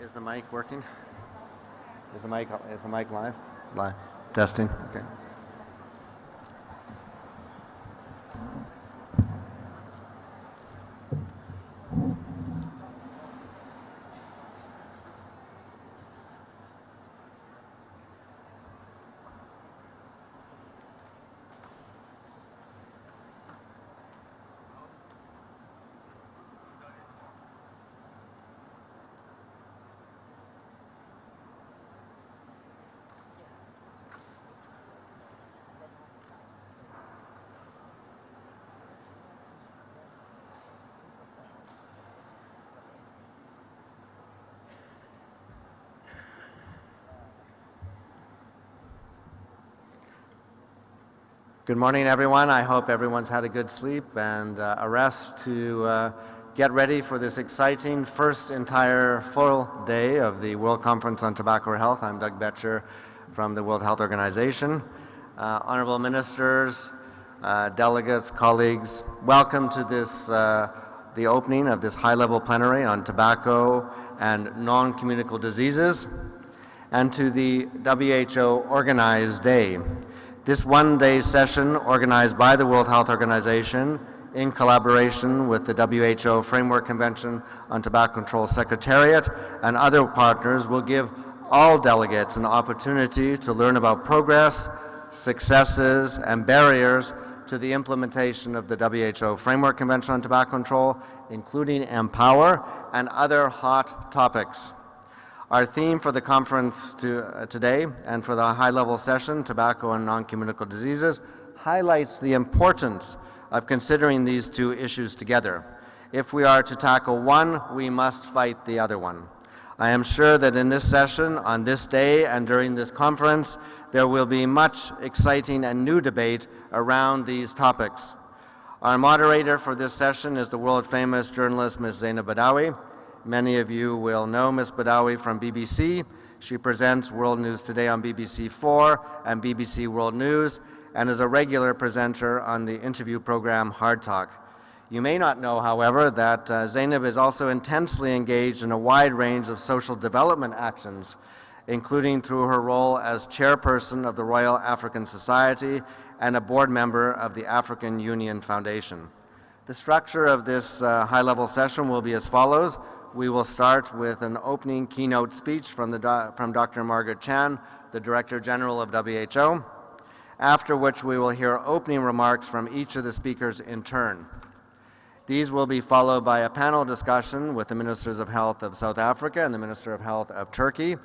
Is the mic working? Is the mic live? Live. Testing. Okay. Good morning, everyone. I hope everyone's had a good sleep and a rest to get ready for this exciting first entire full day of the World Conference on Tobacco Health. I'm Doug Betcher from the World Health Organization. Honorable ministers, delegates, colleagues, welcome to this, the opening of this high-level plenary on tobacco and non-communicable diseases, and to the WHO Organized Day. This one-day session, organized by the World Health Organization in collaboration with the WHO Framework Convention on Tobacco Control Secretariat and other partners, will give all delegates an opportunity to learn about progress, successes, and barriers to the implementation of the WHO Framework Convention on Tobacco Control, including Empower and other hot topics. Our theme for the conference today and for the high-level session, Tobacco and Non-Communicable Diseases, highlights the importance of considering these two issues together. If we are to tackle one, we must fight the other one. I am sure that in this session, on this day, and during this conference, there will be much exciting and new debate around these topics. Our moderator for this session is the world-famous journalist Ms. Zainab Badawi. Many of you will know Ms. Badawi from BBC. She presents World News Today on BBC4 and BBC World News and is a regular presenter on the interview program Hard Talk. You may not know, however, that Zainab is also intensely engaged in a wide range of social development actions, including through her role as chairperson of the Royal African Society and a board member of the African Union Foundation. The structure of this high-level session will be as follows. We will start with an opening keynote speech from Dr. Margaret Chan, the Director General of WHO, after which we will hear opening remarks from each of the speakers in turn. These will be followed by a panel discussion with the Ministers of Health of South Africa and the Minister of Health of Turkey,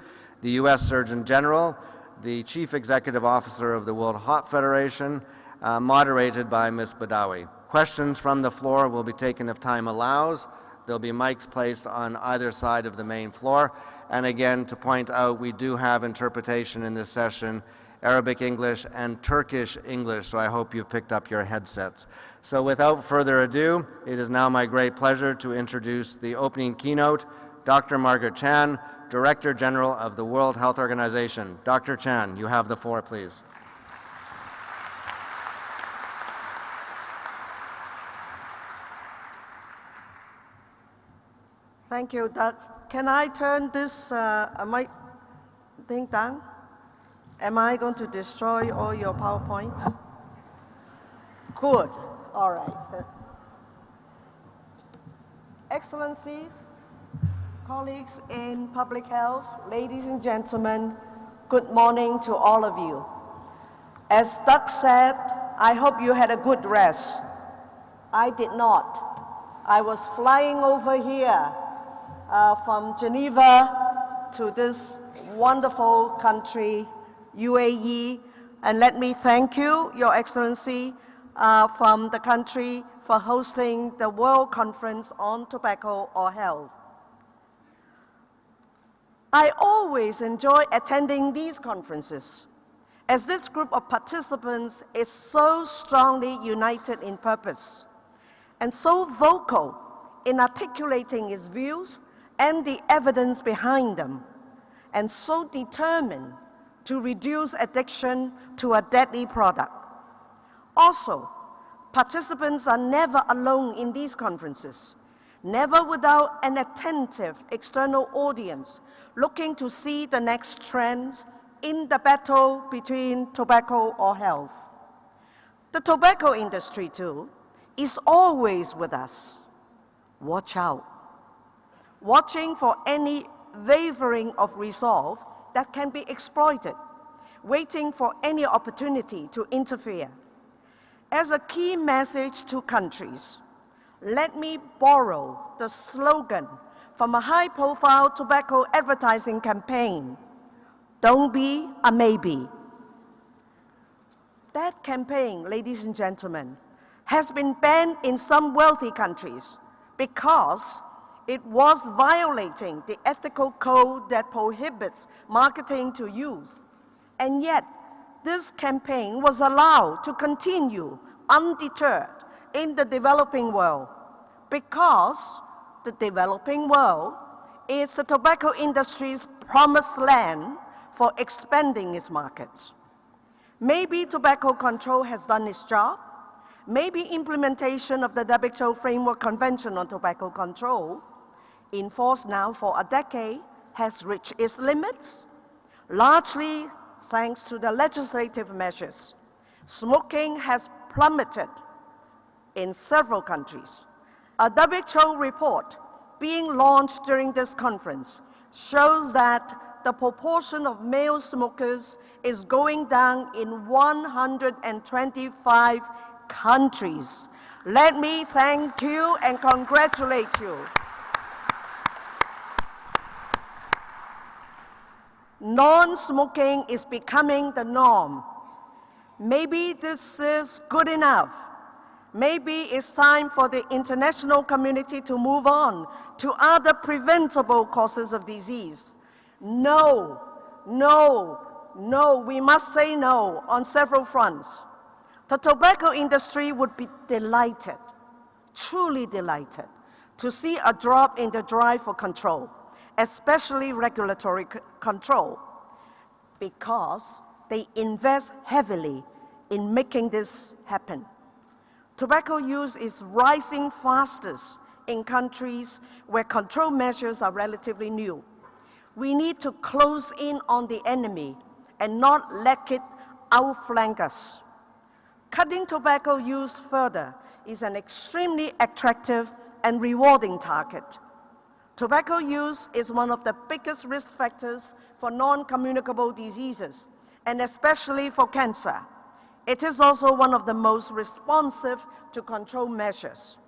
the U.S. Surgeon General, the Chief Executive Officer of the World Heart Federation, moderated by Ms. Badawi. Questions from the floor will be taken if time allows. There'll be mics placed on either side of the main floor. And again, to point out, we do have interpretation in this session, Arabic English and Turkish English, so I hope you've picked up your headsets. So without further ado, it is now my great pleasure to introduce the opening keynote, Dr. Margaret Chan, Director General of the World Health Organization. Dr. Chan, you have the floor, please. Thank you, Doug. Can I turn this mic thing down? Am I going to destroy all your PowerPoints? Good. All right. Excellencies, colleagues in public health, ladies and gentlemen, good morning to all of you. As Doug said, I hope you had a good rest. I did not. I was flying over here from Geneva to this wonderful country, UAE, and let me thank you, Your Excellency, from the country for hosting the World Conference on Tobacco or Health. I always enjoy attending these conferences, as this group of participants is so strongly united in purpose and so vocal in articulating its views and the evidence behind them, and so determined to reduce addiction to a deadly product. Also, participants are never alone in these conferences. never without an attentive external audience looking to see the next trends in the battle between tobacco or health. The tobacco industry, too, is always with us. Watch out. Watching for any wavering of resolve that can be exploited, waiting for any opportunity to interfere. As a key message to countries, let me borrow the slogan from a high-profile tobacco advertising campaign, "Don't be a maybe." That campaign, ladies and gentlemen, has been banned in some wealthy countries because it was violating the ethical code that prohibits marketing to youth. And yet, this campaign was allowed to continue undeterred in the developing world because the developing world is the tobacco industry's promised land for expanding its markets. Maybe tobacco control has done its job. Maybe implementation of the WHO Framework Convention on Tobacco Control, in force now for a decade, has reached its limits, largely thanks to the legislative measures. Smoking has plummeted in several countries. A WHO report being launched during this conference shows that the proportion of male smokers is going down in 125 countries. Let me thank you and congratulate you. Non-smoking is becoming the norm. Maybe this is good enough. Maybe it's time for the international community to move on to other preventable causes of disease. No, no, no, we must say no on several fronts. The tobacco industry would be delighted, truly delighted, to see a drop in the drive for control, especially regulatory control, because they invest heavily in making this happen. Tobacco use is rising fastest in countries where control measures are relatively new. We need to close in on the enemy and not let it outflank us. Cutting tobacco use further is an extremely attractive and rewarding target. Tobacco use is one of the biggest risk factors for non-communicable diseases, and especially for cancer. It is also one of the most responsive to control measures.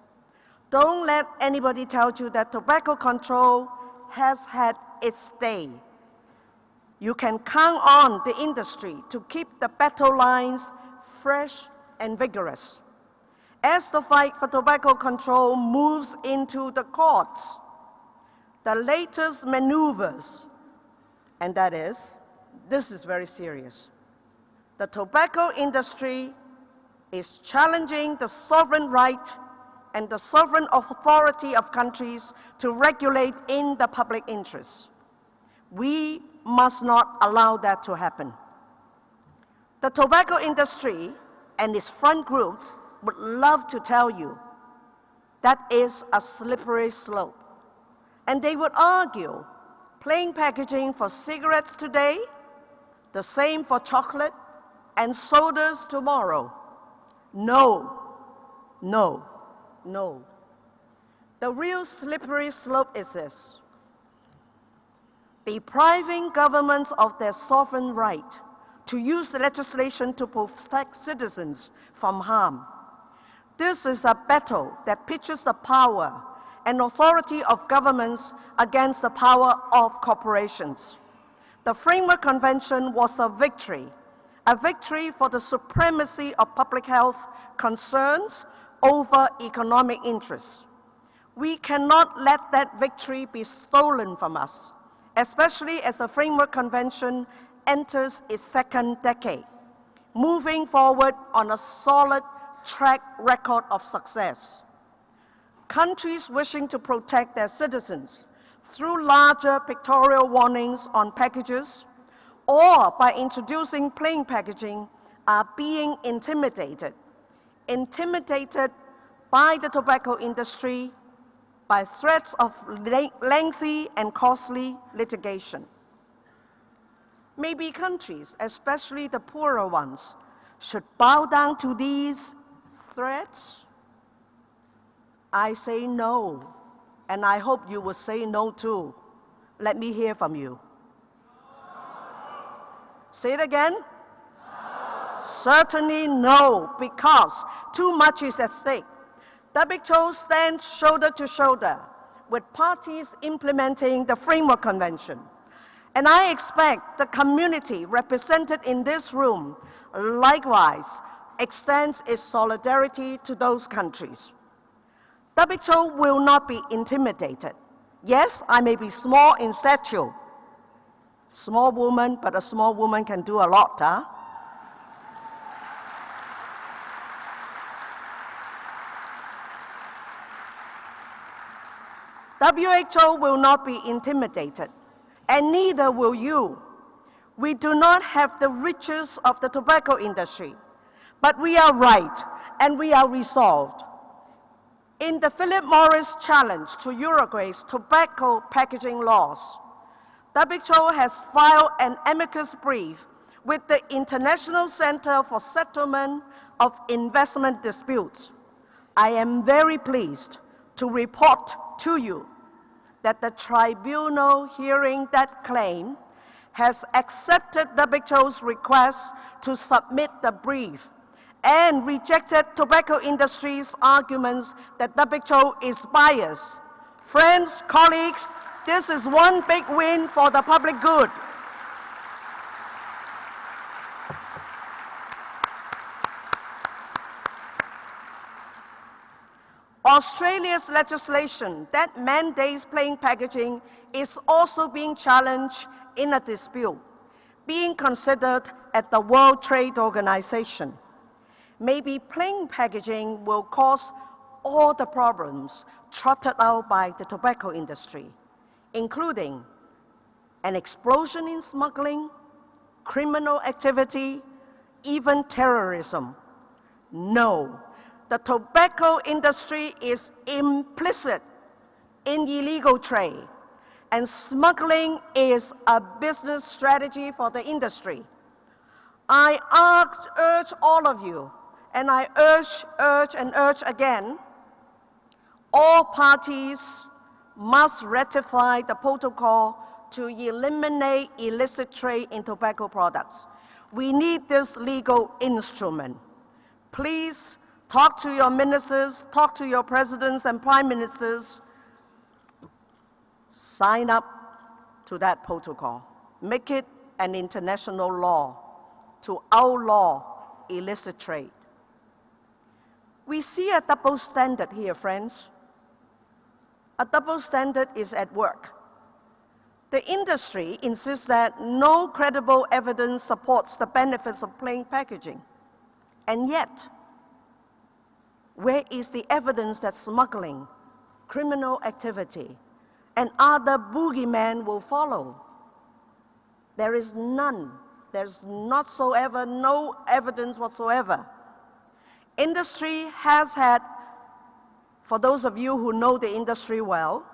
Don't let anybody tell you that tobacco control has had its day. You can count on the industry to keep the battle lines fresh and vigorous. As the fight for tobacco control moves into the courts, the latest maneuvers, and that is, this is very serious. The tobacco industry is challenging the sovereign right and the sovereign authority of countries to regulate in the public interest. We must not allow that to happen. The tobacco industry and its front groups would love to tell you that is a slippery slope. And they would argue plain packaging for cigarettes today, the same for chocolate and sodas tomorrow. No, no, no. The real slippery slope is this: depriving governments of their sovereign right to use legislation to protect citizens from harm. This is a battle that pitches the power and authority of governments against the power of corporations. The Framework Convention was a victory for the supremacy of public health concerns over economic interests. We cannot let that victory be stolen from us, especially as the Framework Convention enters its second decade, moving forward on a solid track record of success. Countries wishing to protect their citizens through larger pictorial warnings on packages or by introducing plain packaging are being intimidated by the tobacco industry by threats of lengthy and costly litigation. Maybe countries, especially the poorer ones, should bow down to these threats? I say no, and I hope you will say no too. Let me hear from you. Say it again. No. Certainly no, because too much is at stake. WHO stands shoulder to shoulder with parties implementing the Framework Convention. And I expect the community represented in this room likewise extends its solidarity to those countries. WHO will not be intimidated. Yes, I may be small in stature. Small woman, but a small woman can do a lot, huh? WHO will not be intimidated, and neither will you. We do not have the riches of the tobacco industry, but we are right and we are resolved. In the Philip Morris challenge to Uruguay's tobacco packaging laws, WHO has filed an amicus brief with the International Center for Settlement of Investment Disputes. I am very pleased to report to you that the tribunal hearing that claim has accepted WHO's request to submit the brief and rejected tobacco industry's arguments that WHO is biased. Friends, colleagues, this is one big win for the public good. Australia's legislation that mandates plain packaging is also being challenged in a dispute, being considered at the World Trade Organization. Maybe plain packaging will cause all the problems trotted out by the tobacco industry, including an explosion in smuggling, criminal activity, even terrorism. No. The tobacco industry is implicit in illegal trade, and smuggling is a business strategy for the industry. I urge all of you, and I urge again, all parties must ratify the protocol to eliminate illicit trade in tobacco products. We need this legal instrument. Please talk to your ministers, talk to your presidents and prime ministers, sign up to that protocol. Make it an international law to outlaw illicit trade. We see a double standard here, friends. A double standard is at work. The industry insists that no credible evidence supports the benefits of plain packaging. And yet, where is the evidence that smuggling, criminal activity, and other boogeymen will follow? There is none. There's no evidence whatsoever. Industry has had, for those of you who know the industry well,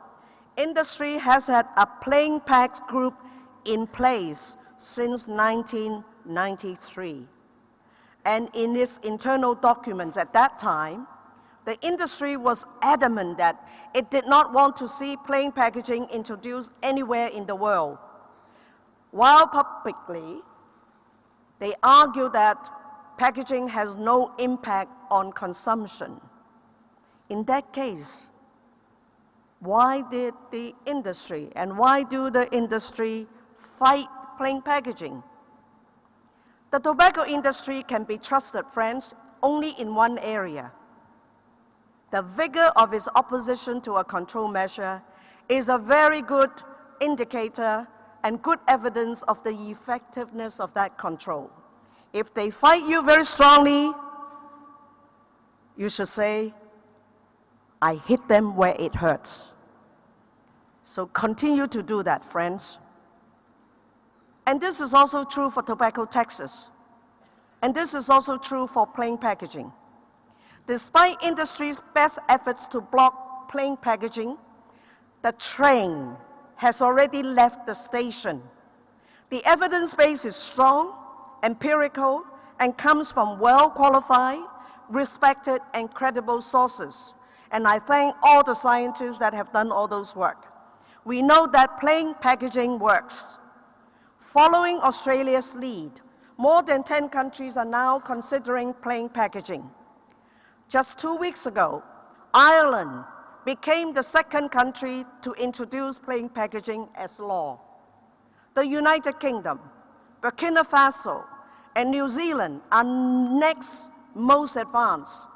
industry has had a plain pack group in place since 1993. And in its internal documents at that time, the industry was adamant that it did not want to see plain packaging introduced anywhere in the world. While publicly, they argue that packaging has no impact on consumption. In that case, why did the industry and why do the industry fight plain packaging? The tobacco industry can be trusted, friends, only in one area. The vigor of its opposition to a control measure is a very good indicator and good evidence of the effectiveness of that control. If they fight you very strongly, you should say, I hit them where it hurts. So continue to do that, friends. And this is also true for tobacco taxes. And this is also true for plain packaging. Despite industry's best efforts to block plain packaging, the train has already left the station. The evidence base is strong, empirical, and comes from well-qualified, respected, and credible sources. And I thank all the scientists that have done all those work. We know that plain packaging works. Following Australia's lead, more than 10 countries are now considering plain packaging. Just 2 weeks ago, Ireland became the second country to introduce plain packaging as law. The United Kingdom, Burkina Faso, and New Zealand are next most advanced,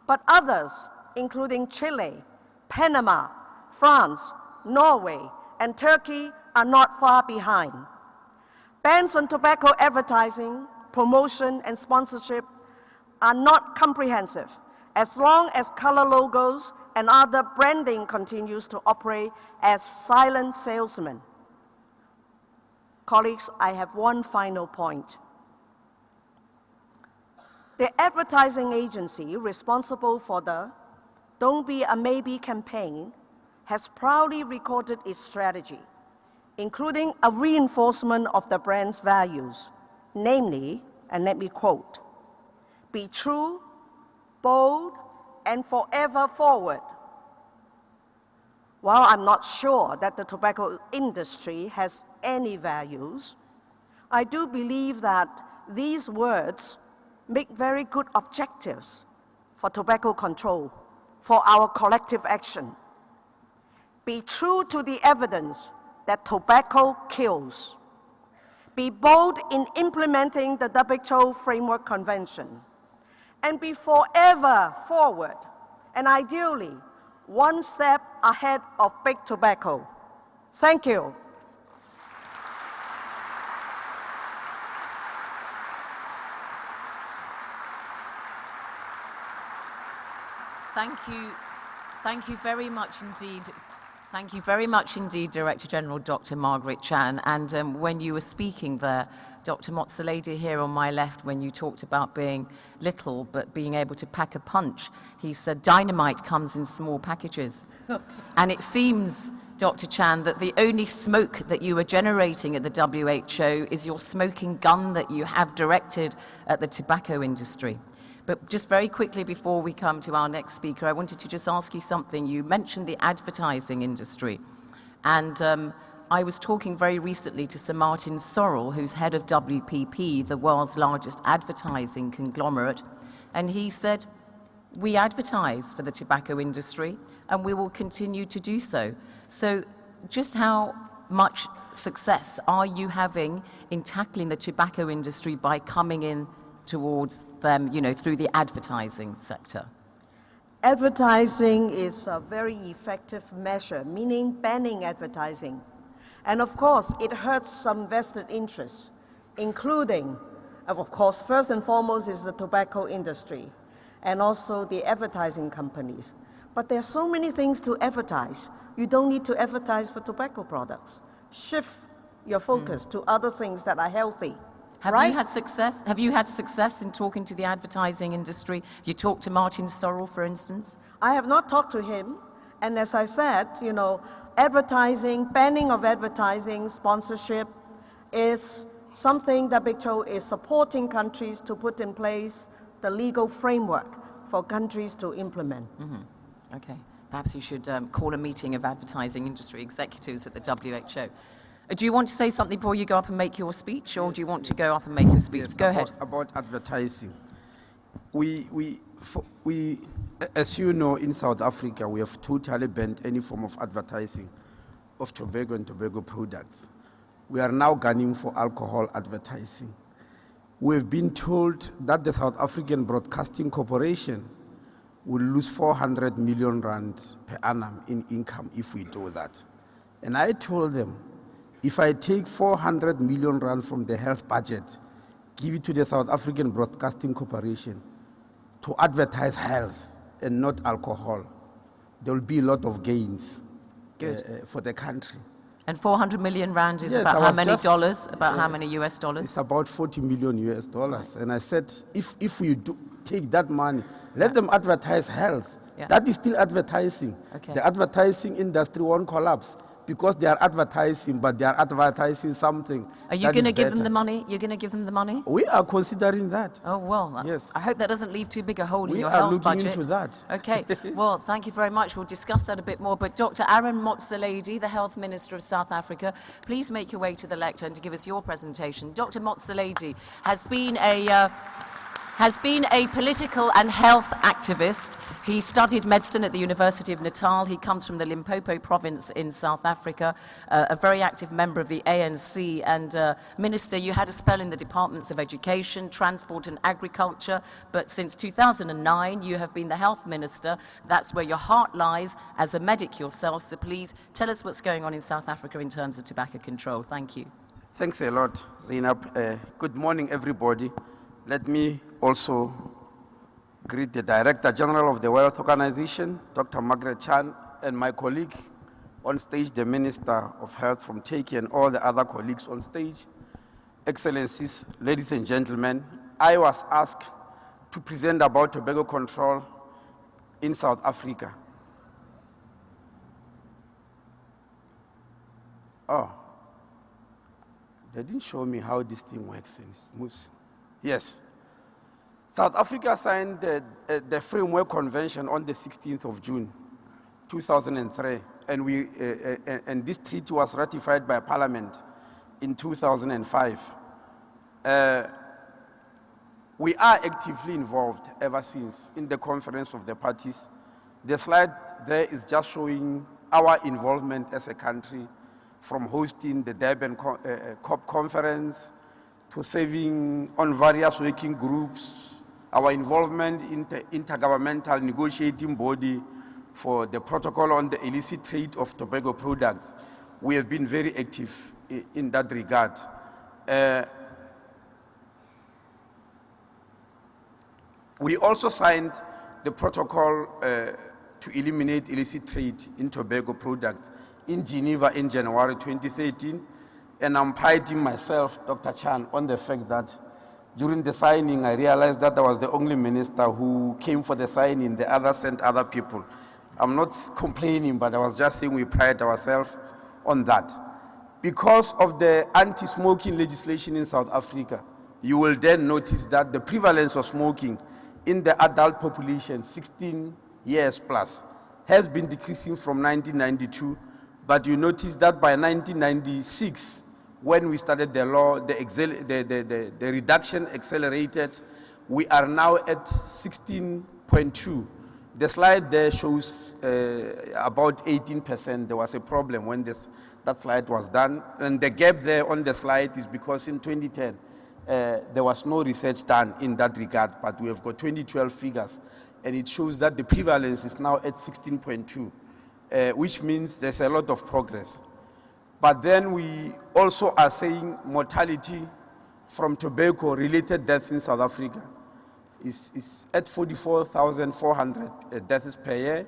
but others, including Chile, Panama, France, Norway, and Turkey, are not far behind. Bans on tobacco advertising, promotion, and sponsorship are not comprehensive as long as color logos and other branding continues to operate as silent salesmen. Colleagues, I have one final point. The advertising agency responsible for the Don't Be a Maybe campaign has proudly recorded its strategy, including a reinforcement of the brand's values, namely, and let me quote, "Be true, bold, and forever forward." While I'm not sure that the tobacco industry has any values, I do believe that these words make very good objectives for tobacco control, for our collective action. Be true to the evidence that tobacco kills. Be bold in implementing the WHO Framework Convention. And be forever forward, and ideally, one step ahead of big tobacco. Thank you. Thank you very much indeed. Thank you very much indeed, Director General Dr. Margaret Chan. And when you were speaking there, Dr. Motsoaledi here on my left, when you talked about being little but being able to pack a punch, he said dynamite comes in small packages. And it seems, Dr. Chan, that the only smoke that you are generating at the WHO is your smoking gun that you have directed at the tobacco industry. But just very quickly before we come to our next speaker, I wanted to just ask you something. You mentioned the advertising industry. And I was talking very recently to Sir Martin Sorrell, who's head of WPP, the world's largest advertising conglomerate. And he said, we advertise for the tobacco industry and we will continue to do so. So just how much success are you having in tackling the tobacco industry by coming in towards them, through the advertising sector? Advertising is a very effective measure, meaning banning advertising. And of course, it hurts some vested interests, including, of course, first and foremost is the tobacco industry and also the advertising companies. But there are so many things to advertise. You don't need to advertise for tobacco products. Shift your focus to other things that are healthy. Have you had success? Have you had success in talking to the advertising industry? You talked to Martin Sorrell, for instance? I have not talked to him. And as I said, advertising, banning of advertising, sponsorship is something that WHO is supporting countries to put in place the legal framework for countries to implement. Mm-hmm. Okay. Perhaps you should call a meeting of advertising industry executives at the WHO. Do you want to say something before you go up and make your speech, or do you want to go up and make your speech? Yes, go ahead. About advertising. We, as you know, in South Africa, we have totally banned any form of advertising of tobacco and tobacco products. We are now gunning for alcohol advertising. We've been told that the South African Broadcasting Corporation will lose 400 million rand per annum in income if we do that. And I told them, if I take 400 million rand from the health budget, give it to the South African Broadcasting Corporation to advertise health and not alcohol, there will be a lot of gains for the country. And 400 million rand is about how many dollars? About how many US dollars? It's about 40 million US dollars. Right. And I said, if we take that money, let them advertise health Yeah. That is still advertising. Okay. The advertising industry won't collapse because they are advertising, but they are advertising something. Are you that going to is give them better. the money? You're going to give them the money? We are considering that. Oh, well, Yes. I hope that doesn't leave too big a hole in We your are health looking budget. into that. Okay, well, thank you very much. We'll discuss that a bit more. But Dr. Aaron Motsoaledi, the Health Minister of South Africa, please make your way to the lectern to give us your presentation. Dr. Motsoaledi has been a political and health activist. He studied medicine at the University of Natal. He comes from the Limpopo province in South Africa, a very active member of the ANC. And Minister, you had a spell in the departments of education, transport and agriculture, but since 2009 you have been the health minister. That's where your heart lies as a medic yourself. So please tell us what's going on in South Africa in terms of tobacco control. Thank you. Thanks a lot, Zainab. Good morning, everybody. Let me also greet the Director General of the World Organization, Dr. Margaret Chan, and my colleague on stage, the Minister of Health from Turkey, and all the other colleagues on stage. Excellencies, ladies and gentlemen, I was asked to present about tobacco control in South Africa. Oh, they didn't show me how this thing works and it moves. Yes. South Africa signed the Framework Convention on the 16th of June, 2003, and this treaty was ratified by Parliament in 2005. We are actively involved ever since in the Conference of the Parties. The slide there is just showing our involvement as a country, from hosting the Durban COP conference to serving on various working groups, our involvement in the intergovernmental negotiating body for the protocol on the illicit trade of tobacco products. We have been very active in that regard. We also signed the protocol to eliminate illicit trade in tobacco products in Geneva in January 2013. And I'm priding myself, Dr. Chan, on the fact that during the signing, I realized that I was the only minister who came for the signing. The others sent other people. I'm not complaining, but I was just saying we pride ourselves on that. Because of the anti-smoking legislation in South Africa, you will then notice that the prevalence of smoking in the adult population, 16 years plus, has been decreasing from 1992. But you notice that by 1996, when we started the law, the reduction accelerated. We are now at 16.2. The slide there shows about 18%. There was a problem when that slide was done. And the gap there on the slide is because in 2010, there was no research done in that regard, but we have got 2012 figures. And it shows that the prevalence is now at 16.2, which means there's a lot of progress. But then we also are saying mortality from tobacco-related deaths in South Africa is at 44,400 deaths per year.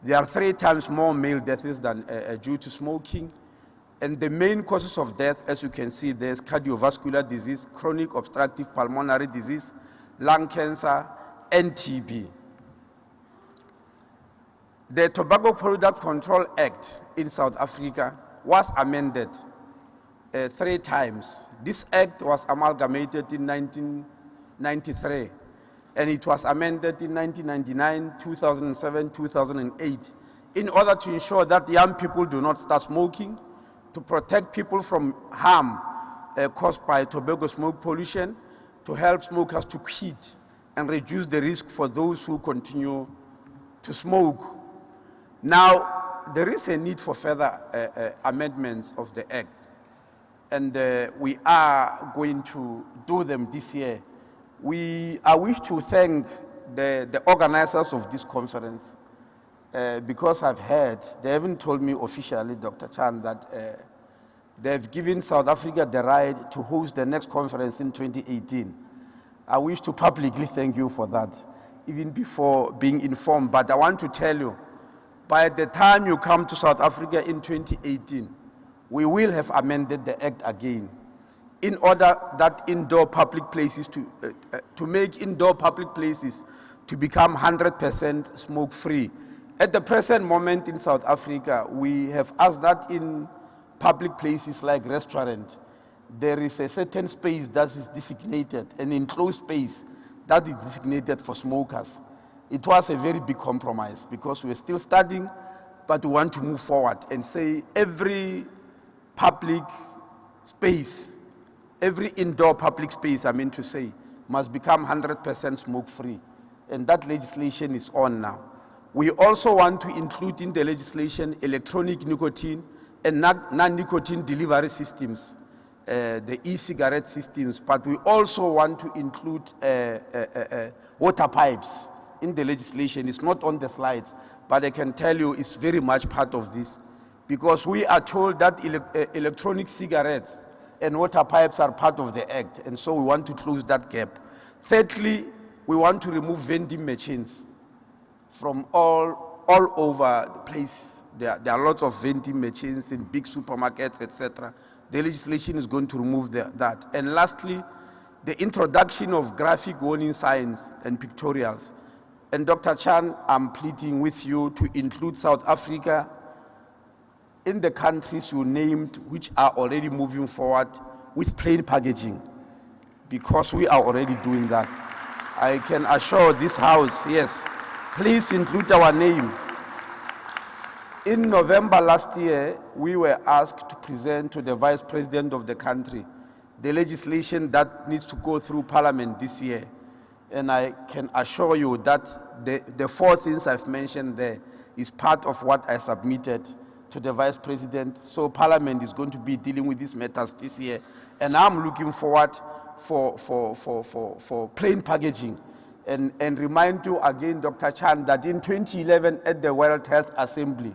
There are 3 times more male deaths than due to smoking. And the main causes of death, as you can see, there's cardiovascular disease, chronic obstructive pulmonary disease, lung cancer, and TB. The Tobacco Product Control Act in South Africa was amended 3 times. This act was amalgamated in 1993, and it was amended in 1999, 2007, 2008, in order to ensure that young people do not start smoking, to protect people from harm caused by tobacco smoke pollution, to help smokers to quit and reduce the risk for those who continue to smoke. Now, there is a need for further amendments of the Act, and we are going to do them this year. I wish to thank the organizers of this conference, because I've heard, they haven't told me officially, Dr. Chan, that they've given South Africa the right to host the next conference in 2018. I wish to publicly thank you for that, even before being informed. But I want to tell you, by the time you come to South Africa in 2018, we will have amended the Act again in order that indoor public places to make indoor public places to become 100% smoke-free. At the present moment in South Africa, we have asked that in public places like restaurant, there is a certain space that is designated, an enclosed space that is designated for smokers. It was a very big compromise because we're still studying, but we want to move forward and say every public space, every indoor public space, I mean to say, must become 100% smoke-free. And that legislation is on now. We also want to include in the legislation electronic nicotine and non-nicotine delivery systems, the e-cigarette systems, but we also want to include water pipes in the legislation. It's not on the slides, but I can tell you it's very much part of this, because we are told that electronic cigarettes and water pipes are part of the act, and so we want to close that gap. Thirdly, we want to remove vending machines from all over the place. There are lots of vending machines in big supermarkets, etc. The legislation is going to remove that. And lastly, the introduction of graphic warning signs and pictorials. And Dr. Chan, I'm pleading with you to include South Africa in the countries you named, which are already moving forward with plain packaging, because we are already doing that. I can assure this House, yes, please include our name. In November last year, we were asked to present to the Vice President of the country the legislation that needs to go through Parliament this year. And I can assure you that the four things I've mentioned there is part of what I submitted to the Vice President. So Parliament is going to be dealing with these matters this year. And I'm looking forward for plain packaging. And remind you again, Dr. Chan, that in 2011 at the World Health Assembly,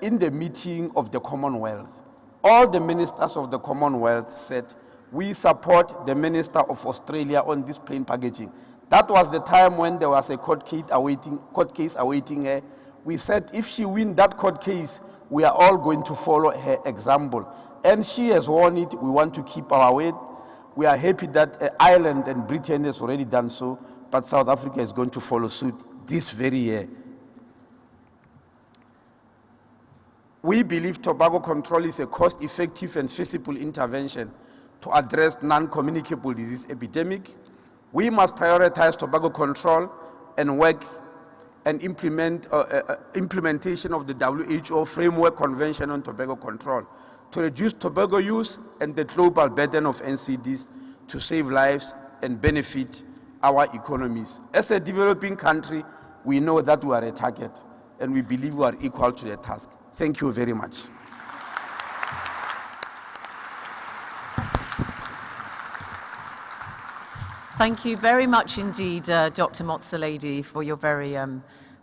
in the meeting of the Commonwealth, all the ministers of the Commonwealth said, we support the Minister of Australia on this plain packaging. That was the time when there was a court case awaiting her. We said if she wins that court case, we are all going to follow her example. And she has won it. We want to keep our word. We are happy that Ireland and Britain has already done so, but South Africa is going to follow suit this very year. We believe tobacco control is a cost-effective and feasible intervention to address non-communicable disease epidemic. We must prioritize tobacco control and work and implementation of the WHO Framework Convention on Tobacco Control to reduce tobacco use and the global burden of NCDs to save lives and benefit our economies. As a developing country, we know that we are a target and we believe we are equal to the task. Thank you very much. Thank you very much indeed, Dr. Motsoaledi, for your very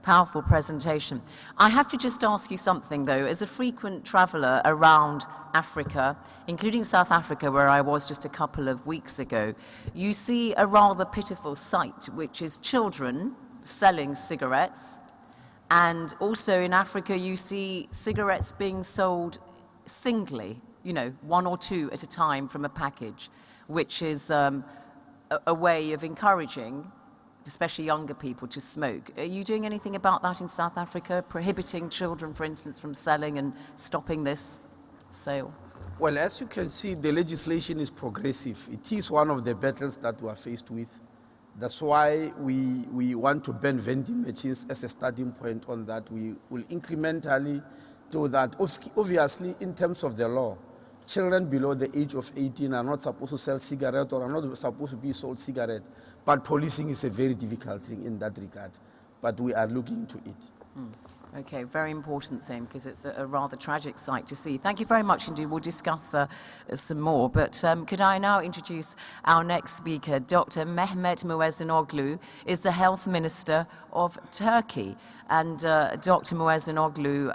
powerful presentation. I have to just ask you something, though. As a frequent traveller around Africa, including South Africa, where I was just a couple of weeks ago, you see a rather pitiful sight, which is children selling cigarettes. And also in Africa, you see cigarettes being sold singly, you know, one or two at a time from a package, which is a way of encouraging, especially younger people, to smoke. Are you doing anything about that in South Africa, prohibiting children, for instance, from selling and stopping this sale? Well, as you can see, the legislation is progressive. It is one of the battles that we are faced with. That's why we want to ban vending machines as a starting point on that. We will incrementally do that. Obviously, in terms of the law, children below the age of 18 are not supposed to sell cigarettes or are not supposed to be sold cigarettes. But policing is a very difficult thing in that regard. But we are looking into it. Okay, very important thing, because it's a rather tragic sight to see. Thank you very much indeed. We'll discuss some more. But could I now introduce our next speaker? Dr. Mehmet Muezzinoglu is the Health Minister of Turkey. And Dr. Muezzinoglu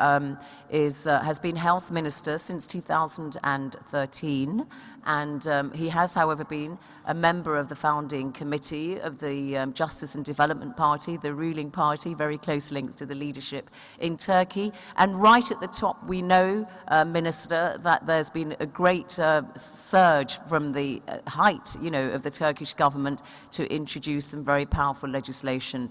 has been Health Minister since 2013. And he has, however, been a member of the founding committee of the Justice and Development Party, the ruling party, very close links to the leadership in Turkey. And right at the top, we know, Minister, that there's been a great surge from the height, of the Turkish government to introduce some very powerful legislation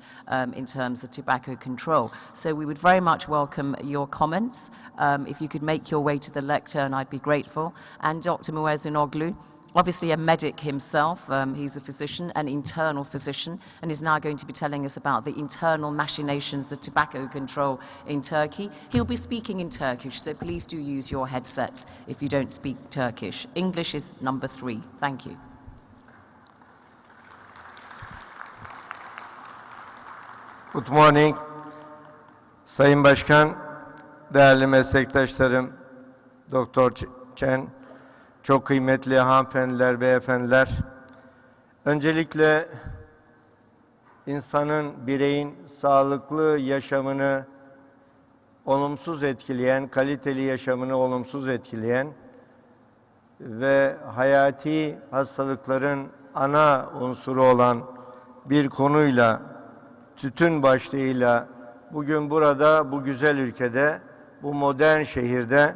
in terms of tobacco control. So we would very much welcome your comments. If you could make your way to the lectern, I'd be grateful. And Dr. Muezzinoglu, obviously a medic himself, he's a physician, an internal physician, and is now going to be telling us about the internal machinations of tobacco control in Turkey. He'll be speaking in Turkish, so please do use your headsets if you don't speak Turkish. English is number 3. Thank you. Good morning. Sayın Başkan, değerli meslektaşlarım, Doktor Chen, çok kıymetli hanımefendiler, beyefendiler. Öncelikle insanın, bireyin sağlıklı yaşamını olumsuz etkileyen, kaliteli yaşamını olumsuz etkileyen ve hayati hastalıkların ana unsuru olan bir konuyla, tütün başlığıyla bugün burada, bu güzel ülkede, bu modern şehirde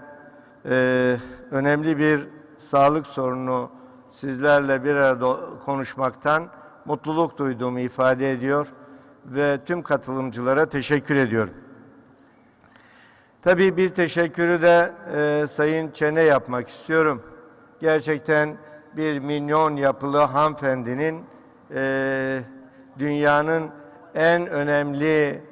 önemli bir sağlık sorunu sizlerle bir arada konuşmaktan mutluluk duyduğumu ifade ediyor ve tüm katılımcılara teşekkür ediyorum. Tabii bir teşekkürü de Sayın Çen'e yapmak istiyorum. Gerçekten 1 milyon yapılı hanımefendinin dünyanın en önemli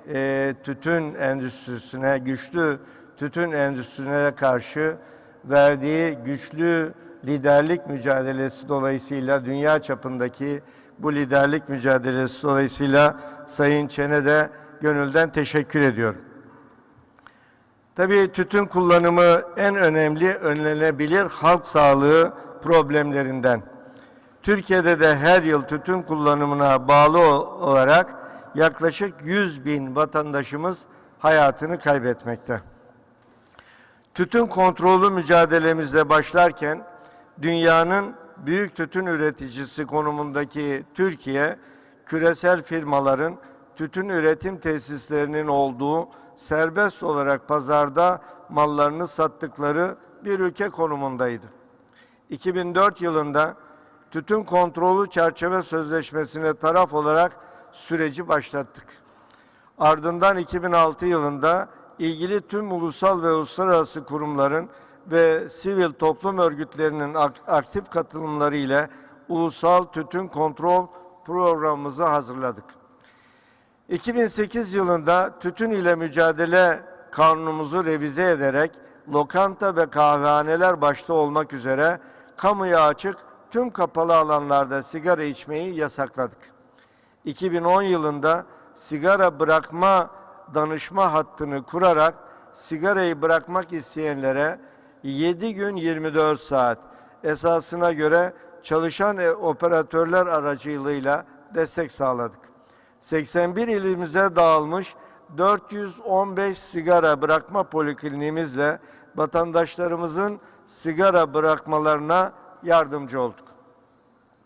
tütün endüstrisine, güçlü tütün endüstrisine karşı verdiği güçlü liderlik mücadelesi dolayısıyla, dünya çapındaki bu liderlik mücadelesi dolayısıyla Sayın Çen'e de gönülden teşekkür ediyorum. Tabii tütün kullanımı en önemli önlenebilir halk sağlığı problemlerinden. Türkiye'de de her yıl tütün kullanımına bağlı olarak yaklaşık 100.000 vatandaşımız hayatını kaybetmekte. Tütün kontrolü mücadelemizle başlarken dünyanın büyük tütün üreticisi konumundaki Türkiye, küresel firmaların tütün üretim tesislerinin olduğu serbest olarak pazarda mallarını sattıkları bir ülke konumundaydı. 2004 yılında Tütün Kontrolü Çerçeve Sözleşmesi'ne taraf olarak süreci başlattık. Ardından 2006 yılında ilgili tüm ulusal ve uluslararası kurumların ve sivil toplum örgütlerinin aktif katılımları ile Ulusal Tütün Kontrol Programımızı hazırladık. 2008 yılında tütün ile mücadele kanunumuzu revize ederek lokanta ve kahvehaneler başta olmak üzere kamuya açık tüm kapalı alanlarda sigara içmeyi yasakladık. 2010 yılında sigara bırakma danışma hattını kurarak sigarayı bırakmak isteyenlere 7 gün 24 saat esasına göre çalışan operatörler aracılığıyla destek sağladık. 81 ilimize dağılmış 415 sigara bırakma polikliniğimizle vatandaşlarımızın sigara bırakmalarına yardımcı olduk.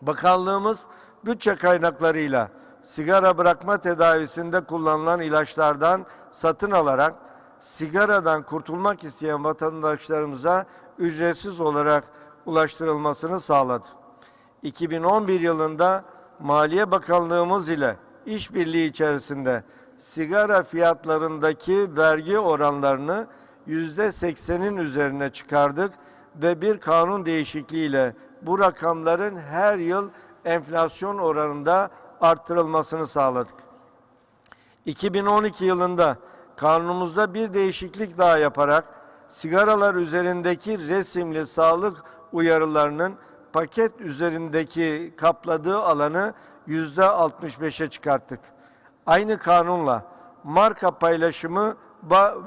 Bakanlığımız bütçe kaynaklarıyla sigara bırakma tedavisinde kullanılan ilaçlardan satın alarak sigaradan kurtulmak isteyen vatandaşlarımıza ücretsiz olarak ulaştırılmasını sağladı. 2011 yılında Maliye Bakanlığımız ile işbirliği içerisinde sigara fiyatlarındaki vergi oranlarını %80'in üzerine çıkardık ve bir kanun değişikliğiyle bu rakamların her yıl enflasyon oranında arttırılmasını sağladık. 2012 yılında kanunumuzda bir değişiklik daha yaparak sigaralar üzerindeki resimli sağlık uyarılarının paket üzerindeki kapladığı alanı %65'e çıkarttık. Aynı kanunla marka paylaşımı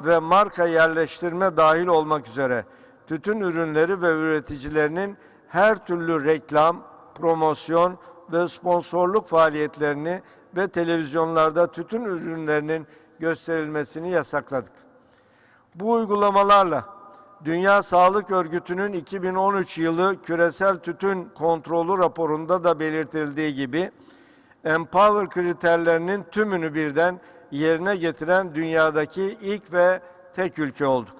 ve marka yerleştirme dahil olmak üzere tütün ürünleri ve üreticilerinin her türlü reklam, promosyon ve sponsorluk faaliyetlerini ve televizyonlarda tütün ürünlerinin gösterilmesini yasakladık. Bu uygulamalarla Dünya Sağlık Örgütü'nün 2013 yılı küresel tütün kontrolü raporunda da belirtildiği gibi, Empower kriterlerinin tümünü birden yerine getiren dünyadaki ilk ve tek ülke olduk.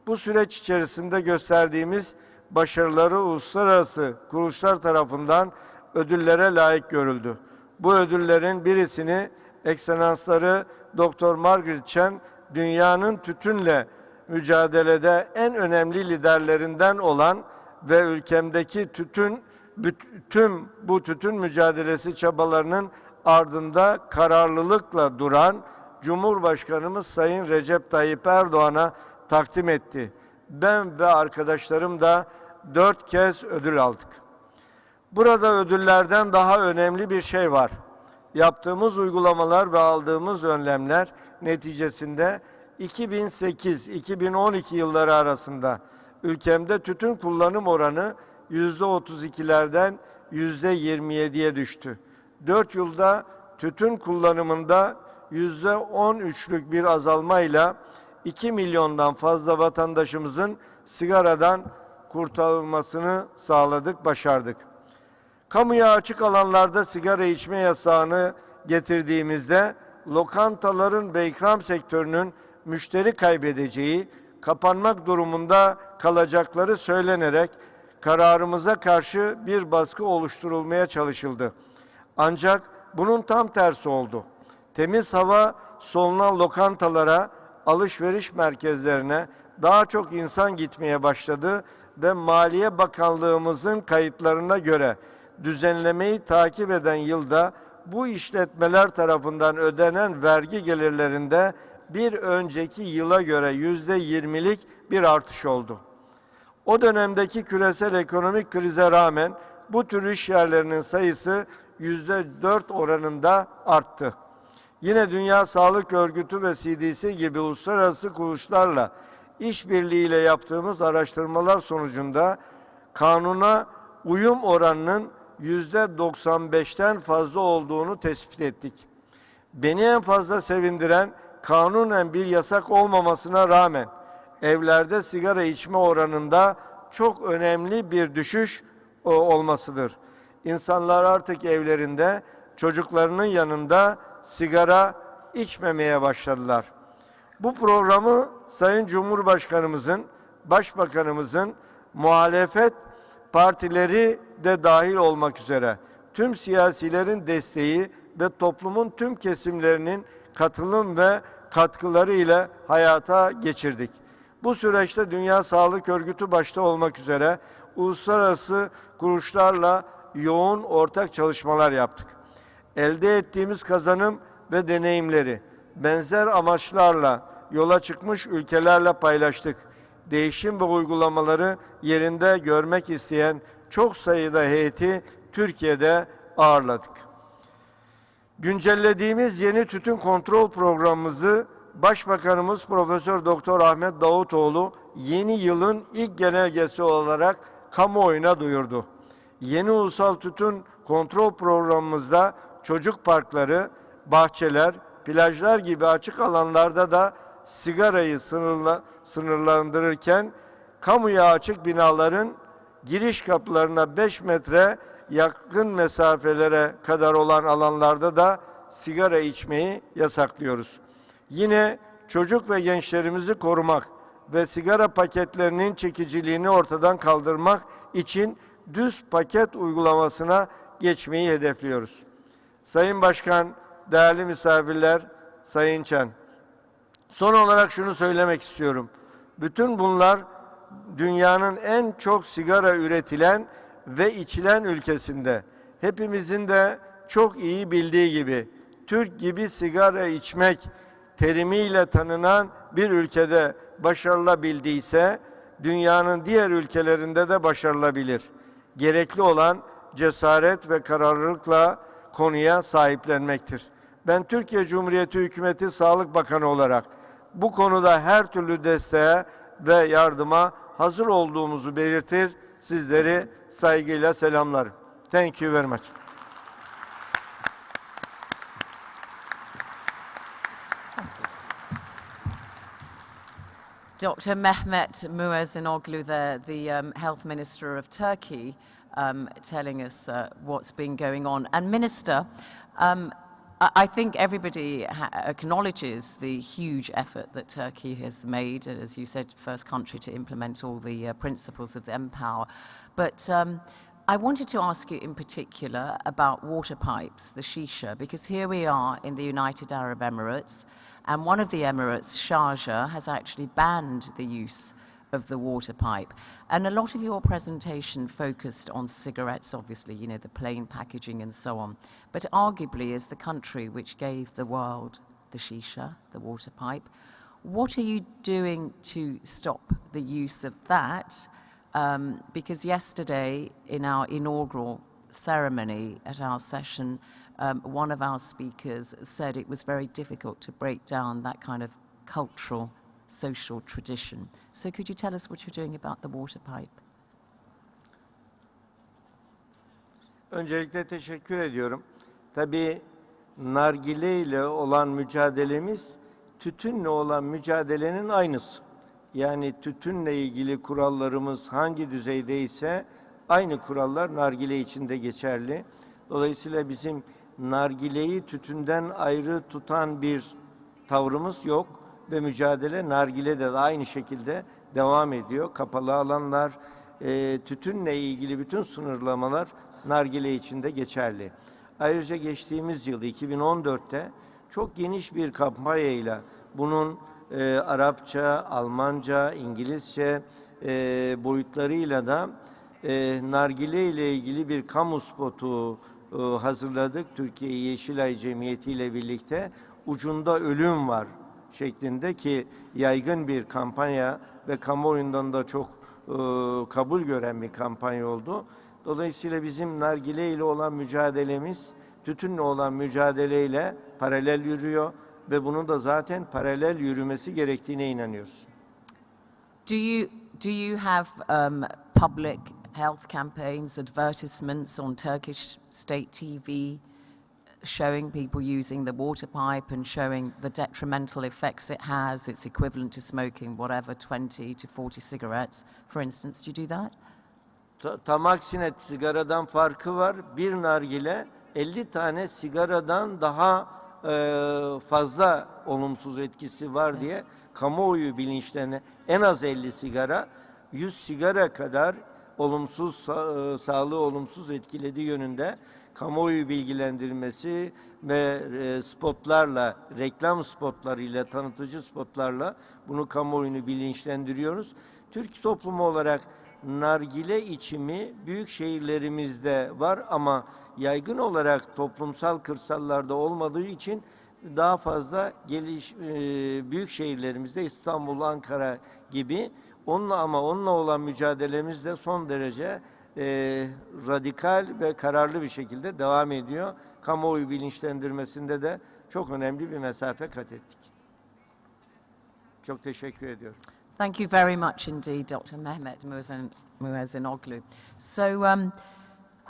Bu süreç içerisinde gösterdiğimiz başarıları uluslararası kuruluşlar tarafından ödüllere layık görüldü. Bu ödüllerin birisini Ekselansları Dr. Margaret Chan, dünyanın tütünle mücadelede en önemli liderlerinden olan ve ülkemdeki tüm bu tütün mücadelesi çabalarının ardında kararlılıkla duran Cumhurbaşkanımız Sayın Recep Tayyip Erdoğan'a takdim etti. Ben ve arkadaşlarım da 4 kez ödül aldık. Burada ödüllerden daha önemli bir şey var. Yaptığımız uygulamalar ve aldığımız önlemler neticesinde 2008-2012 yılları arasında ülkemde tütün kullanım oranı %32'lerden %27'ye düştü. 4 yılda tütün kullanımında %13'lük bir azalmayla 2 milyondan fazla vatandaşımızın sigaradan kurtarılmasını sağladık, başardık. Kamuya açık alanlarda sigara içme yasağını getirdiğimizde lokantaların ve ikram sektörünün müşteri kaybedeceği, kapanmak durumunda kalacakları söylenerek kararımıza karşı bir baskı oluşturulmaya çalışıldı. Ancak bunun tam tersi oldu. Temiz hava solunan lokantalara, alışveriş merkezlerine daha çok insan gitmeye başladı ve Maliye Bakanlığımızın kayıtlarına göre düzenlemeyi takip eden yılda bu işletmeler tarafından ödenen vergi gelirlerinde bir önceki yıla göre %20'lik bir artış oldu. O dönemdeki küresel ekonomik krize rağmen bu tür iş yerlerinin sayısı %4 oranında arttı. Yine Dünya Sağlık Örgütü ve CDC gibi uluslararası kuruluşlarla işbirliğiyle yaptığımız araştırmalar sonucunda kanuna uyum oranının %95'ten fazla olduğunu tespit ettik. Beni en fazla sevindiren kanunen bir yasak olmamasına rağmen evlerde sigara içme oranında çok önemli bir düşüş olmasıdır. İnsanlar artık evlerinde çocuklarının yanında sigara içmemeye başladılar. Bu programı Sayın Cumhurbaşkanımızın, Başbakanımızın, muhalefet partileri de dahil olmak üzere tüm siyasilerin desteği ve toplumun tüm kesimlerinin katılım ve katkıları ile hayata geçirdik. Bu süreçte Dünya Sağlık Örgütü başta olmak üzere uluslararası kuruluşlarla yoğun ortak çalışmalar yaptık. Elde ettiğimiz kazanım ve deneyimleri benzer amaçlarla yola çıkmış ülkelerle paylaştık. Değişim ve uygulamaları yerinde görmek isteyen çok sayıda heyeti Türkiye'de ağırladık. Güncellediğimiz yeni tütün kontrol programımızı Başbakanımız Profesör Doktor Ahmet Davutoğlu yeni yılın ilk genelgesi olarak kamuoyuna duyurdu. Yeni ulusal tütün kontrol programımızda çocuk parkları, bahçeler, plajlar gibi açık alanlarda da sigarayı sınırlandırırken kamuya açık binaların giriş kapılarına 5 metre yakın mesafelere kadar olan alanlarda da sigara içmeyi yasaklıyoruz. Yine çocuk ve gençlerimizi korumak ve sigara paketlerinin çekiciliğini ortadan kaldırmak için düz paket uygulamasına geçmeyi hedefliyoruz. Sayın Başkan, değerli misafirler, Sayın Çen, son olarak şunu söylemek istiyorum. Bütün bunlar dünyanın en çok sigara üretilen ve içilen ülkesinde hepimizin de çok iyi bildiği gibi Türk gibi sigara içmek terimiyle tanınan bir ülkede başarılabildiyse dünyanın diğer ülkelerinde de başarılabilir. Gerekli olan cesaret ve kararlılıkla konuya sahiplenmektir. Ben Türkiye Cumhuriyeti Hükümeti Sağlık Bakanı olarak bu konuda her türlü desteğe ve yardıma hazır olduğumuzu belirtir, sizleri saygıyla selamlarım. Thank you very much. Dr. Mehmet Muezzinoglu, the Health Minister of Turkey, telling us what's been going on. And Minister, I think everybody acknowledges the huge effort that Turkey has made, as you said, first country to implement all the principles of the Empower. But I wanted to ask you in particular about water pipes, the Shisha, because here we are in the United Arab Emirates, and one of the Emirates, Sharjah, has actually banned the use of the water pipe. And a lot of your presentation focused on cigarettes, obviously, you know, the plain packaging and so on. But arguably, as the country which gave the world the Shisha, the water pipe, what are you doing to stop the use of that? Because yesterday, in our inaugural ceremony at our session, one of our speakers said it was very difficult to break down that kind of cultural, social tradition. So could you tell us what you're doing about the water pipe? Öncelikle teşekkür ediyorum. Tabii nargile ile olan mücadelemiz tütünle olan mücadelenin aynısı. Yani tütünle ilgili kurallarımız hangi düzeydeyse aynı kurallar nargile için de geçerli. Dolayısıyla bizim nargileyi tütünden ayrı tutan bir tavrımız yok ve mücadele nargilede de aynı şekilde devam ediyor. Kapalı alanlar, tütünle ilgili bütün sınırlamalar nargile için de geçerli. Ayrıca geçtiğimiz yıl 2014'te çok geniş bir kampanyayla bunun Arapça, Almanca, İngilizce boyutlarıyla da nargile ile ilgili bir kamu spotu hazırladık. Türkiye Yeşilay Cemiyeti ile birlikte ucunda ölüm var şeklinde ki yaygın bir kampanya ve kamuoyundan da çok kabul gören bir kampanya oldu. Dolayısıyla bizim nargile ile olan mücadelemiz tütünle olan mücadeleyle paralel yürüyor ve bunun da zaten paralel yürümesi gerektiğine inanıyoruz. Do you have public health campaigns, advertisements on Turkish state TV showing people using the water pipe and showing the detrimental effects it has? It's equivalent to smoking whatever 20 to 40 cigarettes, for instance. Do you do that? Tam aksine sigaradan farkı var. Bir nargile 50 tane sigaradan daha fazla olumsuz etkisi var diye kamuoyu bilinçlerine en az 50 sigara, 100 sigara kadar olumsuz sağlığı olumsuz etkilediği yönünde kamuoyu bilgilendirmesi ve spotlarla, reklam spotlarıyla, tanıtıcı spotlarla bunu kamuoyunu bilinçlendiriyoruz. Türk toplumu olarak nargile içimi büyük şehirlerimizde var ama yaygın olarak toplumsal kırsallarda olmadığı için daha fazla büyük şehirlerimizde İstanbul, Ankara gibi onunla olan mücadelemiz de son derece radikal ve kararlı bir şekilde devam ediyor. Kamuoyu bilinçlendirmesinde de çok önemli bir mesafe kat ettik. Çok teşekkür ediyorum. Thank you very much indeed, Dr. Mehmet Muezzinoglu. So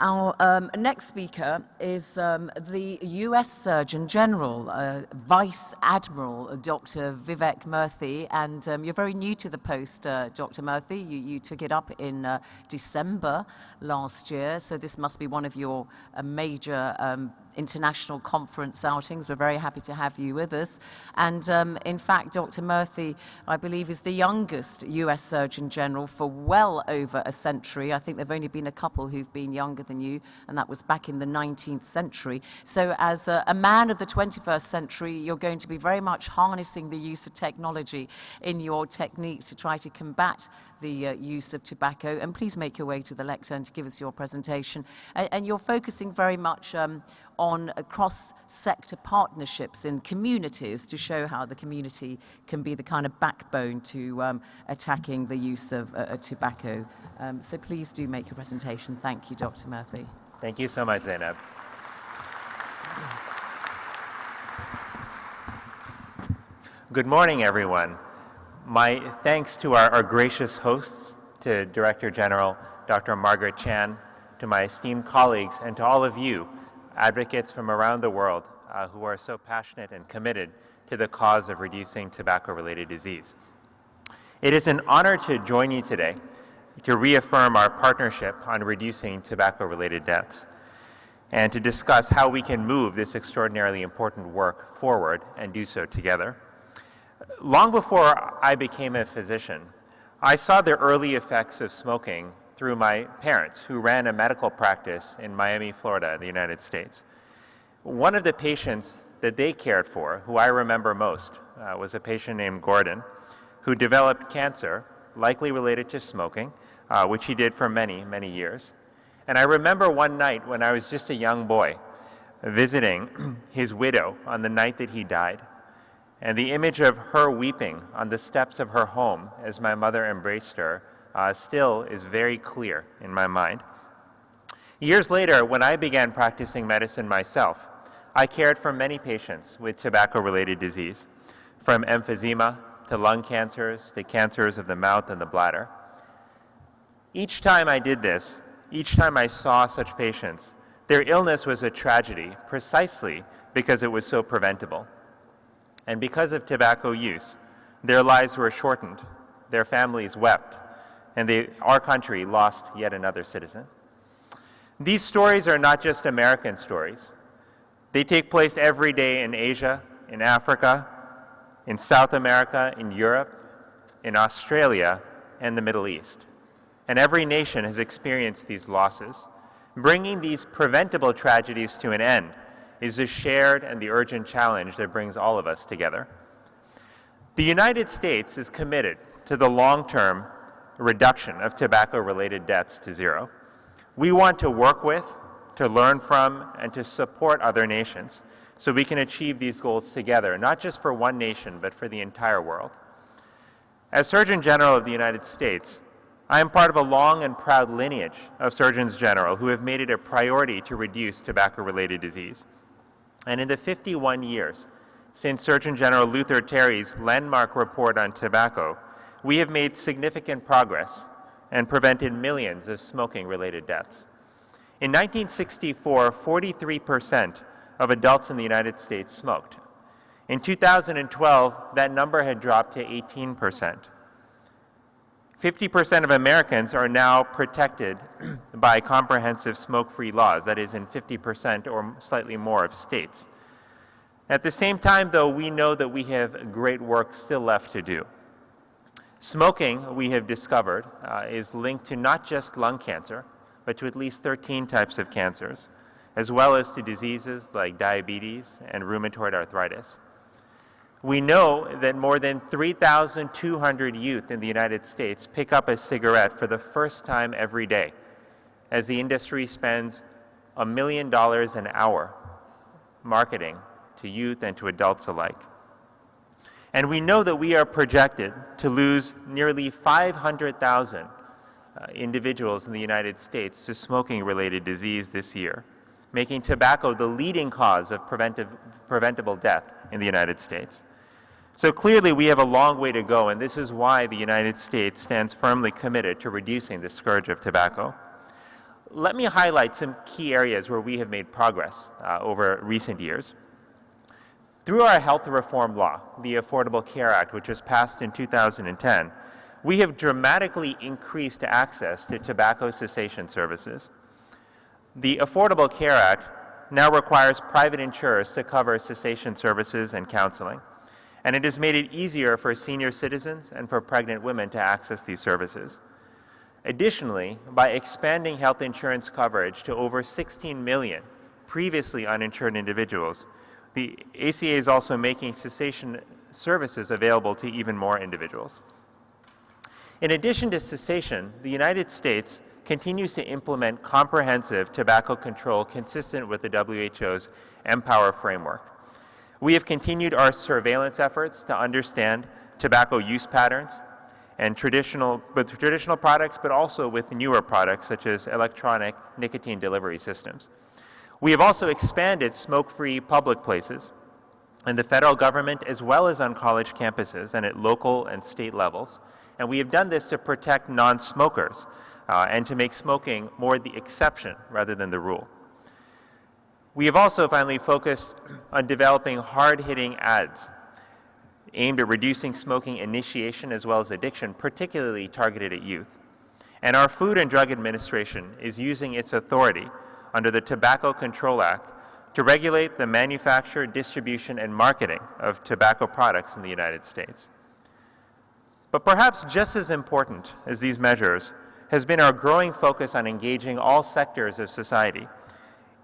our next speaker is the US Surgeon General, Vice Admiral Dr. Vivek Murthy, and you're very new to the post, Dr. Murthy. You took it up in December last year, so this must be one of your major international conference outings. We're very happy to have you with us. And in fact, Dr. Murthy, I believe, is the youngest US Surgeon General for well over a century. I think there have only been a couple who've been younger than you, and that was back in the 19th century. So as a man of the 21st century, you're going to be very much harnessing the use of technology in your techniques to try to combat the use of tobacco. And please make your way to the lectern to give us your presentation. And you're focusing very much on cross-sector partnerships in communities to show how the community can be the kind of backbone to attacking the use of tobacco. So please do make your presentation. Thank you, Dr. Murthy. Thank you so much, Zainab. Good morning, everyone. My thanks to our gracious hosts, to Director General Dr. Margaret Chan, to my esteemed colleagues, and to all of you, advocates from around the world who are so passionate and committed to the cause of reducing tobacco-related disease. It is an honor to join you today to reaffirm our partnership on reducing tobacco-related deaths and to discuss how we can move this extraordinarily important work forward and do so together. Long before I became a physician, I saw the early effects of smoking through my parents, who ran a medical practice in Miami, Florida, the United States. One of the patients that they cared for, who I remember most, was a patient named Gordon, who developed cancer, likely related to smoking, which he did for many, many years. And I remember one night when I was just a young boy visiting his widow on the night that he died, and the image of her weeping on the steps of her home as my mother embraced her still is very clear in my mind. Years later, when I began practicing medicine myself, I cared for many patients with tobacco-related disease, from emphysema to lung cancers to cancers of the mouth and the bladder. Each time I did this, each time I saw such patients, their illness was a tragedy precisely because it was so preventable. And because of tobacco use, their lives were shortened, their families wept, and our country lost yet another citizen. These stories are not just American stories. They take place every day in Asia, in Africa, in South America, in Europe, in Australia, and the Middle East. And every nation has experienced these losses. Bringing these preventable tragedies to an end is the shared and the urgent challenge that brings all of us together. The United States is committed to the long-term reduction of tobacco-related deaths to zero. We want to work with, to learn from, and to support other nations so we can achieve these goals together, not just for one nation, but for the entire world. As Surgeon General of the United States, I am part of a long and proud lineage of Surgeons General who have made it a priority to reduce tobacco-related disease. And in the 51 years since Surgeon General Luther Terry's landmark report on tobacco, we have made significant progress and prevented millions of smoking-related deaths. In 1964, 43% of adults in the United States smoked. In 2012, that number had dropped to 18%. 50% of Americans are now protected by comprehensive smoke-free laws, that is in 50% or slightly more of states. At the same time, though, we know that we have great work still left to do. Smoking, we have discovered, is linked to not just lung cancer, but to at least 13 types of cancers, as well as to diseases like diabetes and rheumatoid arthritis. We know that more than 3,200 youth in the United States pick up a cigarette for the first time every day, as the industry spends $1 million an hour marketing to youth and to adults alike. And we know that we are projected to lose nearly 500,000 individuals in the United States to smoking-related disease this year, making tobacco the leading cause of preventable death in the United States. So clearly we have a long way to go, and this is why the United States stands firmly committed to reducing the scourge of tobacco. Let me highlight some key areas where we have made progress over recent years. Through our health reform law, the Affordable Care Act, which was passed in 2010, we have dramatically increased access to tobacco cessation services. The Affordable Care Act now requires private insurers to cover cessation services and counseling, and it has made it easier for senior citizens and for pregnant women to access these services. Additionally, by expanding health insurance coverage to over 16 million previously uninsured individuals, the ACA is also making cessation services available to even more individuals. In addition to cessation, the United States continues to implement comprehensive tobacco control consistent with the WHO's Empower framework. We have continued our surveillance efforts to understand tobacco use patterns and with traditional products, but also with newer products such as electronic nicotine delivery systems. We have also expanded smoke-free public places in the federal government as well as on college campuses and at local and state levels. And we have done this to protect non-smokers and to make smoking more the exception rather than the rule. We have also finally focused on developing hard-hitting ads. aimed at reducing smoking initiation as well as addiction, particularly targeted at youth. And our Food and Drug Administration is using its authority under the Tobacco Control Act to regulate the manufacture, distribution, and marketing of tobacco products in the United States. But perhaps just as important as these measures has been our growing focus on engaging all sectors of society,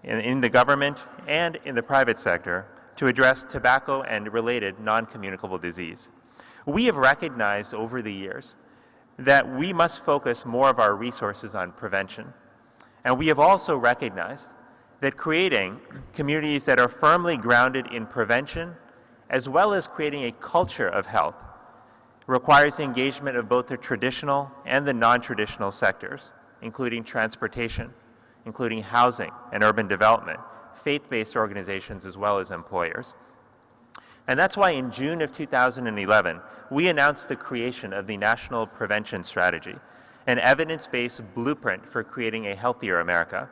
in the government and in the private sector, to address tobacco and related non-communicable disease. We have recognized over the years that we must focus more of our resources on prevention. And we have also recognized that creating communities that are firmly grounded in prevention, as well as creating a culture of health, requires the engagement of both the traditional and the non-traditional sectors, including transportation, including housing and urban development, faith-based organizations, as well as employers. And that's why in June of 2011, we announced the creation of the National Prevention Strategy, an evidence-based blueprint for creating a healthier America.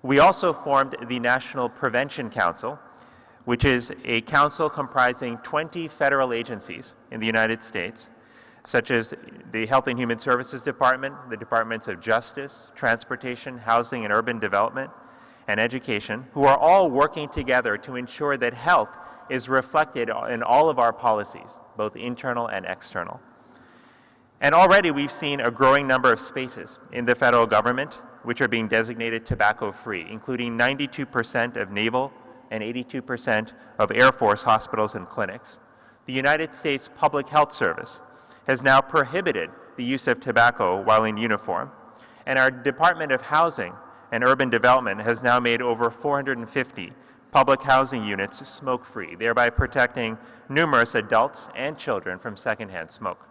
We also formed the National Prevention Council, which is a council comprising 20 federal agencies in the United States, such as the Health and Human Services Department, the Departments of Justice, Transportation, Housing and Urban Development, and Education, who are all working together to ensure that health is reflected in all of our policies, both internal and external. And already we've seen a growing number of spaces in the federal government which are being designated tobacco-free, including 92% of naval and 82% of Air Force hospitals and clinics. The United States Public Health Service has now prohibited the use of tobacco while in uniform, and our Department of Housing and Urban Development has now made over 450 public housing units smoke-free, thereby protecting numerous adults and children from secondhand smoke.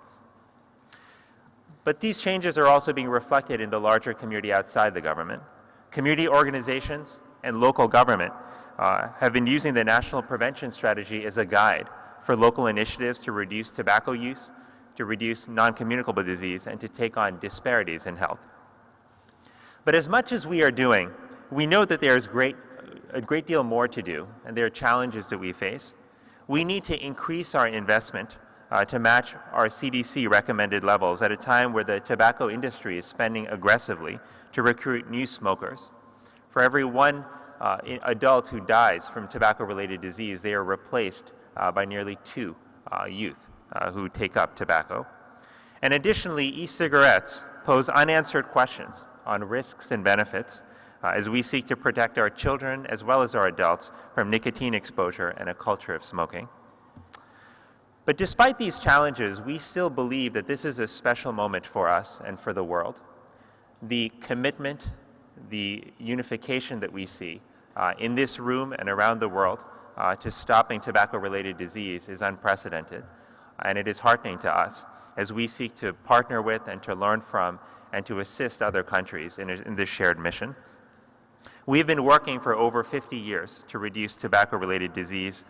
But these changes are also being reflected in the larger community outside the government. Community organizations and local government have been using the National Prevention Strategy as a guide for local initiatives to reduce tobacco use, to reduce non-communicable disease, and to take on disparities in health. But as much as we are doing, we know that there is a great deal more to do, and there are challenges that we face. We need to increase our investment to match our CDC recommended levels at a time where the tobacco industry is spending aggressively to recruit new smokers. For every one adult who dies from tobacco-related disease, they are replaced by nearly 2 youth who take up tobacco. And additionally, e-cigarettes pose unanswered questions on risks and benefits as we seek to protect our children as well as our adults from nicotine exposure and a culture of smoking. But despite these challenges, we still believe that this is a special moment for us and for the world. The commitment, the unification that we see in this room and around the world to stopping tobacco-related disease is unprecedented, and it is heartening to us as we seek to partner with and to learn from and to assist other countries in this shared mission. We've been working for over 50 years to reduce tobacco-related disease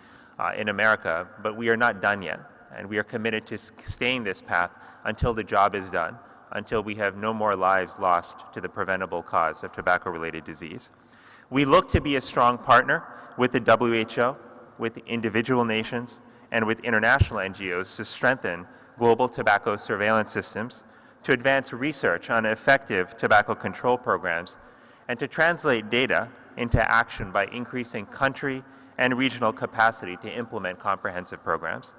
in America, but we are not done yet, and we are committed to staying this path until the job is done, until we have no more lives lost to the preventable cause of tobacco-related disease. We look to be a strong partner with the WHO, with individual nations, and with international NGOs to strengthen global tobacco surveillance systems, to advance research on effective tobacco control programs, and to translate data into action by increasing country and regional capacity to implement comprehensive programs.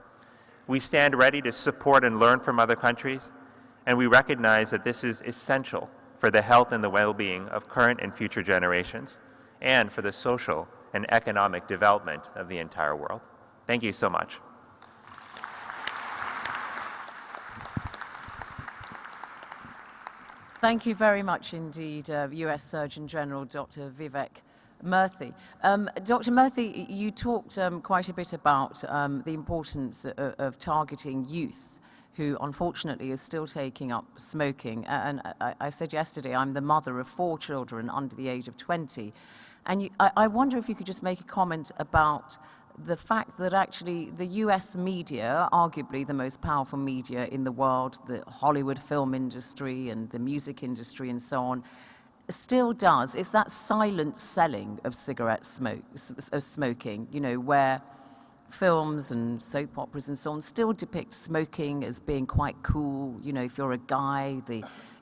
We stand ready to support and learn from other countries, and we recognize that this is essential for the health and the well-being of current and future generations, and for the social and economic development of the entire world. Thank you so much. Thank you very much indeed, US Surgeon General Dr. Vivek Murthy. Dr. Murthy, you talked quite a bit about the importance of targeting youth who unfortunately is still taking up smoking. And I said yesterday, I'm the mother of 4 children under the age of 20. And I wonder if you could just make a comment about the fact that actually the US media, arguably the most powerful media in the world, the Hollywood film industry and the music industry and so on, still does, is that silent selling of cigarette smoking, you know, where films and soap operas and so on still depict smoking as being quite cool. You know, if you're a guy,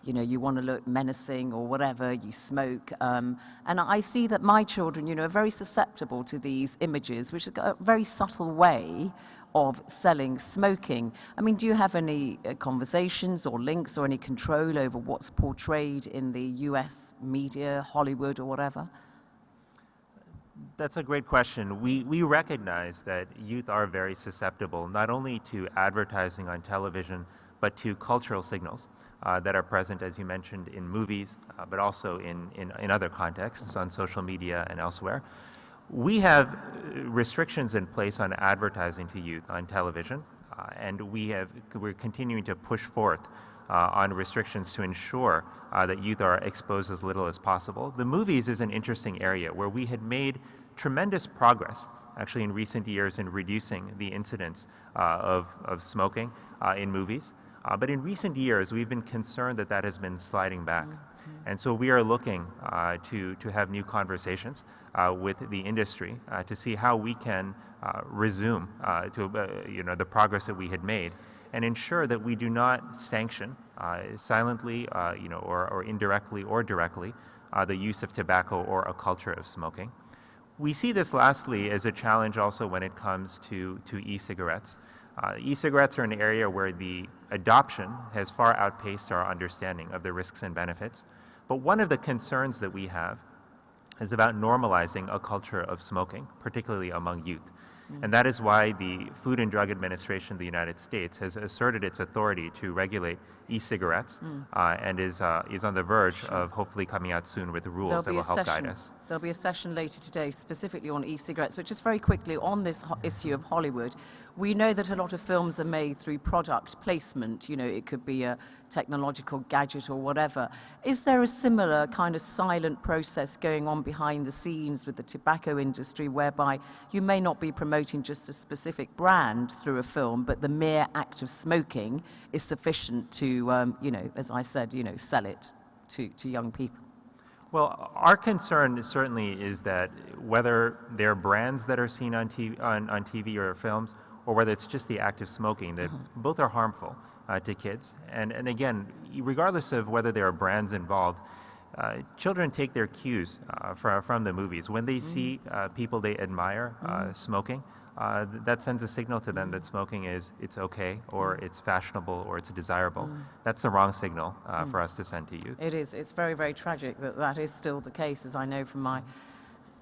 you want to look menacing or whatever, you smoke. And I see that my children, are very susceptible to these images, which is a very subtle way of selling smoking. I mean, do you have any conversations or links or any control over what's portrayed in the US media, Hollywood or whatever? That's a great question. We recognize that youth are very susceptible, not only to advertising on television, but to cultural signals that are present, as you mentioned, in movies, but also in other contexts, on social media and elsewhere. We have restrictions in place on advertising to youth on television, and we're continuing to push forth on restrictions to ensure that youth are exposed as little as possible. The movies is an interesting area where we had made tremendous progress, actually in recent years, in reducing the incidence of smoking in movies. But in recent years, we've been concerned that has been sliding back. And so we are looking to have new conversations with the industry to see how we can resume the progress that we had made and ensure that we do not sanction silently or indirectly or directly the use of tobacco or a culture of smoking. We see this lastly as a challenge also when it comes to e-cigarettes. E-cigarettes are an area where the adoption has far outpaced our understanding of the risks and benefits. But one of the concerns that we have is about normalizing a culture of smoking, particularly among youth. And that is why the Food and Drug Administration of the United States has asserted its authority to regulate e-cigarettes and is on the verge of hopefully coming out soon with rules that will help guide us. There'll be a session later today specifically on e-cigarettes, but just very quickly on this issue of Hollywood. We know that a lot of films are made through product placement. It could be a technological gadget or whatever. Is there a similar kind of silent process going on behind the scenes with the tobacco industry whereby you may not be promoting just a specific brand through a film, but the mere act of smoking is sufficient to, as I said, sell it to young people? Well, our concern certainly is that whether they're brands that are seen on TV or films, or whether it's just the act of smoking, that both are harmful to kids. And again, regardless of whether there are brands involved, children take their cues from the movies. When they see people they admire smoking, that sends a signal to them that smoking it's okay, or it's fashionable, or it's desirable. That's the wrong signal for us to send to youth. It is. It's very, very tragic that is still the case, as I know from my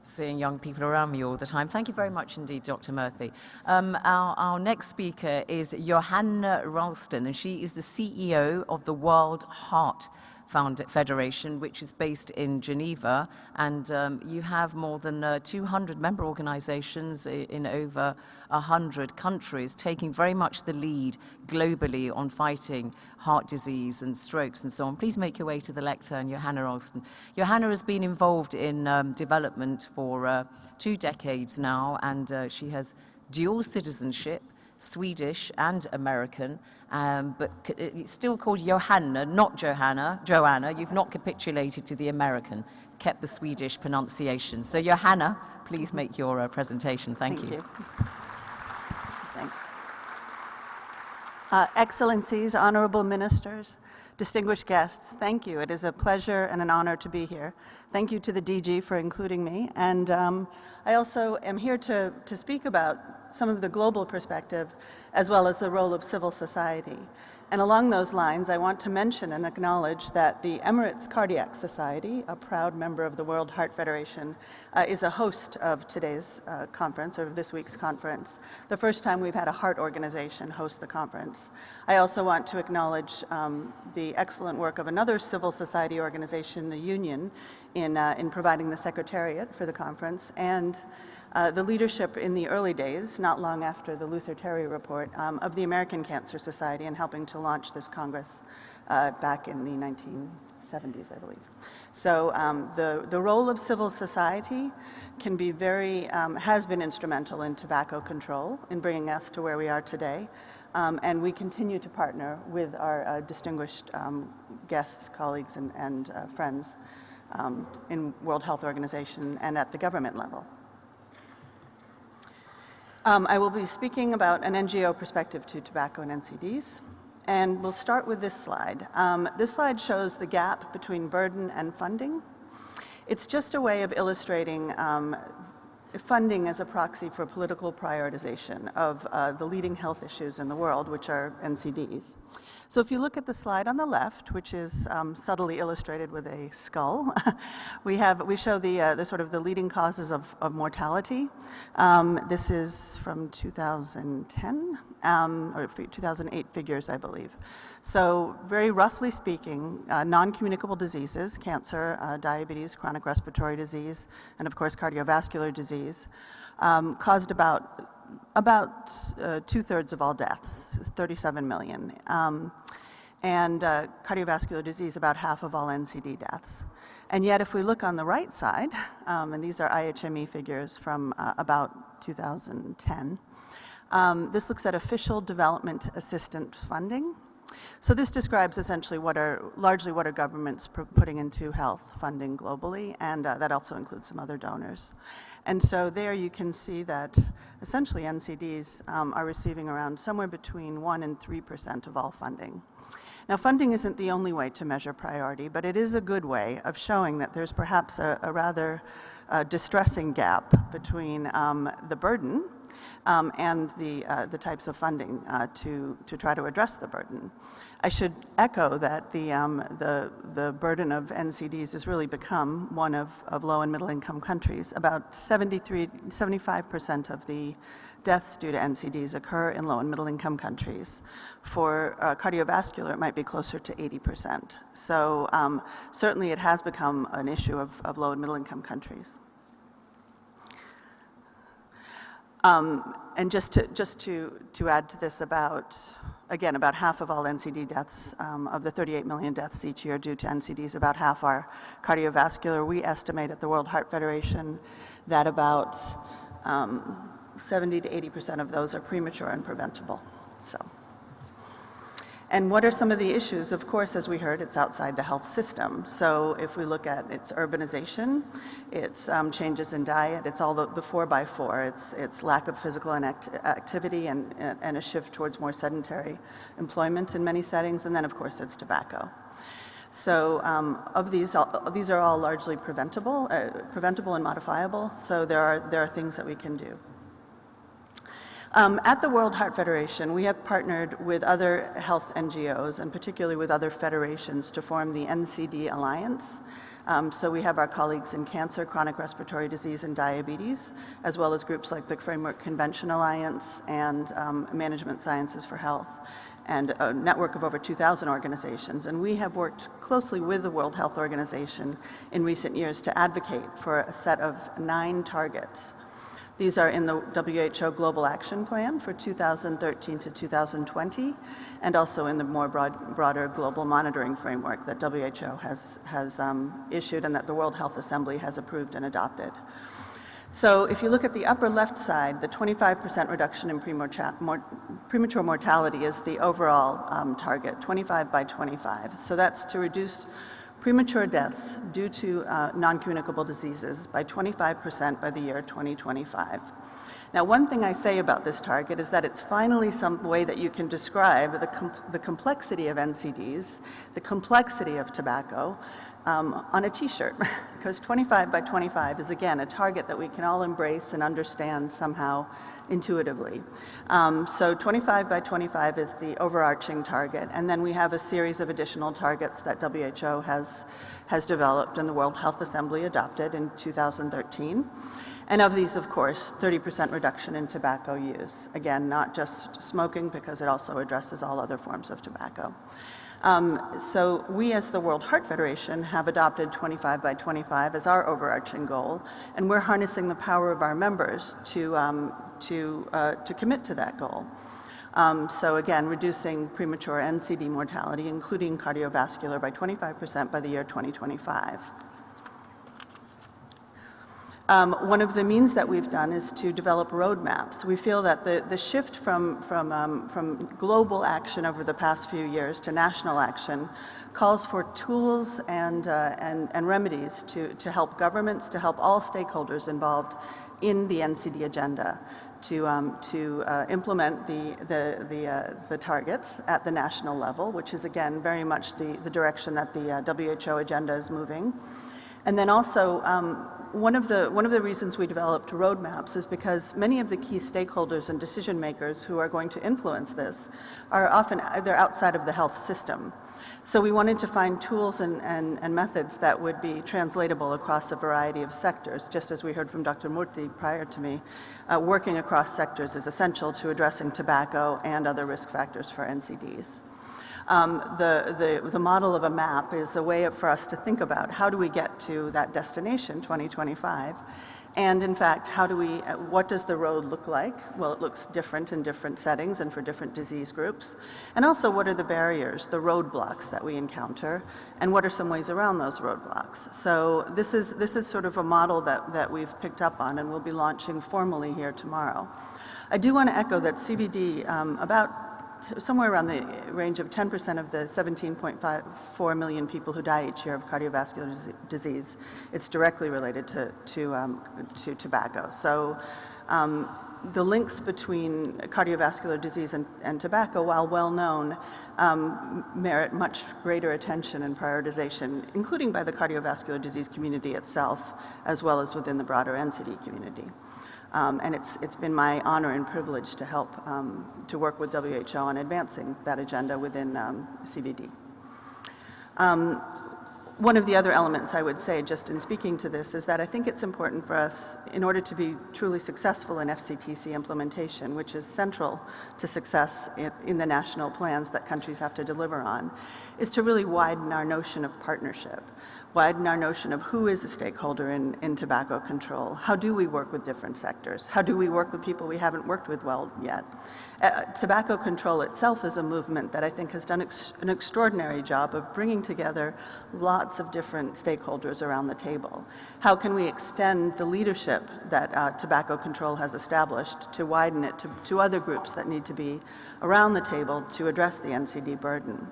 seeing young people around me all the time. Thank you very much indeed, Dr. Murthy. Our next speaker is Johanna Ralston, and she is the CEO of the World Heart Federation, which is based in Geneva, and you have more than 200 member organizations in over 100 countries, taking very much the lead globally on fighting heart disease and strokes and so on. Please make your way to the lectern, Johanna Ralston. Johanna has been involved in development for 2 decades now, and she has dual citizenship, Swedish and American, but it's still called Johanna, not Johanna. Joanna, you've not capitulated to the American, kept the Swedish pronunciation. So Johanna, please make your presentation. Thank you. Thanks. Excellencies, honorable ministers, distinguished guests, thank you. It is a pleasure and an honor to be here. Thank you to the DG for including me. And I also am here to speak about some of the global perspective, as well as the role of civil society. And along those lines, I want to mention and acknowledge that the Emirates Cardiac Society, a proud member of the World Heart Federation, is a host of today's conference, or this week's conference, the first time we've had a heart organization host the conference. I also want to acknowledge the excellent work of another civil society organization, the Union, in providing the secretariat for the conference, and the leadership in the early days, not long after the Luther Terry report, of the American Cancer Society in helping to launch this Congress back in the 1970s, I believe. So the role of civil society can be has been instrumental in tobacco control, in bringing us to where we are today. And we continue to partner with our distinguished guests, colleagues, and friends in World Health Organization and at the government level. I will be speaking about an NGO perspective to tobacco and NCDs, and we'll start with this slide. This slide shows the gap between burden and funding. It's just a way of illustrating funding as a proxy for political prioritization of the leading health issues in the world, which are NCDs. So if you look at the slide on the left, which is subtly illustrated with a skull, we show the sort of the leading causes of mortality. This is from 2010, or 2008 figures, I believe. So very roughly speaking, non-communicable diseases, cancer, diabetes, chronic respiratory disease, and of course cardiovascular disease, caused about 2/3 of all deaths, 37 million. And cardiovascular disease, about half of all NCD deaths. And yet if we look on the right side, and these are IHME figures from about 2010, this looks at official development assistance funding. So this describes essentially largely what are governments putting into health funding globally, and that also includes some other donors. And so there you can see that essentially NCDs are receiving around somewhere between 1% and 3% of all funding. Now, funding isn't the only way to measure priority, but it is a good way of showing that there's perhaps a rather distressing gap between the burden and the types of funding to try to address the burden. I should echo that the burden of NCDs has really become one of low and middle income countries. About 75% of the deaths due to NCDs occur in low and middle income countries. For cardiovascular, it might be closer to 80%. So certainly it has become an issue of low and middle income countries. And just to add to this, again, about half of all NCD deaths, of the 38 million deaths each year due to NCDs, about half are cardiovascular. We estimate at the World Heart Federation that about 70 to 80% of those are premature and preventable. And what are some of the issues? Of course, as we heard, it's outside the health system. So if we look at its urbanization, its changes in diet, it's all the 4x4. It's lack of physical activity and a shift towards more sedentary employment in many settings. And then, of course, it's tobacco. So these are all largely preventable and modifiable. So there are things that we can do. At the World Heart Federation, we have partnered with other health NGOs, and particularly with other federations, to form the NCD Alliance. So we have our colleagues in cancer, chronic respiratory disease, and diabetes, as well as groups like the Framework Convention Alliance and Management Sciences for Health, and a network of over 2,000 organizations. And we have worked closely with the World Health Organization in recent years to advocate for a set of 9 targets. These are in the WHO Global Action Plan for 2013 to 2020, and also in the more broader global monitoring framework that WHO has issued and that the World Health Assembly has approved and adopted. So if you look at the upper left side, the 25% reduction in premature mortality is the overall target, 25 by 25. So that's to reduce premature deaths due to non-communicable diseases by 25% by the year 2025. Now, one thing I say about this target is that it's finally some way that you can describe the complexity of NCDs, the complexity of tobacco, on a t-shirt, because 25 by 25 is, again, a target that we can all embrace and understand somehow intuitively. So 25 by 25 is the overarching target, and then we have a series of additional targets that WHO has developed and the World Health Assembly adopted in 2013. And of these, of course, 30% reduction in tobacco use. Again, not just smoking, because it also addresses all other forms of tobacco. So we, as the World Heart Federation, have adopted 25 by 25 as our overarching goal, and we're harnessing the power of our members to commit to that goal. So again, reducing premature NCD mortality, including cardiovascular, by 25% by the year 2025. One of the means that we've done is to develop roadmaps. We feel that the shift from global action over the past few years to national action calls for tools and remedies to help governments, to help all stakeholders involved in the NCD agenda to implement the targets at the national level, which is again very much the direction that the WHO agenda is moving. And then also, one of the reasons we developed roadmaps is because many of the key stakeholders and decision makers who are going to influence this are often they're outside of the health system. So we wanted to find tools and methods that would be translatable across a variety of sectors. Just as we heard from Dr. Murthy prior to me, working across sectors is essential to addressing tobacco and other risk factors for NCDs. The model of a map is a way for us to think about how do we get to that destination, 2025, and in fact, what does the road look like? Well, it looks different in different settings and for different disease groups. And also, what are the barriers, the roadblocks that we encounter, and what are some ways around those roadblocks? So this is sort of a model that we've picked up on and we'll be launching formally here tomorrow. I do want to echo that CVD, somewhere around the range of 10% of the 17.4 million people who die each year of cardiovascular disease, it's directly related to tobacco. So the links between cardiovascular disease and tobacco, while well known, merit much greater attention and prioritization, including by the cardiovascular disease community itself, as well as within the broader NCD community. And it's been my honor and privilege to help to work with WHO on advancing that agenda within CVD. One of the other elements I would say, just in speaking to this, is that I think it's important for us, in order to be truly successful in FCTC implementation, which is central to success in the national plans that countries have to deliver on, is to really widen our notion of partnership, widen our notion of who is a stakeholder in tobacco control. How do we work with different sectors? How do we work with people we haven't worked with well yet? Tobacco control itself is a movement that I think has done an extraordinary job of bringing together lots of different stakeholders around the table. How can we extend the leadership that tobacco control has established to widen it to other groups that need to be around the table to address the NCD burden?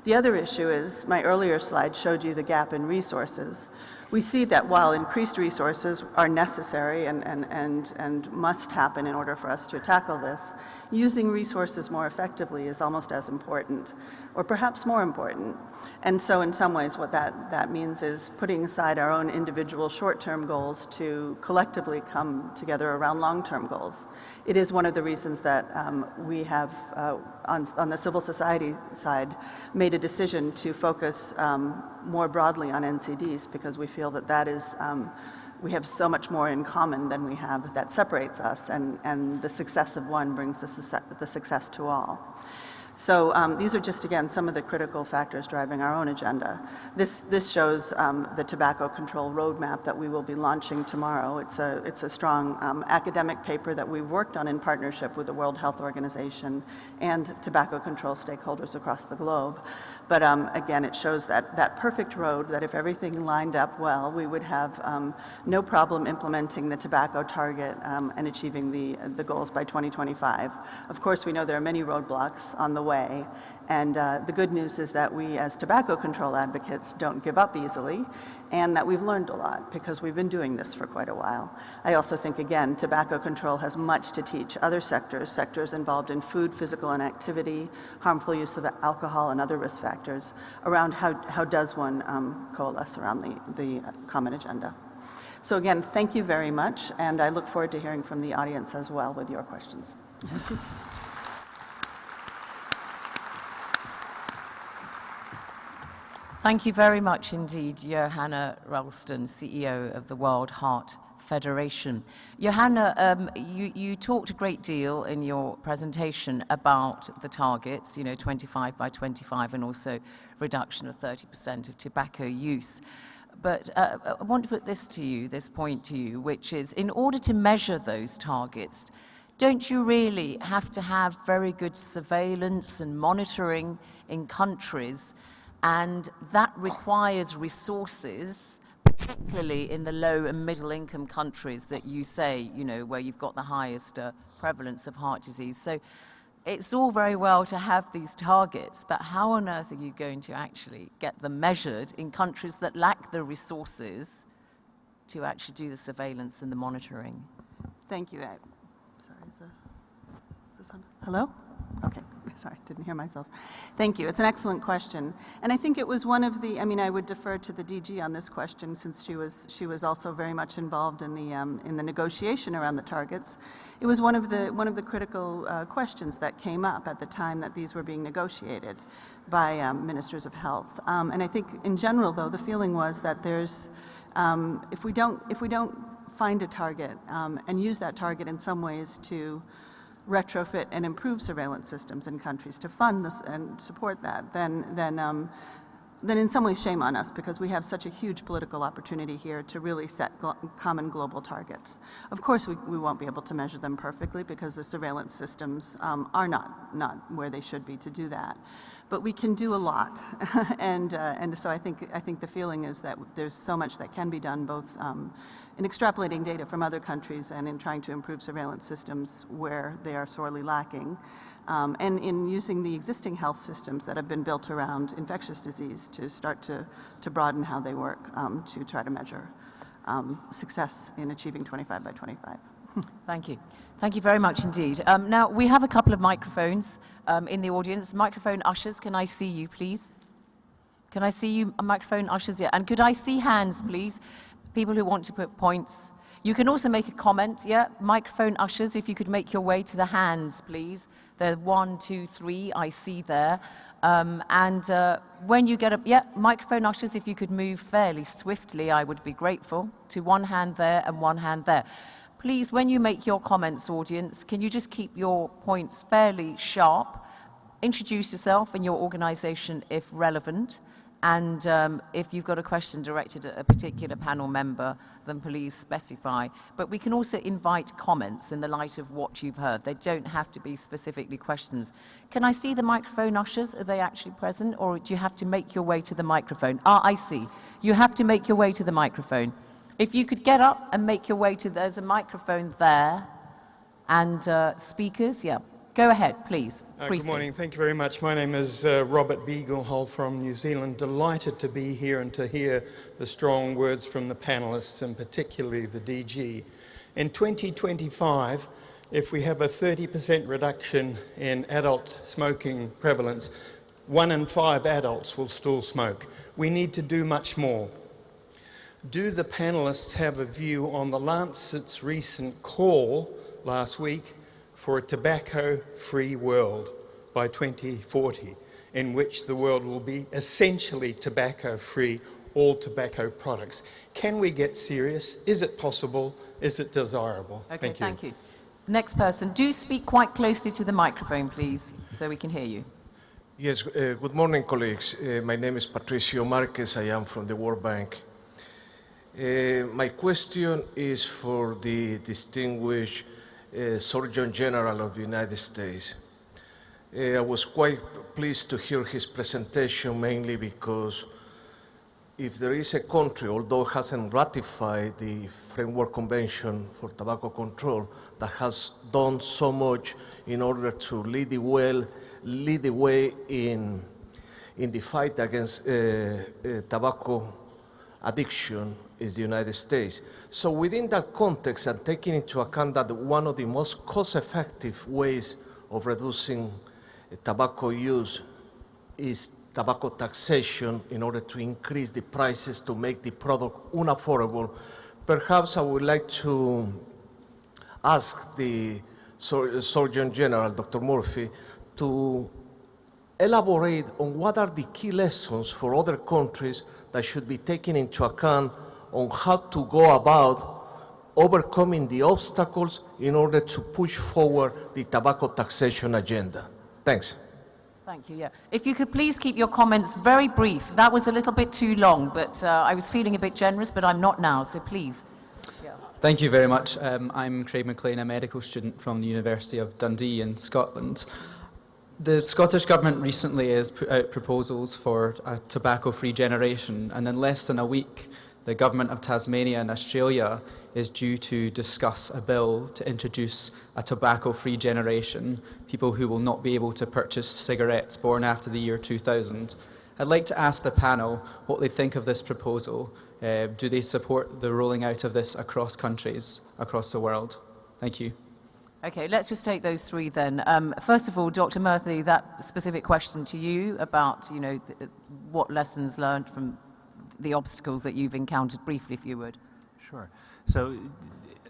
The other issue is, my earlier slide showed you the gap in resources. We see that while increased resources are necessary and must happen in order for us to tackle this, using resources more effectively is almost as important, or perhaps more important. And so in some ways what that means is putting aside our own individual short-term goals to collectively come together around long-term goals. It is one of the reasons that we have, on the civil society side, made a decision to focus more broadly on NCDs, because we feel that is, we have so much more in common than we have that separates us, and the success of one brings the success to all. So these are just, again, some of the critical factors driving our own agenda. This shows the tobacco control roadmap that we will be launching tomorrow. It's a strong academic paper that we've worked on in partnership with the World Health Organization and tobacco control stakeholders across the globe. But again, it shows that perfect road that if everything lined up well, we would have no problem implementing the tobacco target and achieving the goals by 2025. Of course, we know there are many roadblocks on the way, and the good news is that we as tobacco control advocates don't give up easily, and that we've learned a lot because we've been doing this for quite a while. I also think, again, tobacco control has much to teach other sectors involved in food, physical inactivity, harmful use of alcohol, and other risk factors around how does one coalesce around the common agenda. So again, thank you very much, and I look forward to hearing from the audience as well with your questions. Thank you very much indeed, Johanna Ralston, CEO of the World Heart Federation. Johanna, you talked a great deal in your presentation about the targets, 25 by 25, and also reduction of 30% of tobacco use. But I want to put this point to you, which is, in order to measure those targets, don't you really have to have very good surveillance and monitoring in countries? And that requires resources, particularly in the low and middle income countries that you say, where you've got the highest prevalence of heart disease. So it's all very well to have these targets, but how on earth are you going to actually get them measured in countries that lack the resources to actually do the surveillance and the monitoring? Thank you. Sorry, is this on? Hello? Okay, sorry, didn't hear myself. Thank you. It's an excellent question. And I think it was one of the, I would defer to the DG on this question since she was also very much involved in the negotiation around the targets. It was one of the critical questions that came up at the time that these were being negotiated by ministers of health. And I think in general, though, the feeling was that there's, if we don't find a target and use that target in some ways to retrofit and improve surveillance systems in countries to fund this and support that, then in some ways shame on us, because we have such a huge political opportunity here to really set common global targets. Of course, we won't be able to measure them perfectly because the surveillance systems are not where they should be to do that. But we can do a lot, and so I think the feeling is that there's so much that can be done, both in extrapolating data from other countries and in trying to improve surveillance systems where they are sorely lacking, and in using the existing health systems that have been built around infectious disease to start to broaden how they work to try to measure success in achieving 25 by 25. Thank you. Thank you very much indeed. Now, we have a couple of microphones in the audience. Microphone ushers, can I see you, please? Can I see you, microphone ushers? Yeah. And could I see hands, please? People who want to put points. You can also make a comment, yeah? Microphone ushers, if you could make your way to the hands, please. There are 1, 2, 3, I see there. When you get up, yeah, microphone ushers, if you could move fairly swiftly, I would be grateful. To one hand there and one hand there. Please, when you make your comments, audience, can you just keep your points fairly sharp? Introduce yourself and your organization if relevant. And if you've got a question directed at a particular panel member, then please specify. But we can also invite comments in the light of what you've heard. They don't have to be specifically questions. Can I see the microphone ushers? Are they actually present? Or do you have to make your way to the microphone? Ah, I see. You have to make your way to the microphone. If you could get up and make your way to, there's a microphone there. And speakers, yeah. Go ahead, please. Good morning. Thank you very much. My name is Robert Beagle from New Zealand. Delighted to be here and to hear the strong words from the panelists, and particularly the DG. In 2025, if we have a 30% reduction in adult smoking prevalence, 1 in 5 adults will still smoke. We need to do much more. Do the panelists have a view on the Lancet's recent call last week for a tobacco-free world by 2040, in which the world will be essentially tobacco-free, all tobacco products? Can we get serious? Is it possible? Is it desirable? Okay, thank you. Next person. Do speak quite closely to the microphone, please, so we can hear you. Yes, good morning, colleagues. My name is Patricio Marquez. I am from the World Bank. My question is for the distinguished Surgeon General of the United States. I was quite pleased to hear his presentation, mainly because if there is a country, although it hasn't ratified the Framework Convention for Tobacco Control, that has done so much in order to lead the way in the fight against tobacco addiction, is the United States. So within that context, and taking into account that one of the most cost-effective ways of reducing tobacco use is tobacco taxation in order to increase the prices to make the product unaffordable, perhaps I would like to ask the Surgeon General, Dr. Murphy, to elaborate on what are the key lessons for other countries that should be taken into account on how to go about overcoming the obstacles in order to push forward the tobacco taxation agenda. Thanks. Thank you, yeah. If you could please keep your comments very brief. That was a little bit too long, but I was feeling a bit generous, but I'm not now, so please. Yeah. Thank you very much. I'm Craig McLean, a medical student from the University of Dundee in Scotland. The Scottish Government recently has put out proposals for a tobacco-free generation, and in less than a week, the Government of Tasmania and Australia is due to discuss a bill to introduce a tobacco-free generation, people who will not be able to purchase cigarettes born after the year 2000. I'd like to ask the panel what they think of this proposal. Do they support the rolling out of this across countries, across the world? Thank you. Okay, let's just take those three then. First of all, Dr. Murthy, that specific question to you about, what lessons learned from the obstacles that you've encountered, briefly, if you would. Sure. So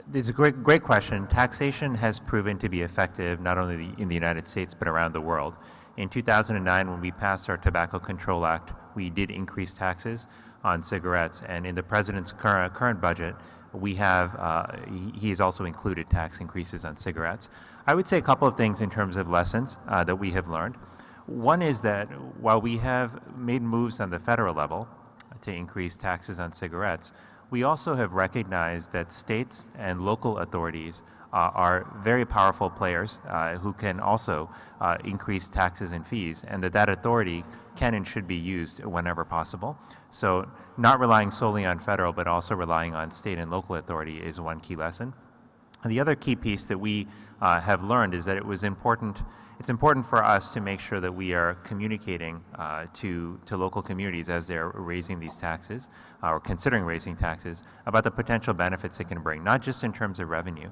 this is a great question. Taxation has proven to be effective not only in the United States but around the world. In 2009, when we passed our Tobacco Control Act, we did increase taxes on cigarettes, and in the president's current budget, we have, he has also included tax increases on cigarettes. I would say a couple of things in terms of lessons that we have learned. One is that while we have made moves on the federal level to increase taxes on cigarettes, we also have recognized that states and local authorities are very powerful players who can also increase taxes and fees, and that authority can and should be used whenever possible. So not relying solely on federal, but also relying on state and local authority is one key lesson. And the other key piece that we have learned is that it's important for us to make sure that we are communicating to local communities as they're raising these taxes or considering raising taxes about the potential benefits it can bring, not just in terms of revenue,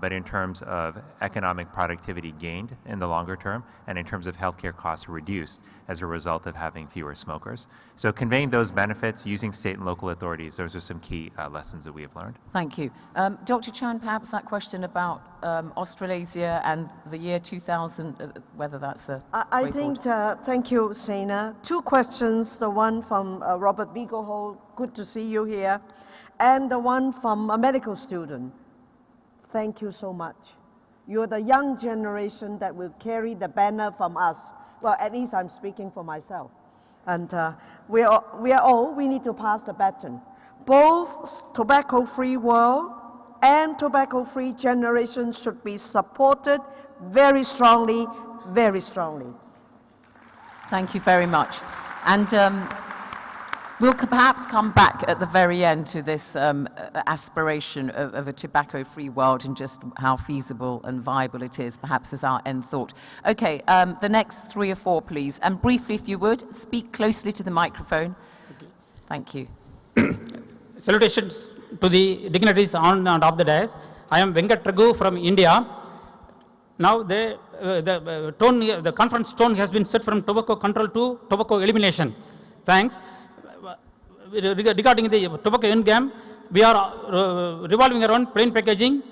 but in terms of economic productivity gained in the longer term and in terms of healthcare costs reduced as a result of having fewer smokers. So conveying those benefits using state and local authorities, those are some key lessons that we have learned. Thank you. Dr. Chan, perhaps that question about Australasia and the year 2000, whether that's a I way think, forward. thank you, Sena. Two questions, the one from Robert Beaglehole, good to see you here, and the one from a medical student. Thank you so much. You're the young generation that will carry the banner from us. Well, at least I'm speaking for myself. And we need to pass the baton. Both tobacco-free world and tobacco-free generation should be supported very strongly, very strongly. Thank you very much. And we'll perhaps come back at the very end to this aspiration of a tobacco-free world and just how feasible and viable it is, perhaps as our end thought. Okay, the next 3 or 4, please. And briefly, if you would, speak closely to the microphone. Okay. Thank you. Salutations to the dignitaries on and off the dais. I am Venkat Raghu from India. Now the conference tone has been set from tobacco control to tobacco elimination. Thanks. Regarding the tobacco end game, we are revolving around plain packaging,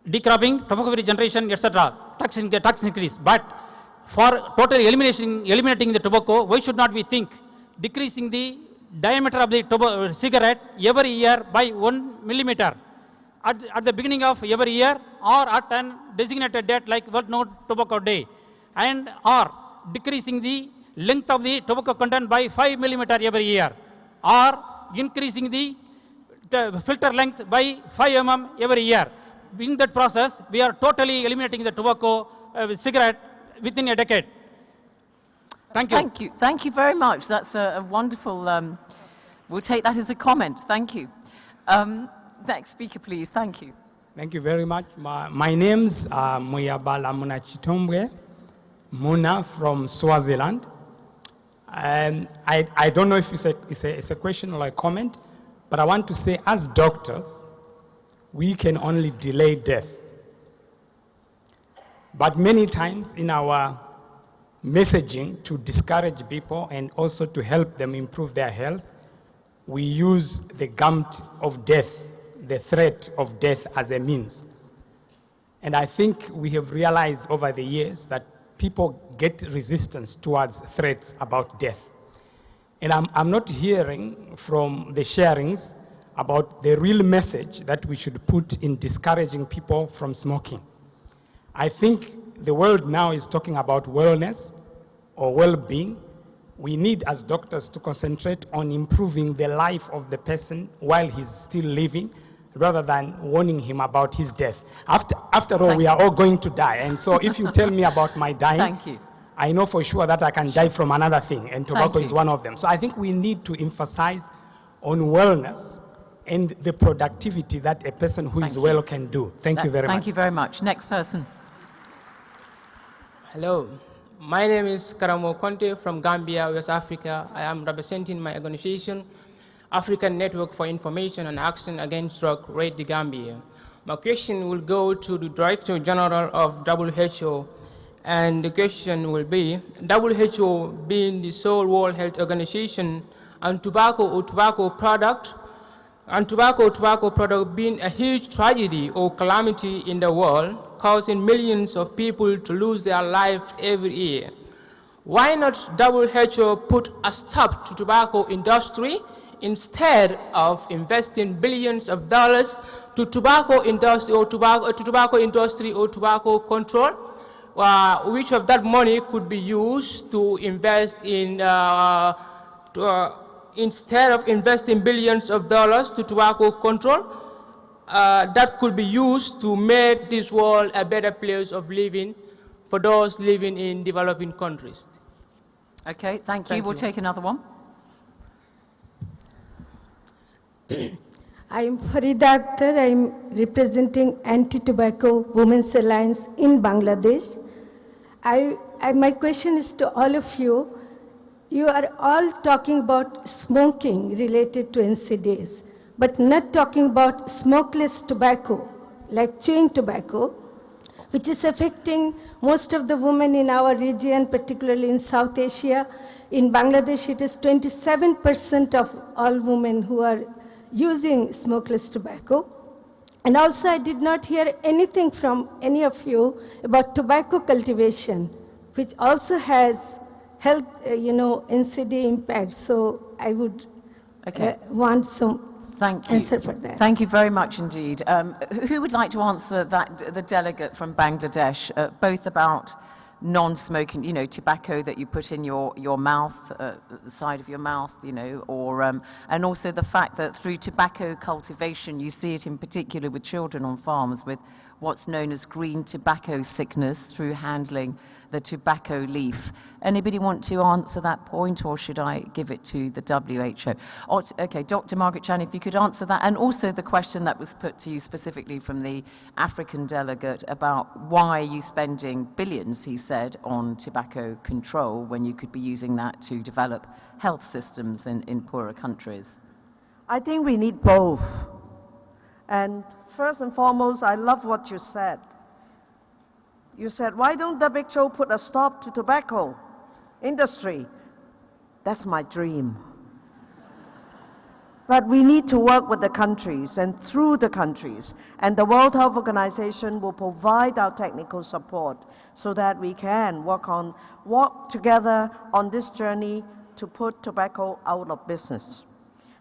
decropping, tobacco-free generation, etc. Tax increase. But for totally eliminating the tobacco, why should not we think decreasing the diameter of the cigarette every year by 1 millimeter at the beginning of every year, or at an designated date like World No Tobacco Day, and or decreasing the length of the tobacco content by 5 millimeter every year, or increasing the filter length by 5 mm every year. In that process, we are totally eliminating the tobacco cigarette within a decade. Thank you. Thank you. Thank you very much. That's a wonderful, we'll take that as a comment. Thank you. Next speaker, please. Thank you. Thank you very much. My name's Muyabala Munachitombwe, Muna from Swaziland. And I don't know if it's a question or a comment, but I want to say as doctors, we can only delay death. But many times in our messaging to discourage people and also to help them improve their health, we use the gamut of death, the threat of death as a means. And I think we have realized over the years that people get resistance towards threats about death. And I'm not hearing from the sharings about the real message that we should put in discouraging people from smoking. I think the world now is talking about wellness or well-being. We need as doctors to concentrate on improving the life of the person while he's still living, rather than warning him about his death. After all, we are all going to die. And so if you tell me about my dying, Thank you. I know for sure that I can die from another thing, and tobacco is one of them. So I think we need to emphasize on wellness and the productivity that a person who is well can do. Thank you very much. Thank you very much. Next person. Hello. My name is Karamo Conte from Gambia, West Africa. I am representing my organization, African Network for Information and Action Against Drug Rate the Gambia. My question will go to the Director General of WHO, and the question will be, WHO being the sole World Health Organization, and tobacco or tobacco product being a huge tragedy or calamity in the world, causing millions of people to lose their lives every year. Why not WHO put a stop to tobacco industry instead of investing billions of dollars to tobacco industry or tobacco control? Which of that money could be used to invest in instead of investing billions of dollars to tobacco control, that could be used to make this world a better place of living for those living in developing countries. Okay, thank you. We'll take another one. I'm Farida Akhtar. I'm representing Anti-Tobacco Women's Alliance in Bangladesh. My question is to all of you. You are all talking about smoking related to NCDs, but not talking about smokeless tobacco, like chewing tobacco, which is affecting most of the women in our region, particularly in South Asia. In Bangladesh, it is 27% of all women who are using smokeless tobacco. And also, I did not hear anything from any of you about tobacco cultivation, which also has health, NCD impact. So I would want some answer for that. Thank you very much indeed. Who would like to answer that? The delegate from Bangladesh, both about non-smoking, tobacco that you put in your mouth, the side of your mouth, or and also the fact that through tobacco cultivation, you see it in particular with children on farms with what's known as green tobacco sickness through handling the tobacco leaf. Anybody want to answer that point, or should I give it to the WHO? Okay, Dr. Margaret Chan, if you could answer that, and also the question that was put to you specifically from the African delegate about why are you spending billions, he said, on tobacco control when you could be using that to develop health systems in poorer countries? I think we need both. And first and foremost, I love what you said. You said, why don't WHO put a stop to tobacco industry? That's my dream. But we need to work with the countries and through the countries. And the World Health Organization will provide our technical support so that we can walk together on this journey to put tobacco out of business.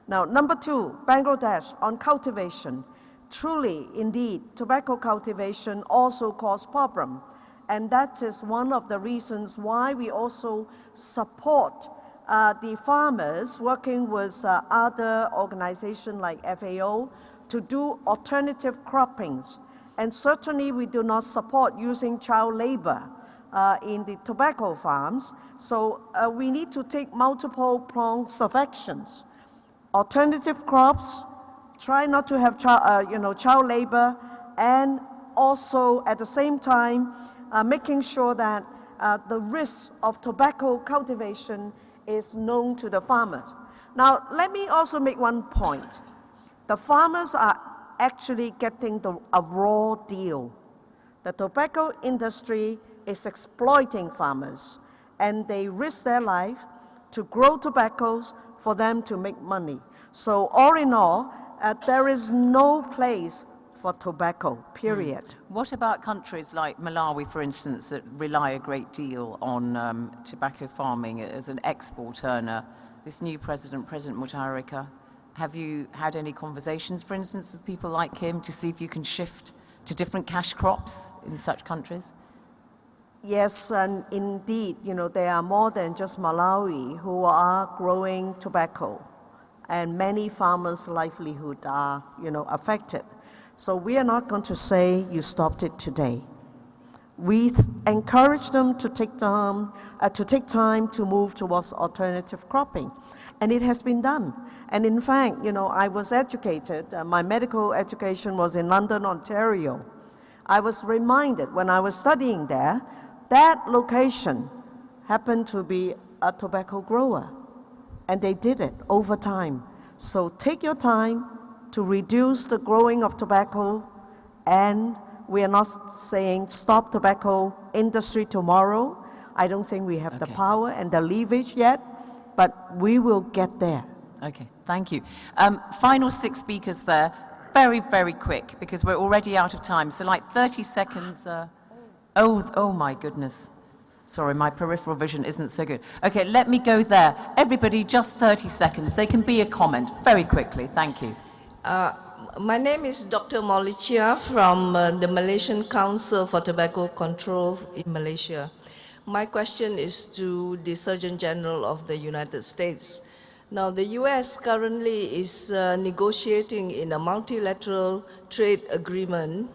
Now, number two, Bangladesh, on cultivation. Truly, indeed, tobacco cultivation also causes problem. And that is one of the reasons why we also support the farmers working with other organizations like FAO to do alternative croppings. And certainly we do not support using child labor in the tobacco farms. So we need to take multiple prongs of actions. Alternative crops, try not to have child labor, and also at the same time making sure that the risk of tobacco cultivation is known to the farmers. Now, let me also make one point. The farmers are actually getting a raw deal. The tobacco industry is exploiting farmers, and they risk their life to grow tobaccos for them to make money. So all in all, there is no place for tobacco, period. What about countries like Malawi, for instance, that rely a great deal on tobacco farming as an export earner? This new President Mutharika, have you had any conversations, for instance, with people like him to see if you can shift to different cash crops in such countries? Yes, and indeed, there are more than just Malawi who are growing tobacco, and many farmers' livelihood are, affected. So we are not going to say you stopped it today. We encourage them to take time to move towards alternative cropping, and it has been done. And in fact, I was educated. My medical education was in London, Ontario. I was reminded when I was studying there, that location happened to be a tobacco grower, and they did it over time. So take your time to reduce the growing of tobacco, And we are not saying stop tobacco industry tomorrow. I don't think we have the power and the leverage yet, but we will get there. Okay, thank you. Final 6 speakers there. Very, very quick, because we're already out of time. So like 30 seconds. Oh my goodness. Sorry, my peripheral vision isn't so good. Okay, let me go there. Everybody, just 30 seconds. They can be a comment very quickly. Thank you. My name is Dr. Molicia from the Malaysian Council for Tobacco Control in Malaysia. My question is to the Surgeon General of the United States. Now, the US currently is negotiating in a multilateral trade agreement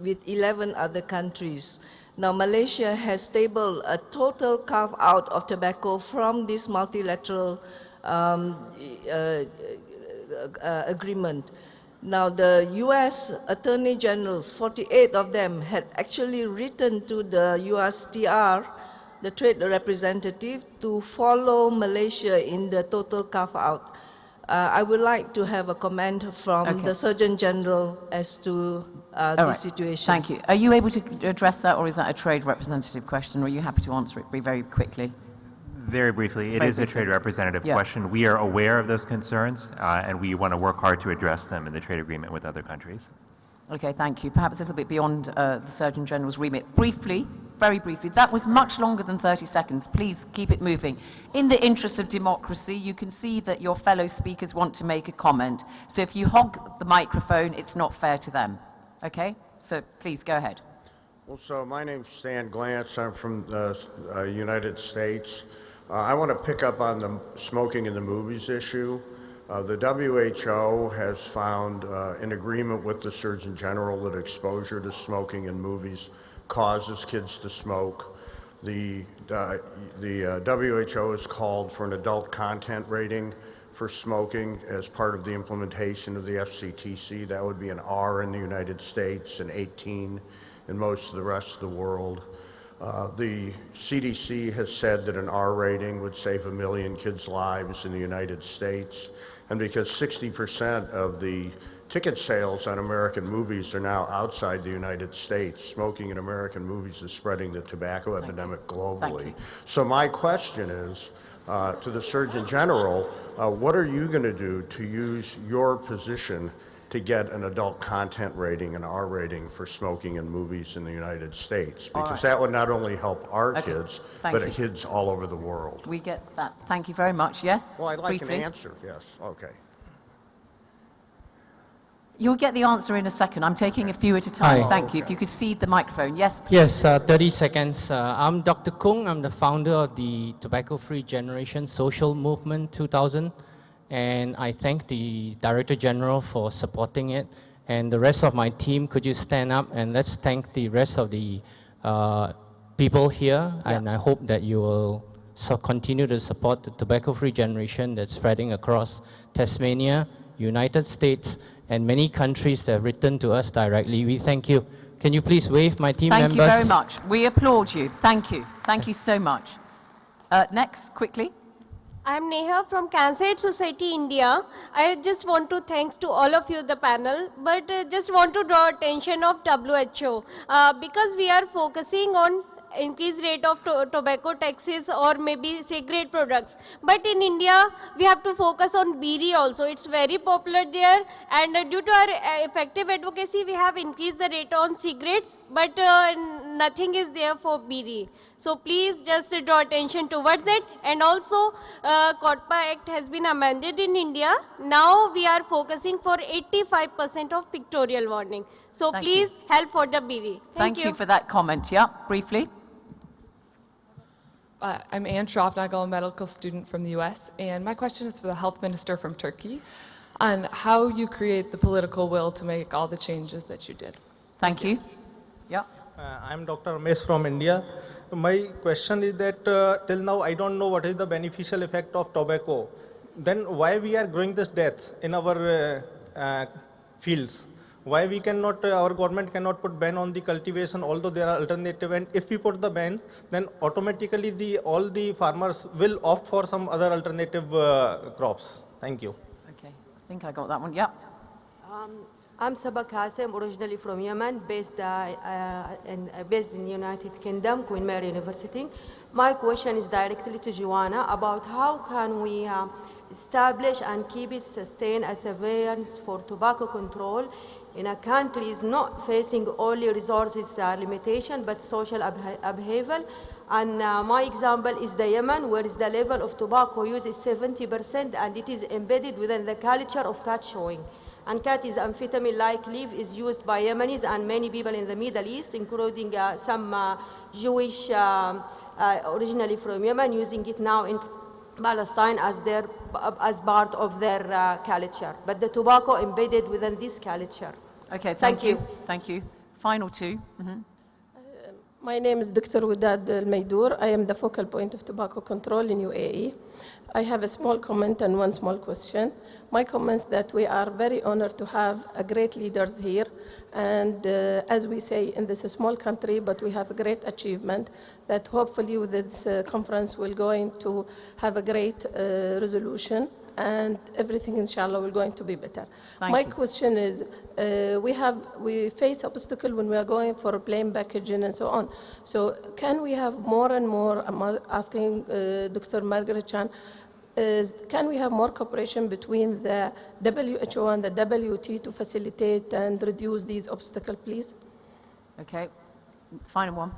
with 11 other countries. Now, Malaysia has tabled a total carve-out of tobacco from this multilateral agreement. Now, the US Attorney Generals, 48 of them, had actually written to the USTR, the trade representative, to follow Malaysia in the total carve-out. I would like to have a comment from the Surgeon General as to this situation. Thank you. Are you able to address that, or is that a trade representative question, or are you happy to answer it very quickly? Very briefly, it is a trade representative question. We are aware of those concerns, and we want to work hard to address them in the trade agreement with other countries. Okay, thank you. Perhaps a little bit beyond the Surgeon General's remit. Briefly, very briefly, that was much longer than 30 seconds. Please keep it moving. In the interest of democracy, you can see that your fellow speakers want to make a comment. So if you hog the microphone, it's not fair to them. Okay? So please go ahead. Well, so my name's Stan Glantz. I'm from the United States. I want to pick up on the smoking in the movies issue. The WHO has found in agreement with the Surgeon General that exposure to smoking in movies causes kids to smoke. The WHO has called for an adult content rating for smoking as part of the implementation of the FCTC. That would be an R in the United States and 18 in most of the rest of the world. The CDC has said that an R rating would save 1 million kids' lives in the United States. And because 60% of the ticket sales on American movies are now outside the United States, smoking in American movies is spreading the tobacco epidemic globally. So my question is to the Surgeon General, what are you going to do to use your position to get an adult content rating, an R rating for smoking in movies in the United States? Because that would not only help our kids, but kids all over the world. We get that. Thank you very much. Yes? Well, I'd like briefly. an answer. Yes. Okay. You'll get the answer in a second. I'm taking a few at a time. Thank you. If you could cede the microphone. Yes, please. Yes, 30 seconds. I'm Dr. Kung. I'm the founder of the Tobacco Free Generation Social Movement 2000. And I thank the Director General for supporting it. And the rest of my team, could you stand up and let's thank the rest of the people here. And I hope that you will continue to support the Tobacco Free Generation that's spreading across Tasmania, United States, and many countries that have written to us directly. We thank you. Can you please wave my team members? Thank you very much. We applaud you. Thank you. Thank you so much. Next, quickly. I'm Neha from Cancer Aid Society, India. I just want to thanks to all of you, the panel, but just want to draw attention of WHO because we are focusing on increased rate of tobacco taxes or maybe cigarette products. But in India, we have to focus on biri also. It's very popular there, and due to our effective advocacy, we have increased the rate on cigarettes, but nothing is there for biri. So please just draw attention towards it. And also, COTPA Act has been amended in India. Now we are focusing for 85% of pictorial warning. So please help for the biri. Thank you for that comment. Yeah, briefly. I'm Anne Shrofnagel, a medical student from the US, and my question is for the health minister from Turkey on how you create the political will to make all the changes that you did. Thank you. Yeah. I'm Dr. Ramesh from India. My question is that till now I don't know what is the beneficial effect of tobacco. Then why we are growing this death in our fields? Why we cannot, our government cannot put ban on the cultivation, although there are alternative, and if we put the ban, then automatically all the farmers will opt for some other alternative crops. Thank you. Okay, I think I got that one. Yeah. I'm Sabah Qasim, originally from Yemen, based in United Kingdom, Queen Mary University. My question is directly to Joanna about how can we establish and keep it sustained a surveillance for tobacco control in a country is not facing only resources limitation but social upheaval. And my example is the Yemen, where the level of tobacco use is 70% and it is embedded within the culture of cat showing. And cat is amphetamine-like leaf is used by Yemenis and many people in the Middle East, including some Jewish originally from Yemen, using it now in Palestine as part of their culture. But the tobacco embedded within this culture. Okay, thank you. Thank you. Final two. My name is Dr. Wadad Al-Maydour. I am the focal point of tobacco control in UAE. I have a small comment and one small question. My comment is that we are very honored to have great leaders here. And as we say in this small country, but we have a great achievement that hopefully with this conference we're going to have a great resolution and everything inshallah will going to be better. My question is, we face obstacle when we are going for plain packaging and so on. So can we have more and more, I'm asking Dr. Margaret Chan, can we have more cooperation between the WHO and the WT to facilitate and reduce these obstacles, please? Okay, final one.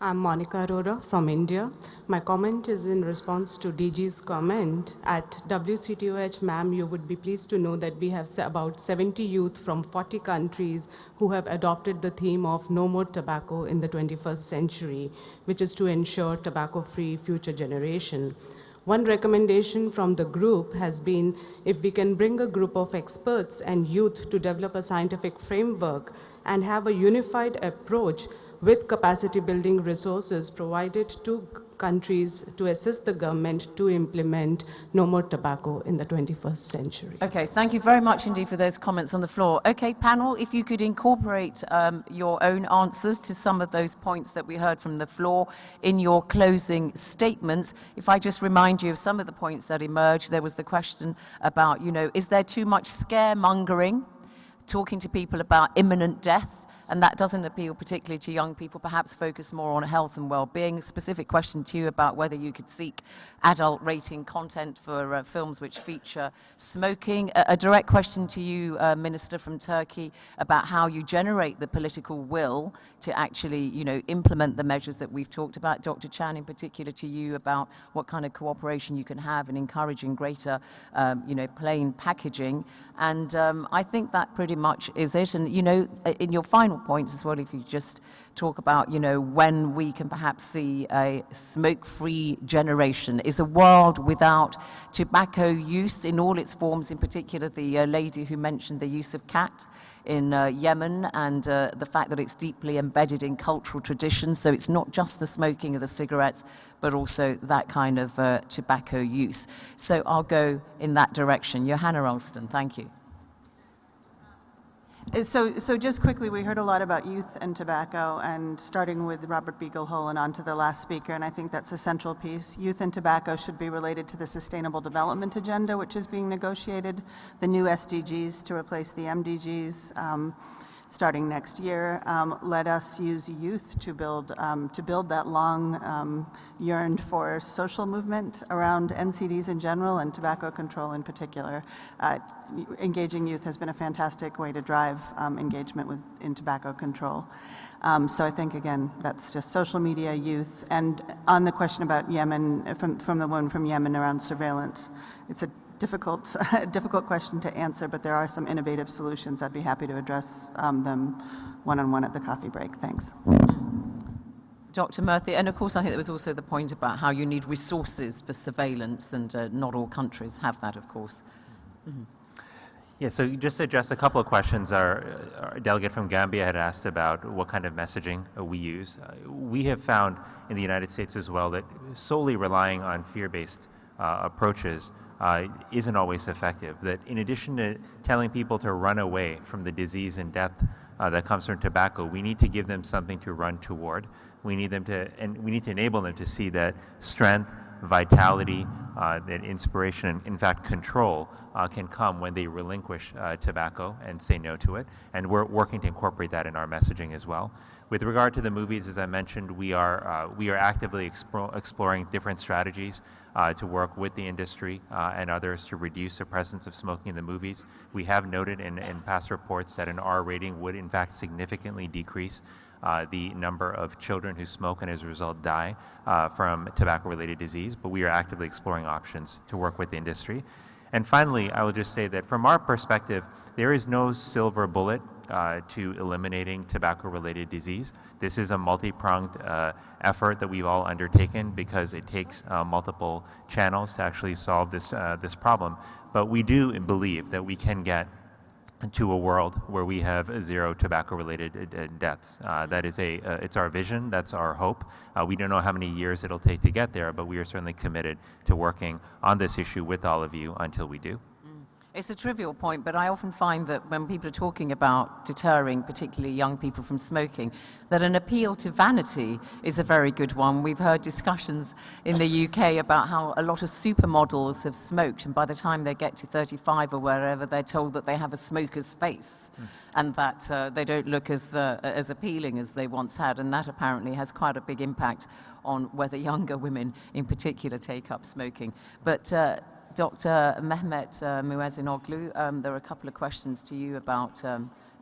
I'm Monica Arora from India. My comment is in response to DG's comment. At WCTOH, ma'am, you would be pleased to know that we have about 70 youth from 40 countries who have adopted the theme of no more tobacco in the 21st century, which is to ensure tobacco-free future generation. One recommendation from the group has been if we can bring a group of experts and youth to develop a scientific framework and have a unified approach with capacity building resources provided to countries to assist the government to implement no more tobacco in the 21st century. Okay, thank you very much indeed for those comments on the floor. Okay, panel, if you could incorporate your own answers to some of those points that we heard from the floor in your closing statements. If I just remind you of some of the points that emerged, there was the question about, is there too much scaremongering, talking to people about imminent death? And that doesn't appeal particularly to young people, perhaps focus more on health and well-being. A specific question to you about whether you could seek adult rating content for films which feature smoking. A direct question to you, Minister from Turkey, about how you generate the political will to actually, implement the measures that we've talked about. Dr. Chan, in particular to you, about what kind of cooperation you can have in encouraging greater, plain packaging. And I think that pretty much is it. And, in your final points as well, if you just talk about, when we can perhaps see a smoke-free generation. Is a world without tobacco use in all its forms, in particular the lady who mentioned the use of cat in Yemen and the fact that it's deeply embedded in cultural traditions. So it's not just the smoking of the cigarettes, but also that kind of tobacco use. So I'll go in that direction. Johanna Alston, thank you. So just quickly, we heard a lot about youth and tobacco, and starting with Robert Beaglehole and on to the last speaker, and I think that's a central piece. Youth and tobacco should be related to the Sustainable Development Agenda, which is being negotiated, the new SDGs to replace the MDGs. Starting next year, let us use youth to build that long yearned for social movement around NCDs in general and tobacco control in particular. Engaging youth has been a fantastic way to drive engagement in tobacco control. So I think, again, that's just social media, youth. And on the question about Yemen, from the one from Yemen around surveillance, it's a difficult question to answer, but there are some innovative solutions. I'd be happy to address them one-on-one at the coffee break. Thanks. Dr. Murthy, and of course I think there was also the point about how you need resources for surveillance, and not all countries have that, of course. Mm-hmm. Yeah, so just to address a couple of questions our delegate from Gambia had asked about what kind of messaging we use. We have found in the United States as well that solely relying on fear-based approaches isn't always effective. That in addition to telling people to run away from the disease and death that comes from tobacco, we need to give them something to run toward. We need to enable them to see that strength, vitality, that inspiration and, in fact, control can come when they relinquish tobacco and say no to it. And we're working to incorporate that in our messaging as well. With regard to the movies, as I mentioned, we are actively exploring different strategies to work with the industry and others to reduce the presence of smoking in the movies. We have noted in past reports that an R rating would in fact significantly decrease the number of children who smoke and as a result die from tobacco-related disease, but we are actively exploring options to work with the industry. And finally, I will just say that from our perspective, there is no silver bullet to eliminating tobacco-related disease. This is a multi-pronged effort that we've all undertaken because it takes multiple channels to actually solve this problem. But we do believe that we can get to a world where we have zero tobacco-related deaths. That is it's our vision, that's our hope. We don't know how many years it'll take to get there, but we are certainly committed to working on this issue with all of you until we do. It's a trivial point, but I often find that when people are talking about deterring, particularly young people from smoking, that an appeal to vanity is a very good one. We've heard discussions in the UK about how a lot of supermodels have smoked, and by the time they get to 35 or wherever, they're told that they have a smoker's face and that they don't look as appealing as they once had, and that apparently has quite a big impact on whether younger women in particular take up smoking. But Dr. Mehmet Muezzinoglu, there are a couple of questions to you about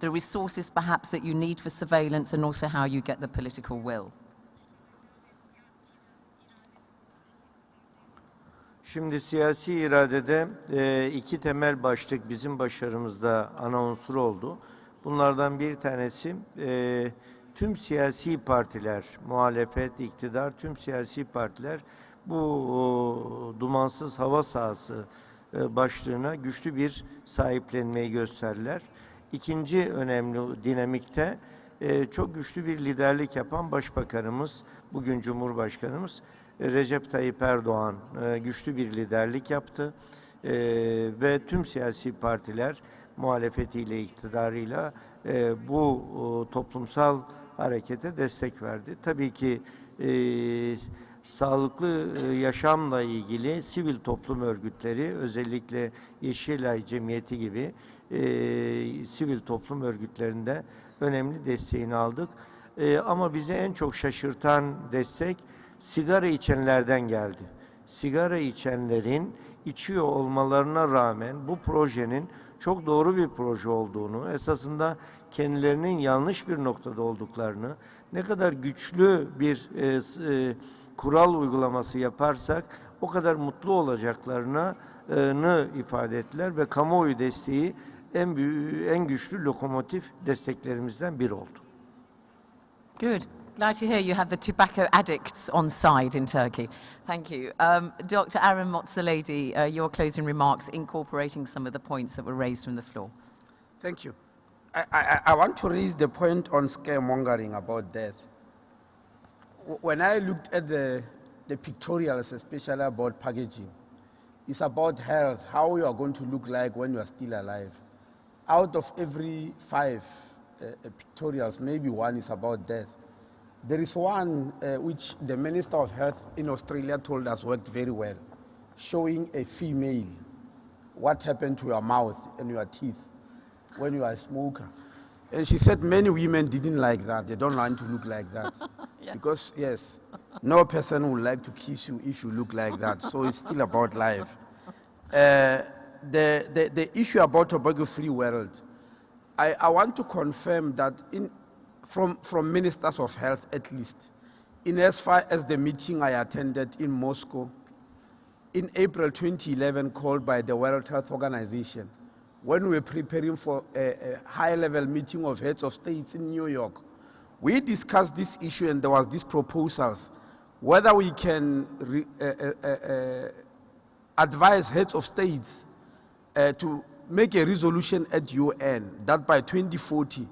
the resources perhaps that you need for surveillance and also how you get the political will. Şimdi siyasi iradede iki temel başlık bizim başarımızda ana unsur oldu. Bunlardan bir tanesi tüm siyasi partiler, muhalefet, iktidar, tüm siyasi partiler bu dumansız hava sahası başlığına güçlü bir sahiplenmeyi gösterdiler. İkinci önemli dinamikte çok güçlü bir liderlik yapan Başbakanımız, bugün Cumhurbaşkanımız Recep Tayyip Erdoğan güçlü bir liderlik yaptı ve tüm siyasi partiler muhalefetiyle, iktidarıyla bu toplumsal harekete destek verdi. Tabii ki sağlıklı yaşamla ilgili sivil toplum örgütleri, özellikle Yeşilay Cemiyeti gibi sivil toplum örgütlerinde önemli desteğini aldık. Ama bizi en çok şaşırtan destek sigara içenlerden geldi. Sigara içenlerin içiyor olmalarına rağmen bu projenin çok doğru bir proje olduğunu, esasında kendilerinin yanlış bir noktada olduklarını, ne kadar güçlü bir kural uygulaması yaparsak o kadar mutlu olacaklarını ifade ettiler ve kamuoyu desteği en güçlü lokomotif desteklerimizden biri oldu. Good. Glad to hear you have the tobacco addicts on side in Turkey. Thank you. Dr. Aaron Motsoaledi, your closing remarks incorporating some of the points that were raised from the floor. Thank you. I want to raise the point on scaremongering about death. When I looked at the pictorials, especially about packaging, it's about health, how you are going to look like when you are still alive. Out of every 5 pictorials, maybe 1 is about death. There is one which the Minister of Health in Australia told us worked very well, showing a female, what happened to your mouth and your teeth when you are a smoker. And she said many women didn't like that. They don't want to look like that. Yes. Because, yes, no person would like to kiss you if you look like that. So it's still about life. The issue about tobacco-free world, I want to confirm that from ministers of health at least, in as far as the meeting I attended in Moscow in April 2011 called by the World Health Organization, when we were preparing for a high-level meeting of heads of states in New York, we discussed this issue and there was these proposals, whether we can advise heads of states to make a resolution at UN that by 2040,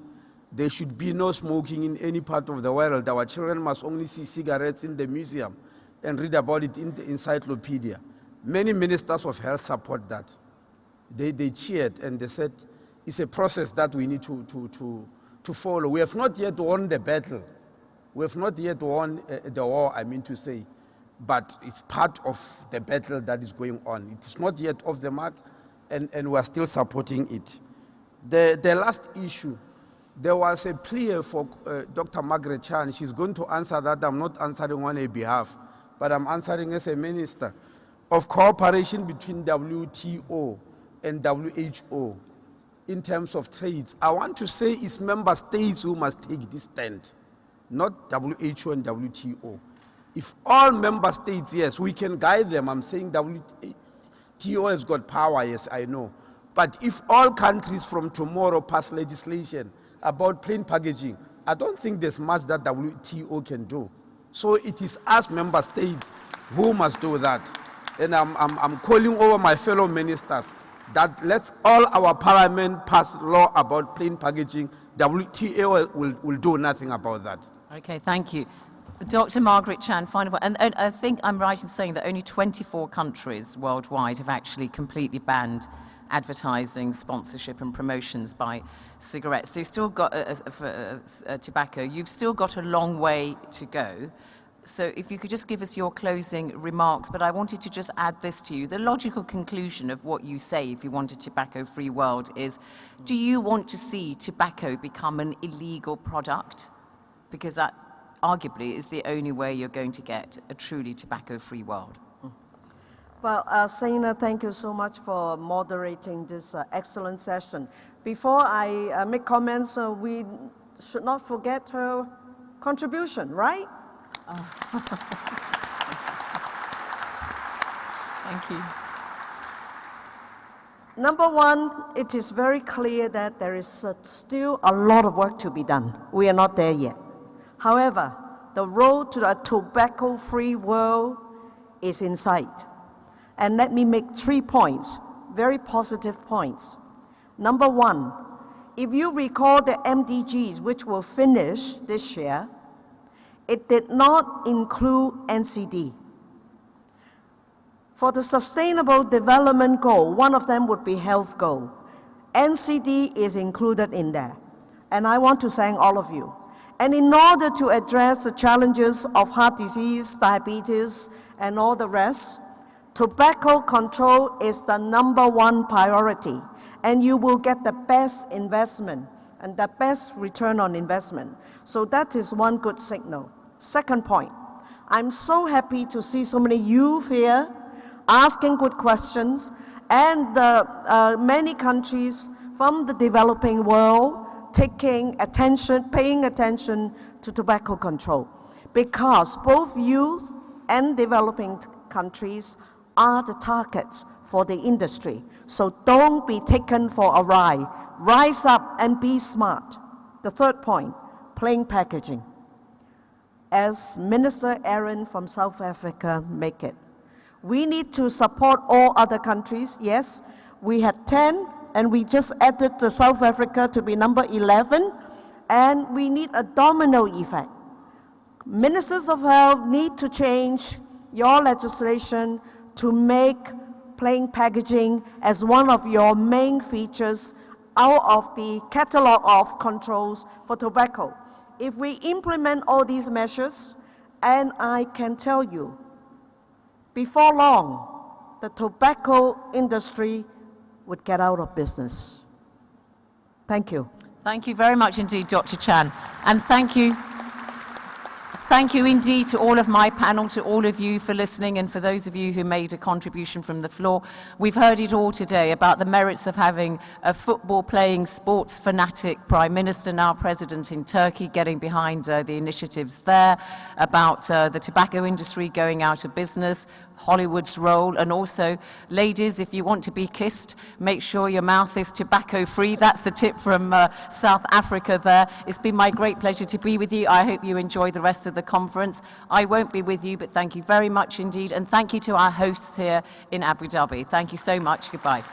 there should be no smoking in any part of the world. Our children must only see cigarettes in the museum and read about it in the encyclopedia. Many ministers of health support that. They cheered and they said, it's a process that we need to follow. We have not yet won the battle. We have not yet won the war, I mean to say. but it's part of the battle that is going on. It is not yet off the mark, and we are still supporting it. The last issue, there was a plea for Dr. Margaret Chan. She's going to answer that. I'm not answering on her behalf, but I'm answering as a minister, of cooperation between WTO and WHO in terms of trades. I want to say it's member states who must take this stand, not WHO and WTO. If all member states, yes, we can guide them. I'm saying WTO has got power, yes, I know. But if all countries from tomorrow pass legislation about plain packaging, I don't think there's much that WTO can do. So it is us member states who must do that. And I'm calling over my fellow ministers that let's all our parliament pass law about plain packaging. WTO will do nothing about that. Okay, thank you. Dr. Margaret Chan, final point. And I think I'm right in saying that only 24 countries worldwide have actually completely banned advertising, sponsorship and promotions by cigarettes. So you've still got tobacco. You've still got a long way to go. So if you could just give us your closing remarks, but I wanted to just add this to you. The logical conclusion of what you say, if you want a tobacco-free world, is do you want to see tobacco become an illegal product? Because that arguably is the only way you're going to get a truly tobacco-free world. Well, Saina, thank you so much for moderating this excellent session. Before I make comments, we should not forget her contribution, right? Thank you. Number one, it is very clear that there is still a lot of work to be done. We are not there yet. However, the road to a tobacco-free world is in sight. And let me make 3 points, very positive points. Number one, if you recall the MDGs, which will finish this year, it did not include NCD. For the Sustainable Development Goal, one of them would be health goal. NCD is included in there. And I want to thank all of you. And in order to address the challenges of heart disease, diabetes, and all the rest, tobacco control is the #1 priority, and you will get the best investment and the best return on investment. So that is one good signal. Second point, I'm so happy to see so many youth here asking good questions, and many countries from the developing world paying attention to tobacco control, because both youth and developing countries are the targets for the industry. So don't be taken for a ride. Rise up and be smart. The third point, plain packaging. As Minister Aaron from South Africa make it, we need to support all other countries. Yes, we had 10, and we just added the South Africa to be number 11, and we need a domino effect. Ministers of Health need to change your legislation to make plain packaging as one of your main features out of the catalog of controls for tobacco. If we implement all these measures, and I can tell you, before long, the tobacco industry would get out of business. Thank you. Thank you very much indeed, Dr. Chan. And thank you. Thank you indeed to all of my panel, to all of you for listening, and for those of you who made a contribution from the floor. We've heard it all today about the merits of having a football-playing, sports fanatic Prime Minister, now President in Turkey, getting behind the initiatives there, about the tobacco industry going out of business, Hollywood's role, and also, ladies, if you want to be kissed, make sure your mouth is tobacco-free. That's the tip from South Africa there. It's been my great pleasure to be with you. I hope you enjoy the rest of the conference. I won't be with you, but thank you very much indeed, and thank you to our hosts here in Abu Dhabi. Thank you so much. Goodbye.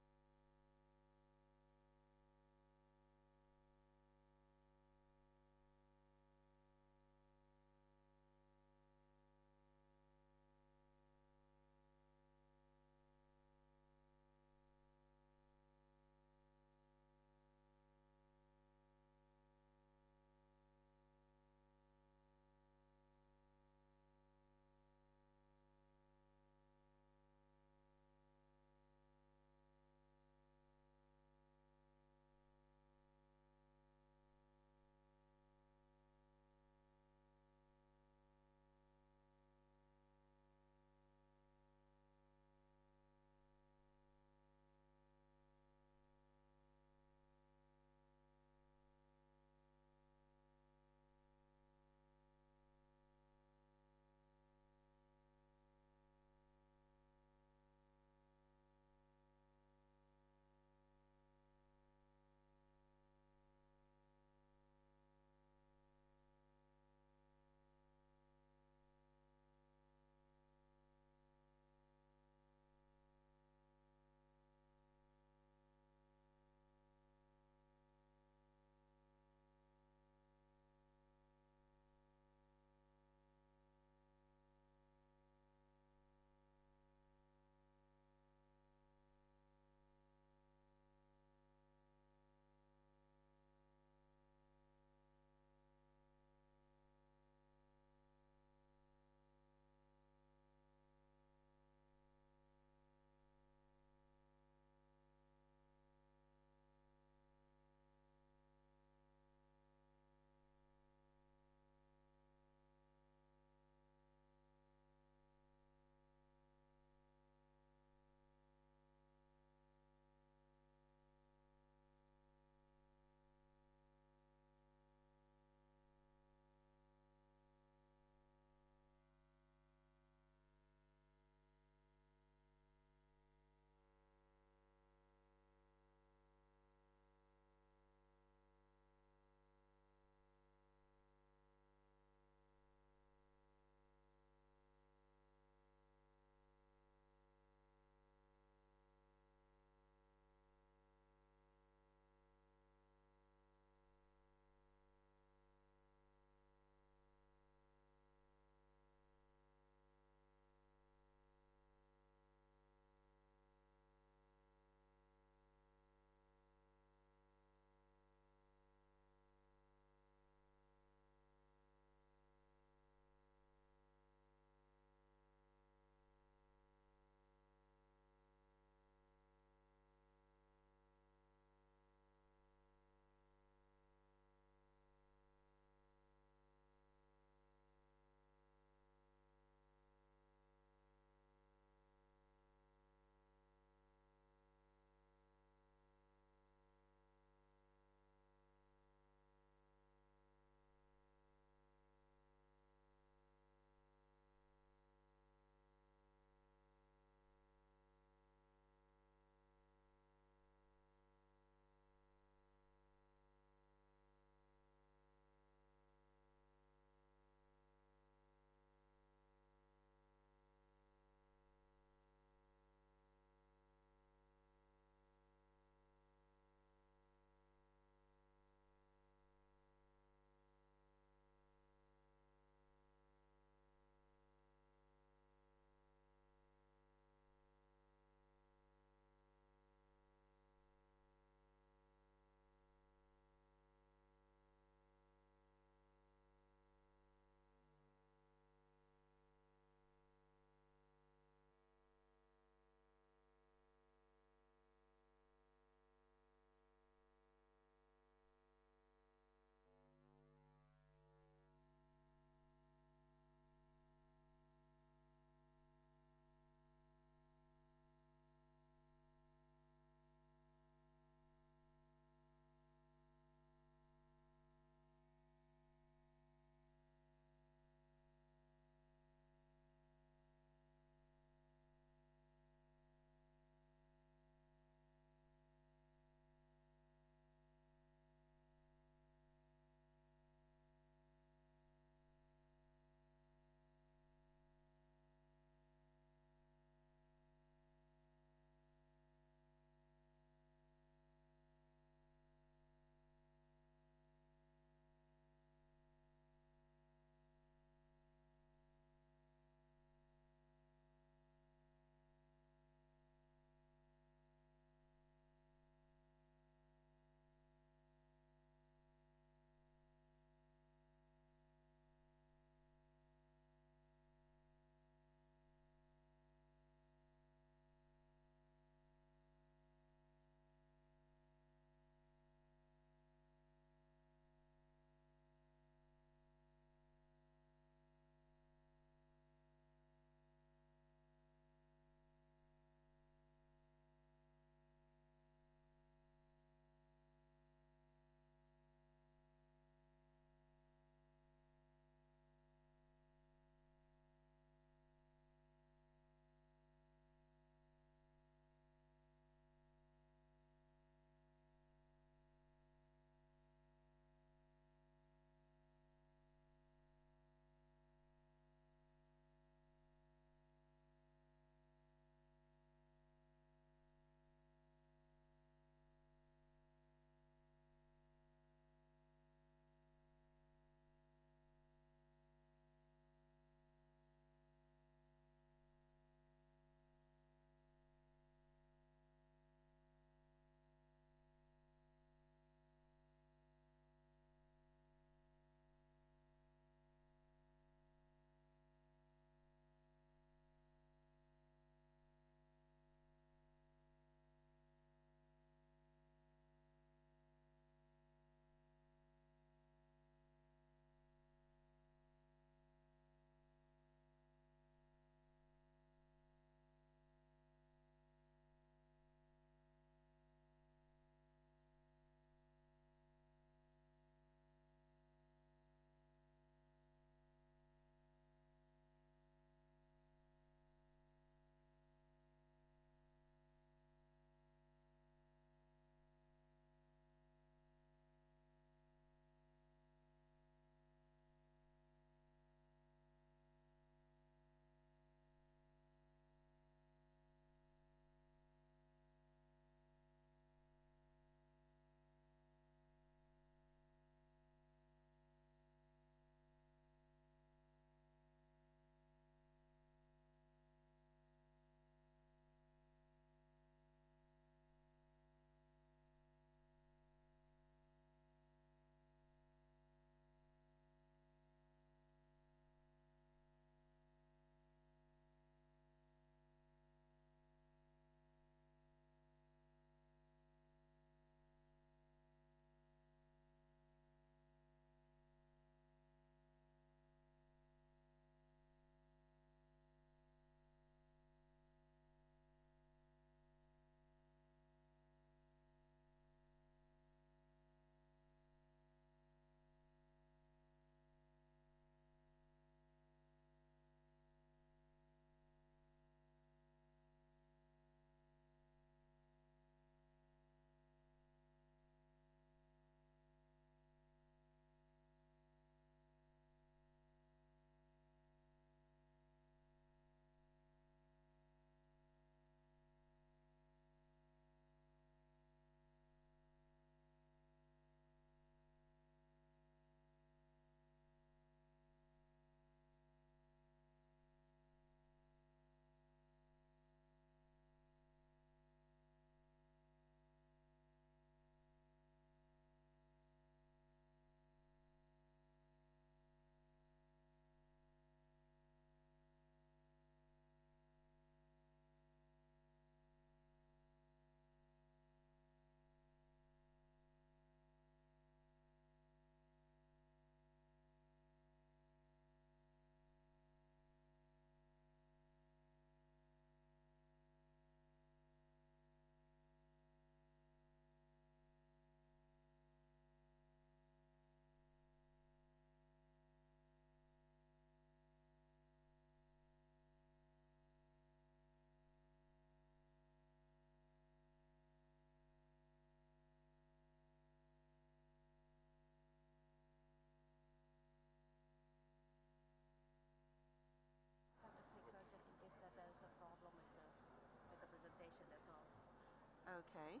Okay.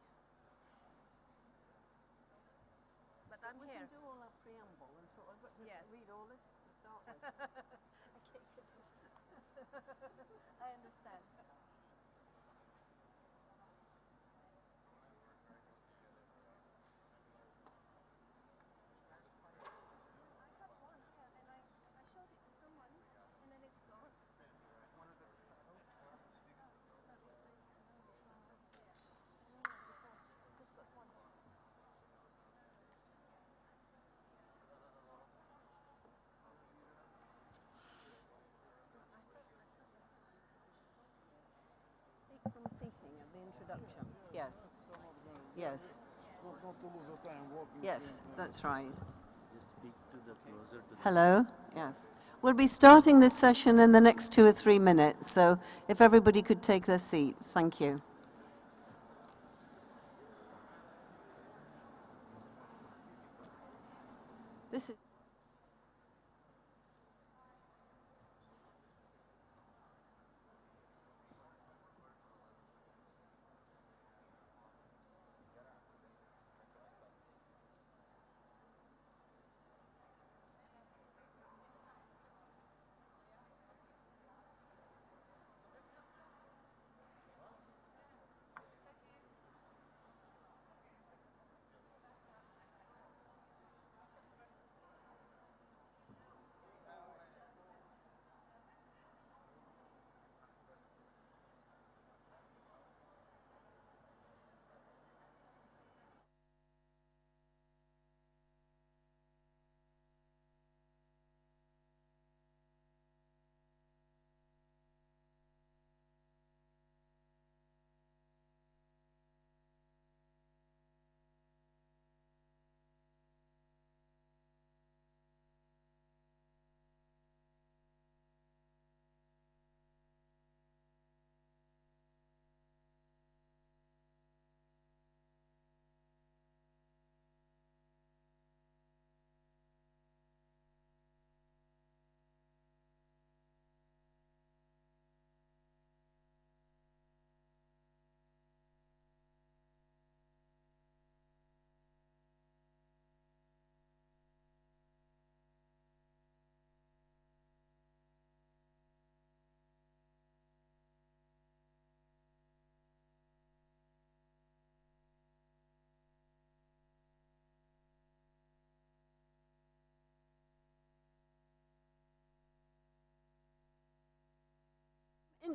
But I'm We here. can do all our preamble and talk. I've got to read all this to start with. I understand. From seating at the introduction. Yes. Yes. Yes, that's right. Just speak to the closer to the Hello? Yes. We'll be starting this session in the next 2 or 3 minutes, so if everybody could take their seats. Thank you. This is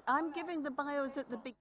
I'm giving the bios at the beginning.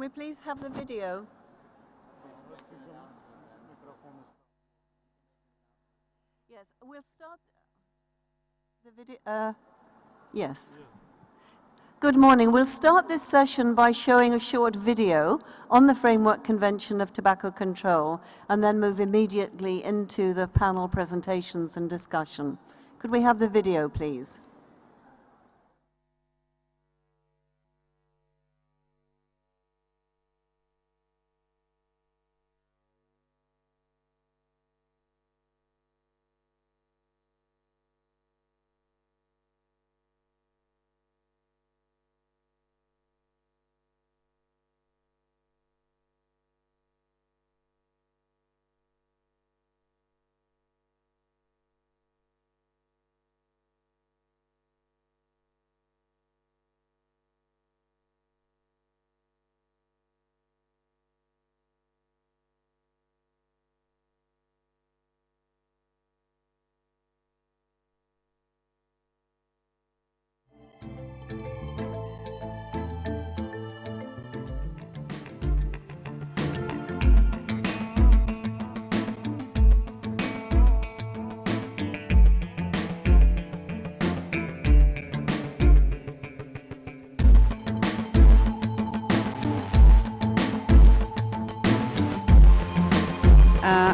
Can we please have the video? Yes, we'll start the video. Yes. Good morning. We'll start this session by showing a short video on the Framework Convention of Tobacco Control and then move immediately into the panel presentations and discussion. Could we have the video, please?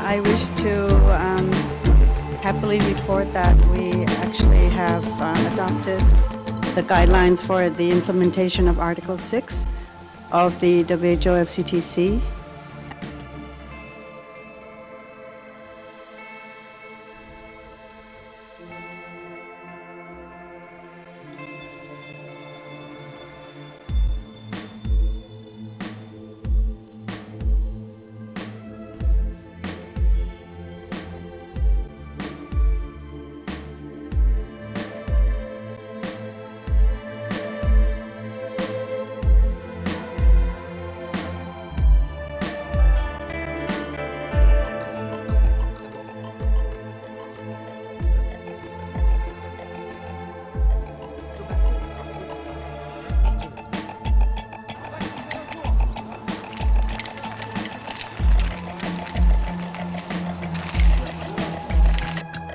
I wish to happily report that we actually have adopted the guidelines for the implementation of Article 6 of the WHO FCTC.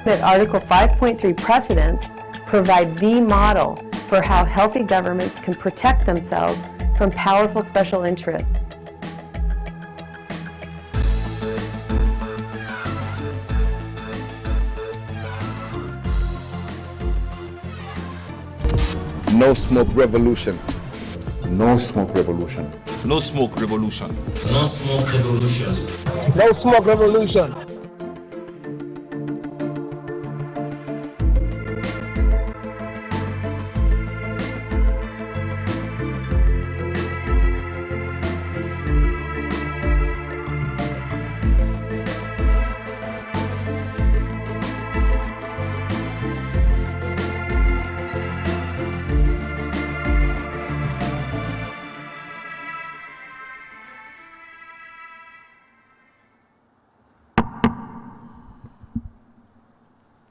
That Article 5.3 precedents provide the model for how healthy governments can protect themselves from powerful special interests. No smoke revolution. No smoke revolution. No smoke revolution. No smoke revolution. No smoke revolution.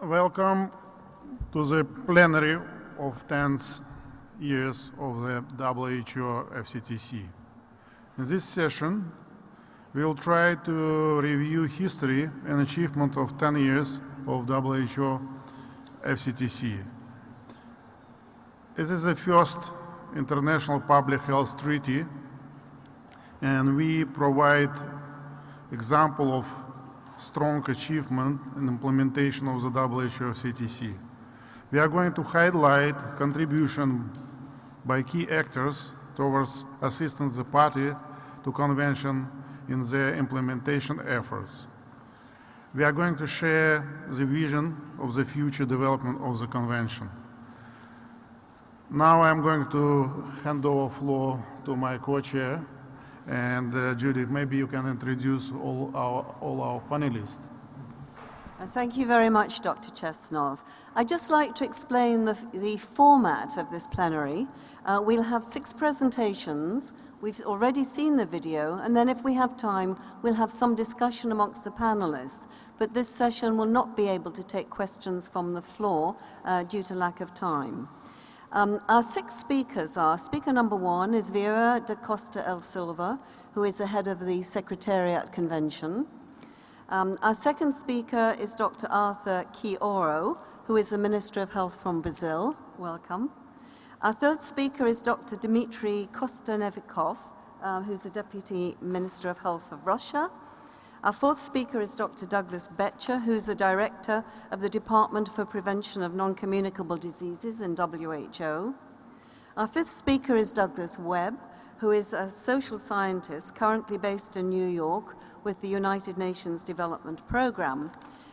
Welcome to the plenary of 10th years of the WHO FCTC. In this session, we will try to review history and achievement of 10 years of WHO FCTC. This is the first international public health treaty, and we provide example of strong achievement in implementation of the WHO FCTC. We are going to highlight contribution by key actors towards assisting the party to convention in their implementation efforts. We are going to share the vision of the future development of the convention. Now I'm going to hand over the floor to my co-chair, and Judith, maybe you can introduce all our panelists. Thank you very much, Dr. Chesnov. I'd just like to explain the format of this plenary. We'll have 6 presentations. We've already seen the video, and then if we have time, we'll have some discussion amongst the panelists. But this session will not be able to take questions from the floor due to lack of time. Our 6 speakers are, speaker number 1 is Vera da Costa El Silva, who is the head of the Secretariat Convention. Our second speaker is Dr. Arthur Quioro, who is the Minister of Health from Brazil. Welcome. Our third speaker is Dr. Dmitry Kostanevikov, who's the Deputy Minister of Health of Russia. Our fourth speaker is Dr. Douglas Betcher, who's the Director of the Department for Prevention of Non-Communicable Diseases in WHO. Our fifth speaker is Douglas Webb, who is a social scientist currently based in New York with the United Nations Development Programme.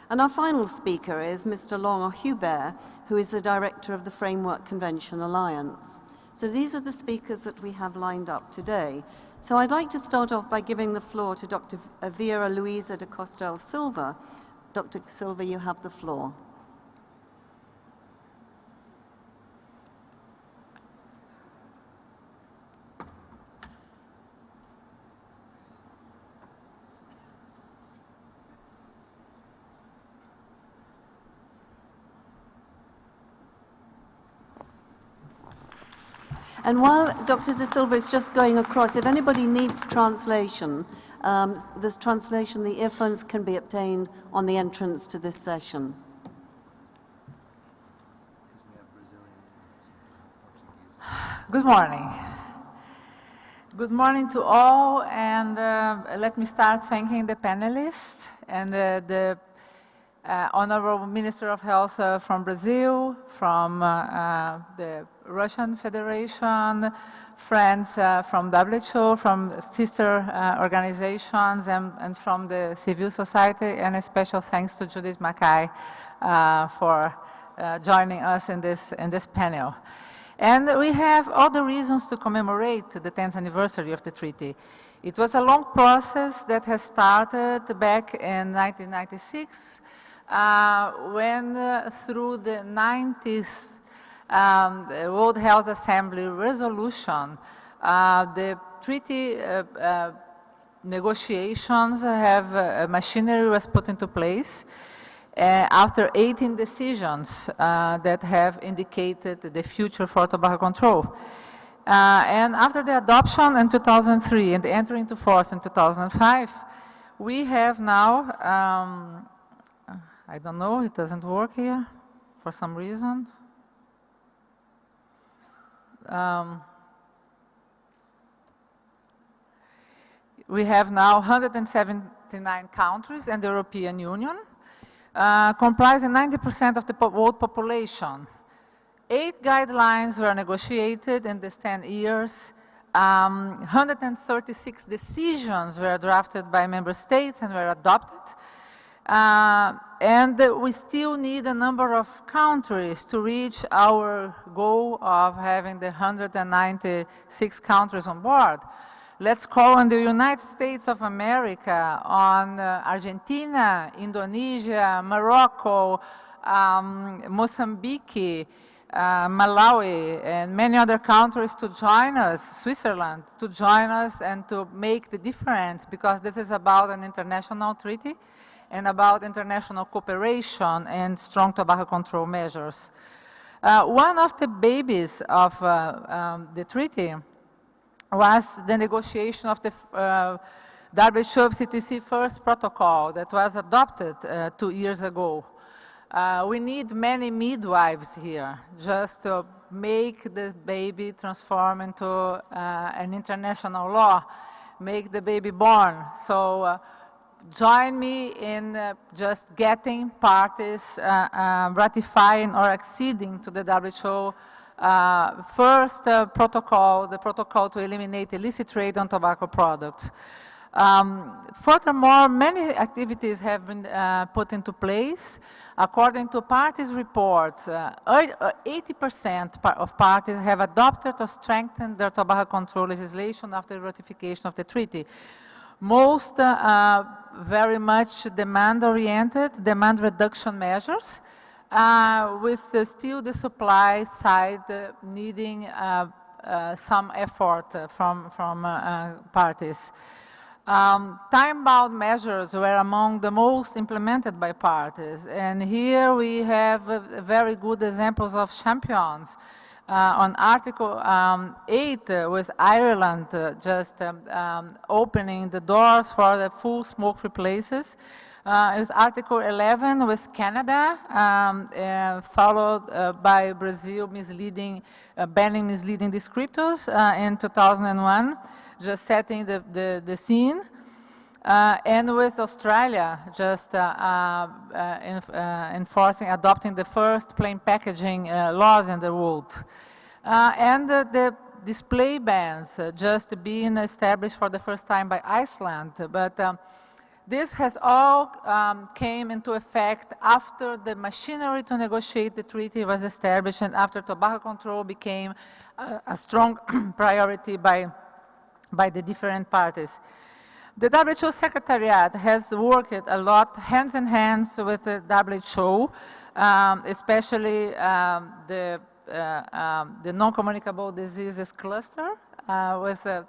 And our final speaker is Mr. Laurent Hubert, who is the Director of the Framework Convention Alliance. So these are the speakers that we have lined up today. So I'd like to start off by giving the floor to Dr. Vera Luisa da Costa El Silva. Dr. Silva, you have the floor. And while Dr. De Silva is just going across, if anybody needs translation, this translation, the earphones can be obtained on the entrance to this session. Good morning. Good morning to all, and let me start thanking the panelists and the Honorable Minister of Health from Brazil, from the Russian Federation, friends from WHO, from sister organizations, and from the civil society, and a special thanks to Judith Mackay for joining us in this panel. And we have all the reasons to commemorate the 10th anniversary of the treaty. It was a long process that has started back in 1996, when through the 90th World Health Assembly resolution, the treaty negotiations machinery was put into place after 18 decisions that have indicated the future for tobacco control. And after the adoption in 2003 and the entry into force in 2005, we have now I don't know, it doesn't work here for some reason. We have now 179 countries in the European Union, comprising 90% of the world population. 8 guidelines were negotiated in these 10 years. 136 decisions were drafted by member states and were adopted. And we still need a number of countries to reach our goal of having the 196 countries on board. Let's call on the United States of America, on Argentina, Indonesia, Morocco, Mozambique, Malawi, and many other countries to join us, Switzerland, to join us and to make the difference, because this is about an international treaty and about international cooperation and strong tobacco control measures. One of the babies of the treaty was the negotiation of the WHO FCTC first protocol that was adopted 2 years ago. We need many midwives here just to make the baby transform into an international law, make the baby born. So join me in just getting parties ratifying or acceding to the WHO first protocol, the protocol to eliminate illicit trade on tobacco products. Furthermore, many activities have been put into place. According to parties' reports, 80% of parties have adopted or strengthened their tobacco control legislation after the ratification of the treaty. Most very much demand-oriented, demand reduction measures, with still the supply side needing some effort from parties. Time-bound measures were among the most implemented by parties, and here we have very good examples of champions. on Article 8 with Ireland just opening the doors for the full smoke-free places. With Article 11 with Canada, followed by Brazil banning misleading descriptors in 2001, just setting the scene. And with Australia, just adopting the first plain packaging laws in the world. And the display bans just being established for the first time by Iceland. But this has all came into effect after the machinery to negotiate the treaty was established and after tobacco control became a strong priority by the different parties. The WHO Secretariat has worked a lot hands in hands with the WHO, especially the non-communicable diseases cluster with the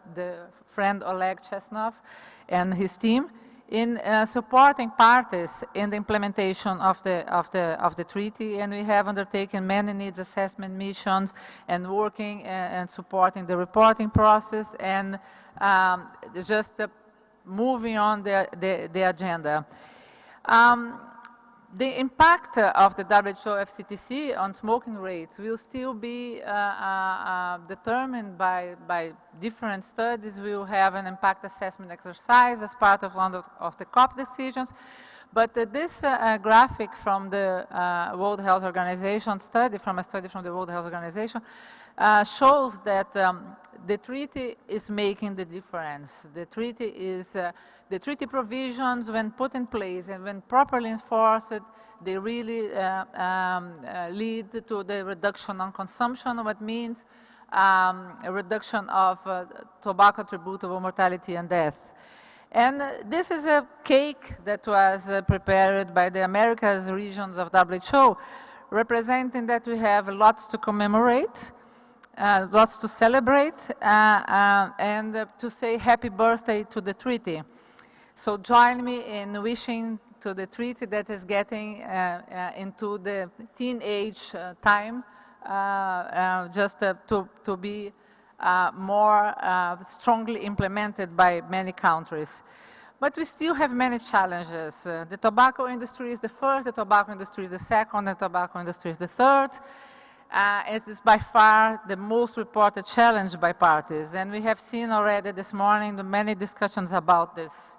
friend Oleg Chesnov and his team in supporting parties in the implementation of the treaty, and we have undertaken many needs assessment missions and working and supporting the reporting process and just moving on the agenda. The impact of the WHO FCTC on smoking rates will still be determined by different studies. We will have an impact assessment exercise as part of one of the COP decisions. But this graphic from the World Health Organization study, from the World Health Organization, shows that the treaty is making the difference. The treaty provisions, when put in place and when properly enforced, they really lead to the reduction on consumption, what means a reduction of tobacco attributable mortality and death. And this is a cake that was prepared by the Americas regions of WHO, representing that we have lots to commemorate, lots to celebrate, and to say happy birthday to the treaty. So join me in wishing to the treaty that is getting into the teenage time, just to be more strongly implemented by many countries. But we still have many challenges. The tobacco industry is the first, the tobacco industry is the second, the tobacco industry is the third. It is by far the most reported challenge by parties. And we have seen already this morning the many discussions about this.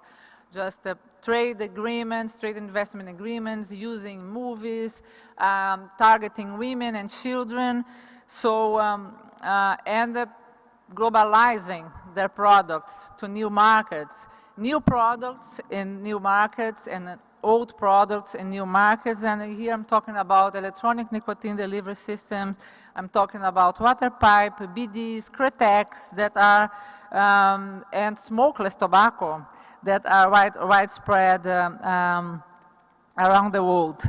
Just trade agreements, trade investment agreements, using movies, targeting women and children, and globalizing their products to new markets, new products in new markets and old products in new markets. And here I'm talking about electronic nicotine delivery systems, I'm talking about water pipe, BDs, Kretex that are, and smokeless tobacco that are widespread around the world.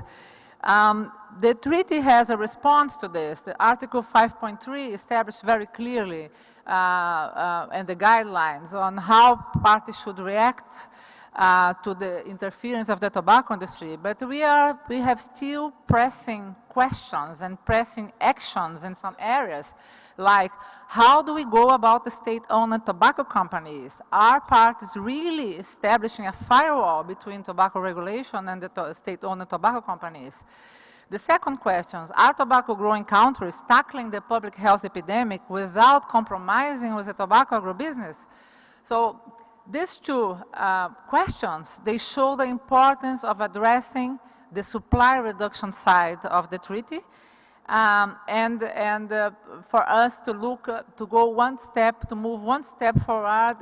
The treaty has a response to this. The Article 5.3 established very clearly and the guidelines on how parties should react to the interference of the tobacco industry. But we have still pressing questions and pressing actions in some areas, like how do we go about the state-owned tobacco companies? Are parties really establishing a firewall between tobacco regulation and the state-owned tobacco companies? The second question, are tobacco growing countries tackling the public health epidemic without compromising with the tobacco agribusiness? So these two questions, they show the importance of addressing the supply reduction side of the treaty, and for us to look, to go one step, to move one step forward,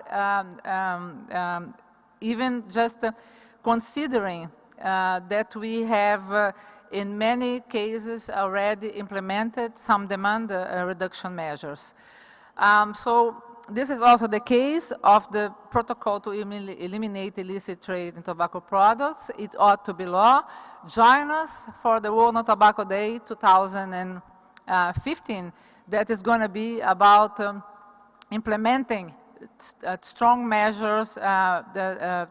even just considering that we have in many cases already implemented some demand reduction measures. So this is also the case of the protocol to eliminate illicit trade in tobacco products. It ought to be law. Join us for the World No Tobacco Day 2015. That is going to be about implementing strong measures to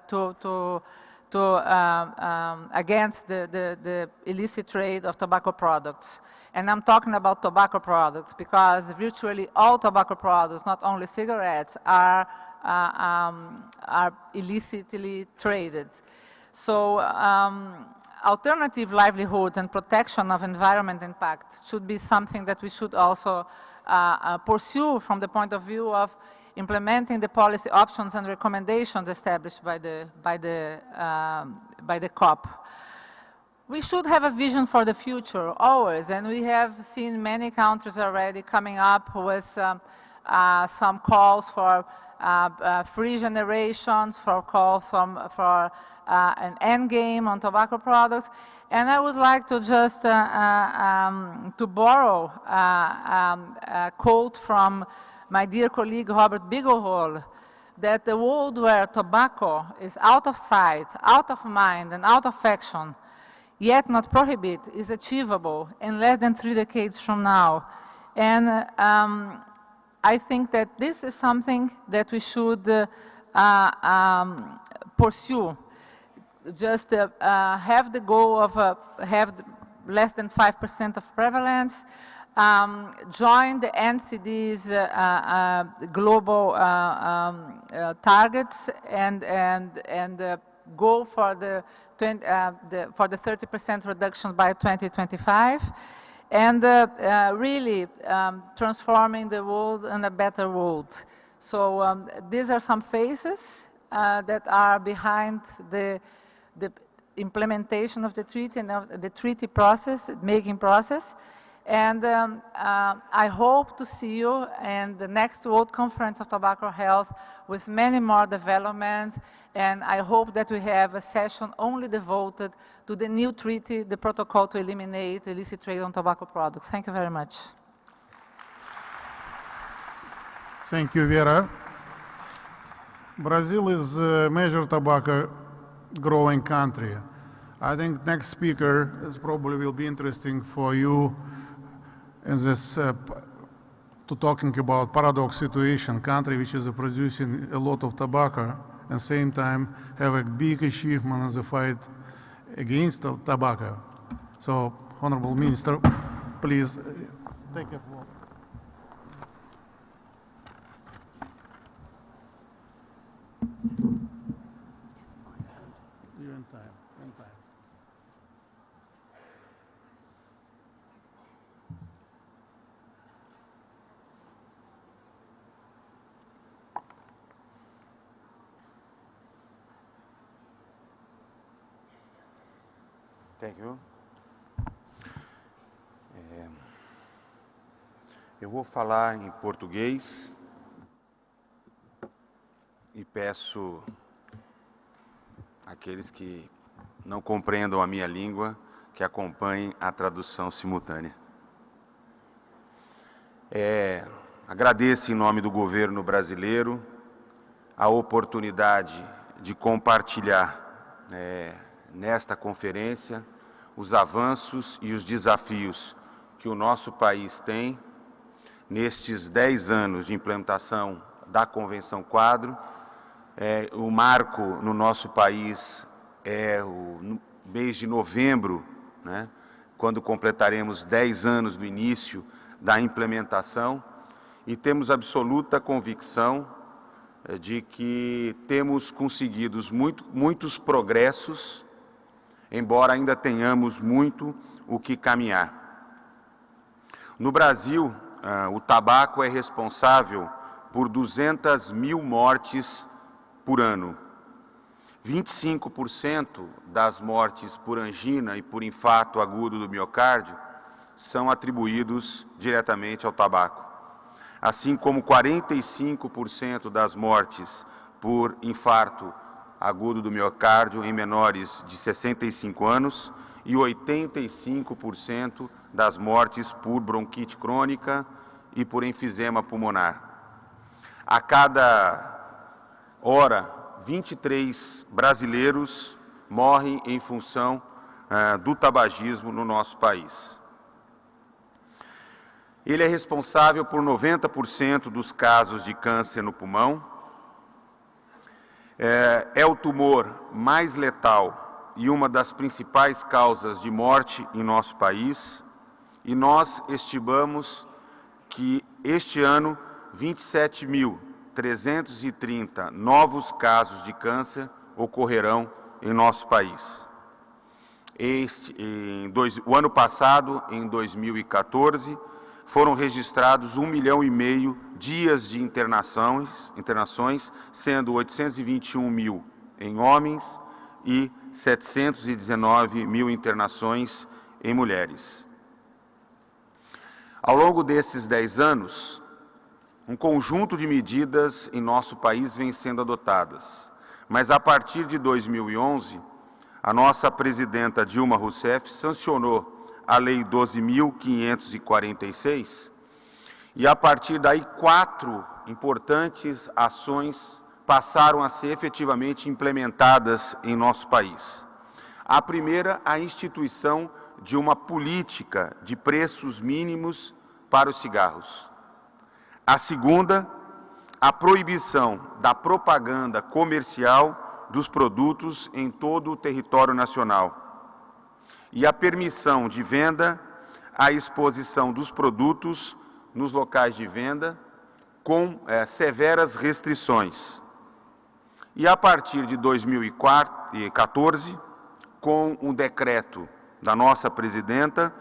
against the illicit trade of tobacco products. And I'm talking about tobacco products because virtually all tobacco products, not only cigarettes, are illicitly traded. So alternative livelihoods and protection of environment impact should be something that we should also pursue from the point of view of implementing the policy options and recommendations established by the COP. We should have a vision for the future, always, and we have seen many countries already coming up with some calls for free generations, for calls for an end game on tobacco products. And I would like to just to borrow a quote from my dear colleague Robert Bigelhol, that the world where tobacco is out of sight, out of mind, and out of action, yet not prohibit, is achievable in less than 3 decades from now. And I think that this is something that we should pursue. Just have the goal of have less than 5% of prevalence, join the NCDs global targets, and go for the 30% reduction by 2025, and really transforming the world in a better world. So these are some phases that are behind the implementation of the treaty and of the treaty process, making process. And I hope to see you in the next World Conference of Tobacco Health with many more developments. And I hope that we have a session only devoted to the new treaty, the protocol to eliminate illicit trade on tobacco products. Thank you very much. Thank you, Vera. Brazil is a major tobacco growing country. I think next speaker is probably will be interesting for you in this to talking about paradox situation, country which is producing a lot of tobacco and same time have a big achievement in the fight against tobacco. So, Honorable Minister, please take a floor. You're in time. Thank you. Eu vou falar em português e peço àqueles que não compreendam a minha língua que acompanhem a tradução simultânea. Agradeço em nome do governo brasileiro a oportunidade de compartilhar nesta conferência os avanços e os desafios que o nosso país tem nestes 10 anos de implementação da Convenção Quadro. O marco no nosso país é o mês de novembro, né, quando completaremos 10 anos do início da implementação, e temos absoluta convicção de que temos conseguido muitos progressos, embora ainda tenhamos muito o que caminhar. No Brasil, o tabaco é responsável por 200 mil mortes por ano. 25% das mortes por angina e por infarto agudo do miocárdio são atribuídos diretamente ao tabaco, assim como 45% das mortes por infarto agudo do miocárdio em menores de 65 anos e 85% das mortes por bronquite crônica e por enfisema pulmonar. A cada hora, 23 brasileiros morrem em função do tabagismo no nosso país. Ele é responsável por 90% dos casos de câncer no pulmão, É o tumor mais letal e uma das principais causas de morte em nosso país, e nós estimamos que este ano 27.330 novos casos de câncer ocorrerão em nosso país. O ano passado, em 2014, foram registrados 1,5 milhão dias de internações, sendo 821 mil em homens e 719 mil internações em mulheres. Ao longo desses 10 anos, um conjunto de medidas em nosso país vem sendo adotadas, mas a partir de 2011, a nossa presidenta Dilma Rousseff sancionou a Lei 12.546, e a partir daí 4 importantes ações passaram a ser efetivamente implementadas em nosso país. A primeira, a instituição de uma política de preços mínimos para os cigarros. A segunda, a proibição da propaganda comercial dos produtos em todo o território nacional. E a permissão de venda, a exposição dos produtos nos locais de venda, com severas restrições. E a partir de 2014, com um decreto da nossa presidenta,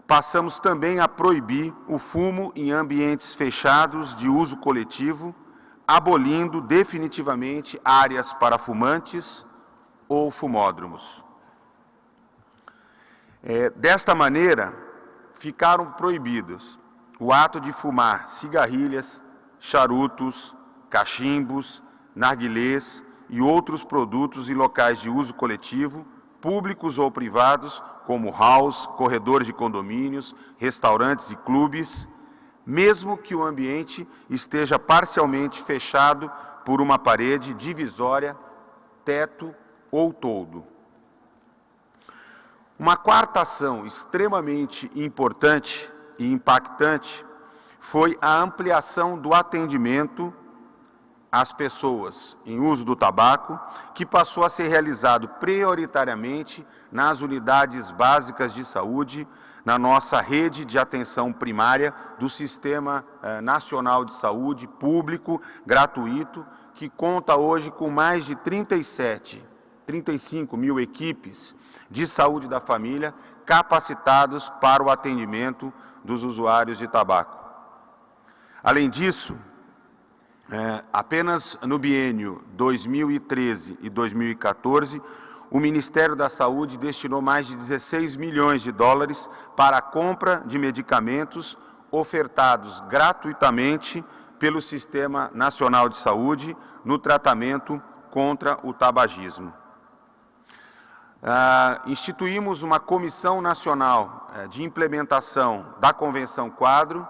passamos também a proibir o fumo em ambientes fechados de uso coletivo, abolindo definitivamente áreas para fumantes ou fumódromos. Desta maneira, ficaram proibidos o ato de fumar cigarrilhas, charutos, cachimbos, narguilés e outros produtos em locais de uso coletivo, públicos ou privados, como halls, corredores de condomínios, restaurantes e clubes, mesmo que o ambiente esteja parcialmente fechado por uma parede divisória, teto ou toldo. Uma quarta ação extremamente importante e impactante foi a ampliação do atendimento às pessoas em uso do tabaco, que passou a ser realizado prioritariamente nas unidades básicas de saúde, na nossa rede de atenção primária do Sistema Nacional de Saúde Público, gratuito, que conta hoje com mais de 35 mil equipes de saúde da família capacitados para o atendimento dos usuários de tabaco. Além disso, apenas no biênio 2013 e 2014, o Ministério da Saúde destinou mais de 16 milhões de dólares para a compra de medicamentos ofertados gratuitamente pelo Sistema Nacional de Saúde no tratamento contra o tabagismo. Instituímos uma Comissão Nacional de Implementação da Convenção Quadro,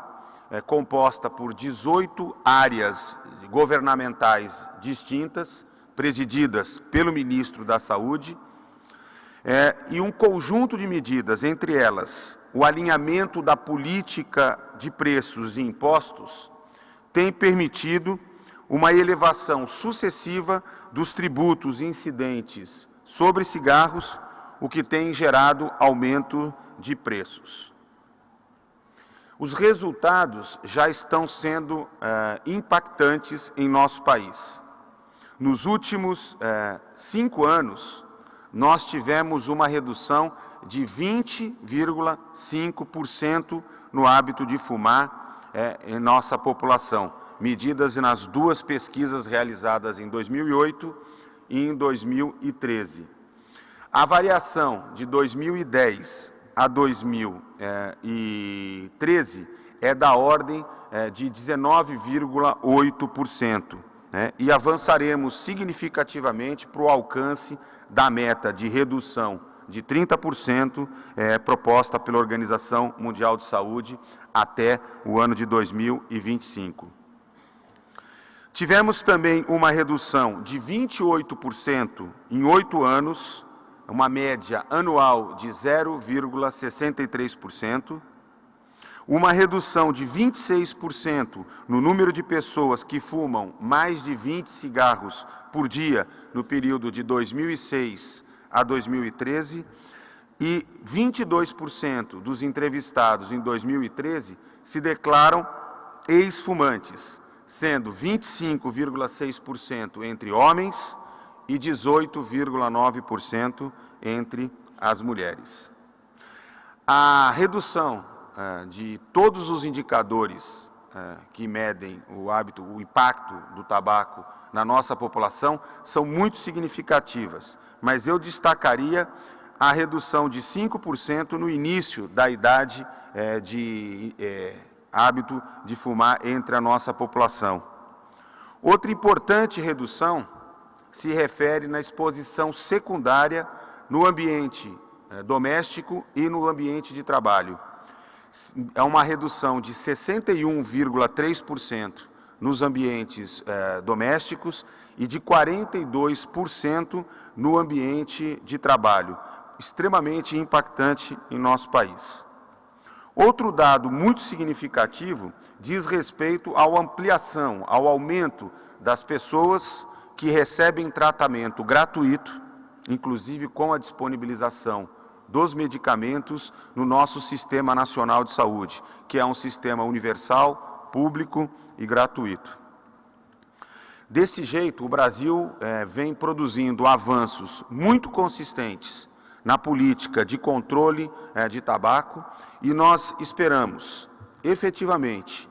composta por 18 áreas governamentais distintas, presididas pelo Ministro da Saúde, e um conjunto de medidas, entre elas o alinhamento da política de preços e impostos, tem permitido uma elevação sucessiva dos tributos incidentes sobre cigarros, o que tem gerado aumento de preços. Os resultados já estão sendo impactantes em nosso país. Nos últimos 5 anos, nós tivemos uma redução de 20,5% no hábito de fumar em nossa população, medidas nas 2 pesquisas realizadas em 2008 e em 2013. A variação de 2010 a 2013 é da ordem de 19,8%, e avançaremos significativamente para o alcance da meta de redução de 30% proposta pela Organização Mundial de Saúde até o ano de 2025. Tivemos também uma redução de 28% em 8 anos, uma média anual de 0,63%, uma redução de 26% no número de pessoas que fumam mais de 20 cigarros por dia no período de 2006 a 2013, e 22% dos entrevistados em 2013 se declaram ex-fumantes, sendo 25,6% entre homens e 18,9% entre as mulheres. A redução de todos os indicadores que medem o impacto do tabaco na nossa população são muito significativas, mas eu destacaria a redução de 5% no início da idade de hábito de fumar entre a nossa população. Outra importante redução se refere na exposição secundária no ambiente doméstico e no ambiente de trabalho. É uma redução de 61,3% nos ambientes domésticos e de 42% no ambiente de trabalho, extremamente impactante em nosso país. Outro dado muito significativo diz respeito à ampliação, ao aumento das pessoas que recebem tratamento gratuito, inclusive com a disponibilização dos medicamentos no nosso Sistema Nacional de Saúde, que é um sistema universal, público e gratuito. Desse jeito, o Brasil vem produzindo avanços muito consistentes na política de controle de tabaco e nós esperamos, efetivamente,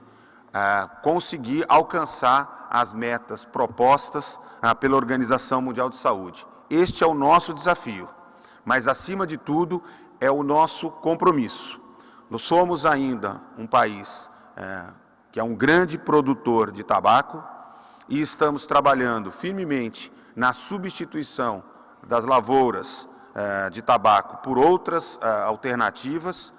conseguir alcançar as metas propostas pela Organização Mundial de Saúde. Este é o nosso desafio, mas, acima de tudo, é o nosso compromisso. Nós somos ainda um país que é um grande produtor de tabaco e estamos trabalhando firmemente na substituição das lavouras de tabaco por outras alternativas.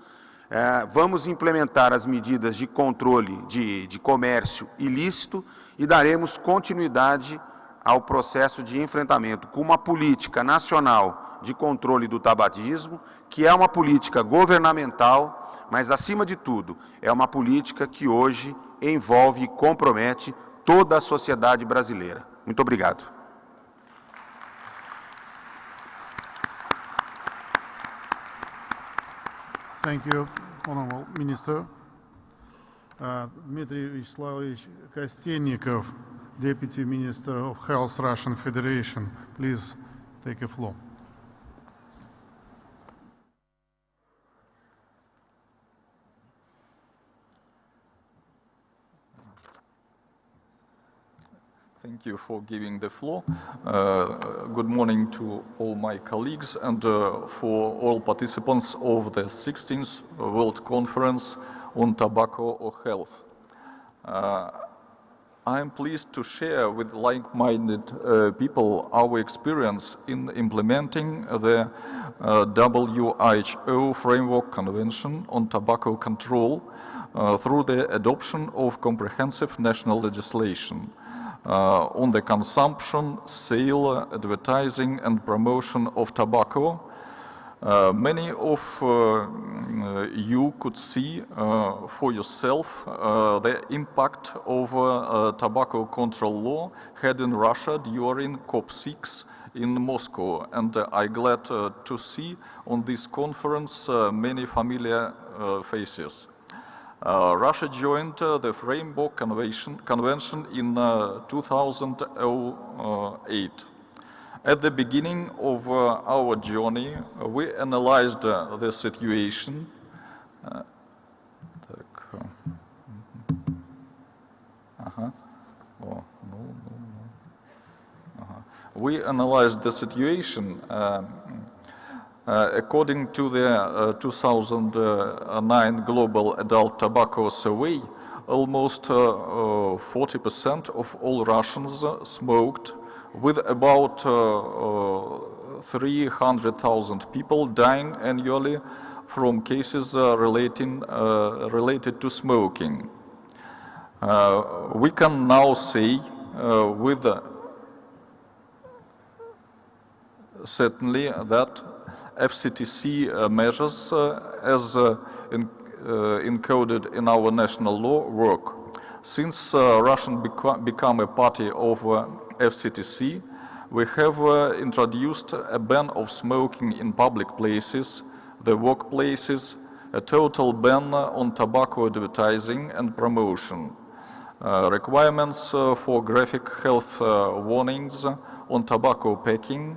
Vamos implementar as medidas de controle de comércio ilícito e daremos continuidade ao processo de enfrentamento com uma política nacional de controle do tabagismo, que é uma política governamental, mas, acima de tudo, é uma política que hoje envolve e compromete toda a sociedade brasileira. Muito obrigado. Thank you, Honorable Minister. Dmitry Vyacheslavyich Kostennikov, Deputy Minister of Health, Russian Federation, please take the floor. Thank you for giving the floor. Good morning to all my colleagues and for all participants of the 16th World Conference on Tobacco or Health. I am pleased to share with like-minded people our experience in implementing the WHO Framework Convention on Tobacco Control through the adoption of comprehensive national legislation on the consumption, sale, advertising and promotion of tobacco. Many of you could see for yourself the impact of tobacco control law had in Russia during COP6 in Moscow, and I'm glad to see on this conference many familiar faces. Russia joined the Framework Convention in 2008. At the beginning of our journey, we analyzed the situation. We analyzed the situation according to the 2009 Global Adult Tobacco Survey. Almost 40% of all Russians smoked, with about 300,000 people dying annually from cases related to smoking. We can now say with certainly that FCTC measures as encoded in our national law work. Since Russia became a party of FCTC, We have introduced a ban of smoking in public places, the workplaces, a total ban on tobacco advertising and promotion, requirements for graphic health warnings on tobacco packing,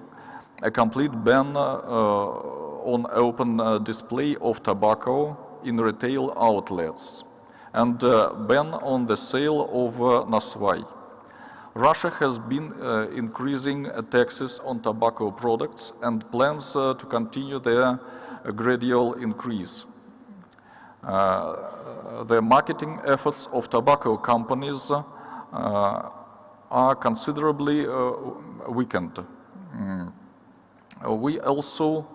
a complete ban on open display of tobacco in retail outlets, and ban on the sale of nasvai. Russia has been increasing taxes on tobacco products and plans to continue their gradual increase. The marketing efforts of tobacco companies are considerably weakened. We also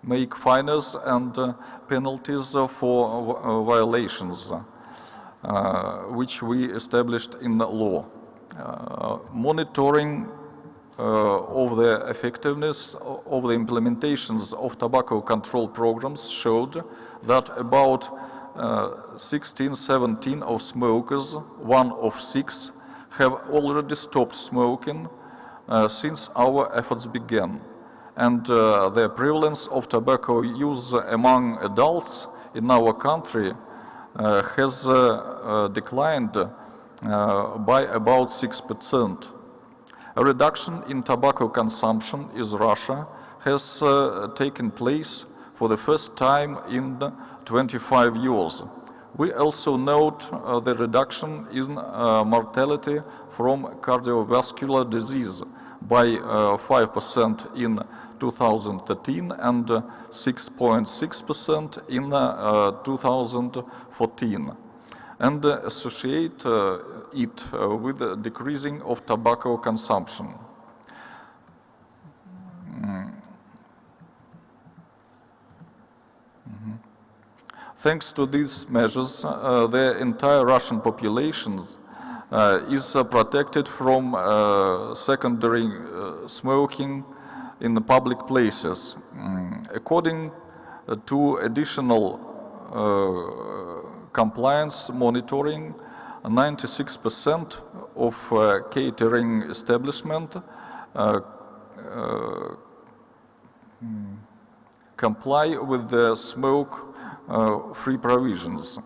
make fines and penalties for violations, which we established in law. Monitoring of the effectiveness of the implementations of tobacco control programs showed that about 16-17 of smokers, 1 of 6, have already stopped smoking since our efforts began. And the prevalence of tobacco use among adults in our country has declined by about 6%. A reduction in tobacco consumption in Russia has taken place for the first time in 25 years. We also note the reduction in mortality from cardiovascular disease by 5% in 2013 and 6.6% in 2014, and associate it with the decreasing of tobacco consumption. Thanks to these measures, the entire Russian population is protected from secondary smoking in the public places. According to additional compliance monitoring, 96% of catering establishments comply with the smoke-free provisions.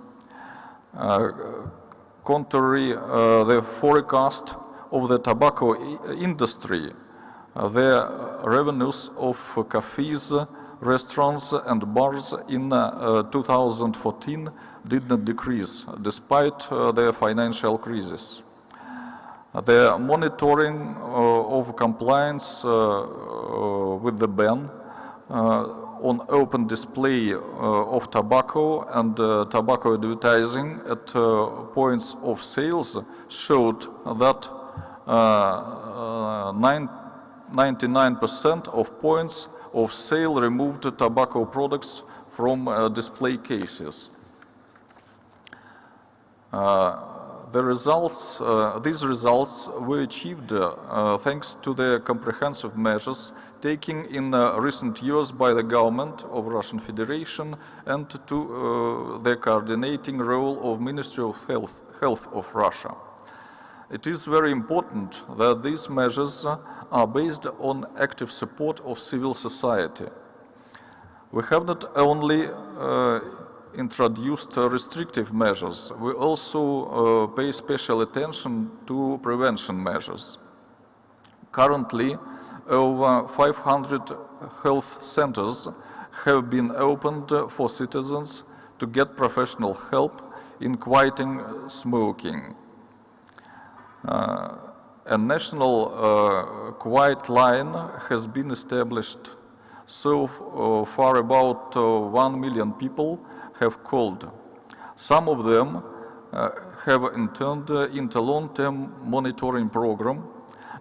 Contrary the forecast of the tobacco industry, the revenues of cafes, restaurants and bars in 2014 did not decrease despite the financial crisis. The monitoring of compliance with the ban on open display of tobacco and tobacco advertising at points of sales showed that 99% of points of sale removed tobacco products from display cases. These results were achieved thanks to the comprehensive measures taken in recent years by the government of Russian Federation and to the coordinating role of Ministry of Health of Russia. It is very important that these measures are based on active support of civil society. We have not only introduced restrictive measures, we also pay special attention to prevention measures. Currently, over 500 health centers have been opened for citizens to get professional help in quitting smoking. A national quiet line has been established. So far about 1 million people have called. Some of them have entered into long-term monitoring program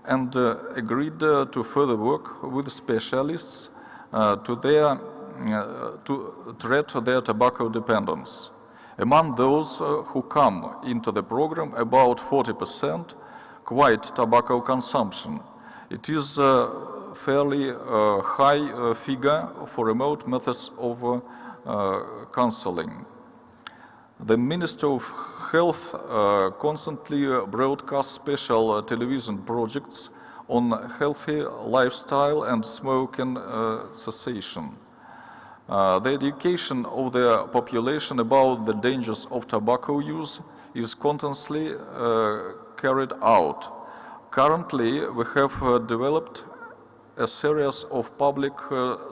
and agreed to further work with specialists to treat their tobacco dependence. Among those who come into the program, about 40% quit tobacco consumption. It is a fairly high figure for remote methods of counseling. The Minister of Health constantly broadcasts special television projects on healthy lifestyle and smoking cessation. The education of the population about the dangers of tobacco use is continuously carried out. Currently, we have developed a series of public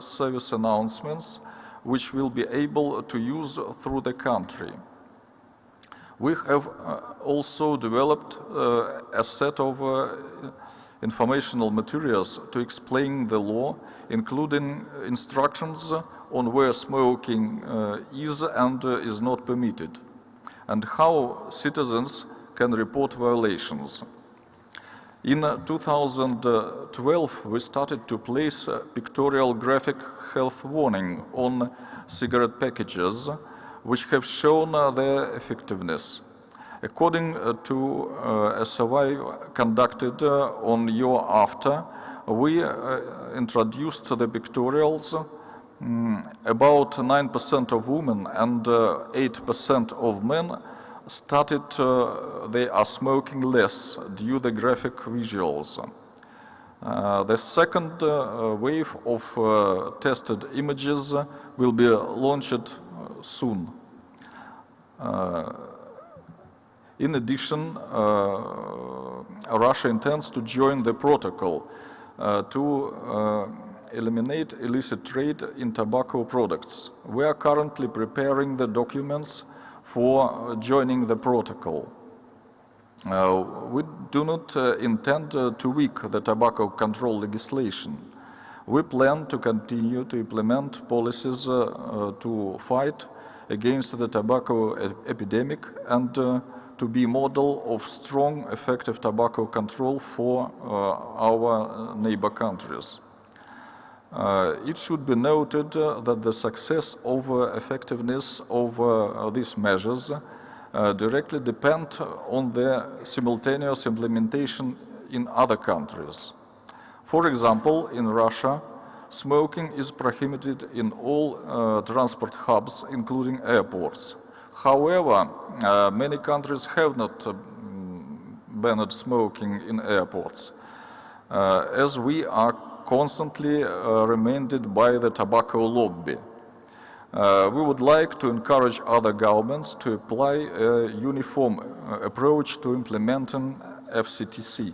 service announcements which will be able to use through the country. We have also developed a set of informational materials to explain the law, including instructions on where smoking is and is not permitted, and how citizens can report violations. In 2012, we started to place a pictorial graphic health warning on cigarette packages, which have shown their effectiveness. According to a survey conducted on Year After, we introduced the pictorials. About 9% of women and 8% of men started they are smoking less due to the graphic visuals. The second wave of tested images will be launched soon. In addition, Russia intends to join the protocol to eliminate illicit trade in tobacco products. We are currently preparing the documents for joining the protocol. We do not intend to weaken the tobacco control legislation. We plan to continue to implement policies to fight against the tobacco epidemic and to be a model of strong, effective tobacco control for our neighbor countries. It should be noted that the success or effectiveness of these measures directly depend on their simultaneous implementation in other countries. For example, in Russia, smoking is prohibited in all transport hubs, including airports. However, many countries have not banned smoking in airports, as we are constantly reminded by the tobacco lobby. We would like to encourage other governments to apply a uniform approach to implementing FCTC.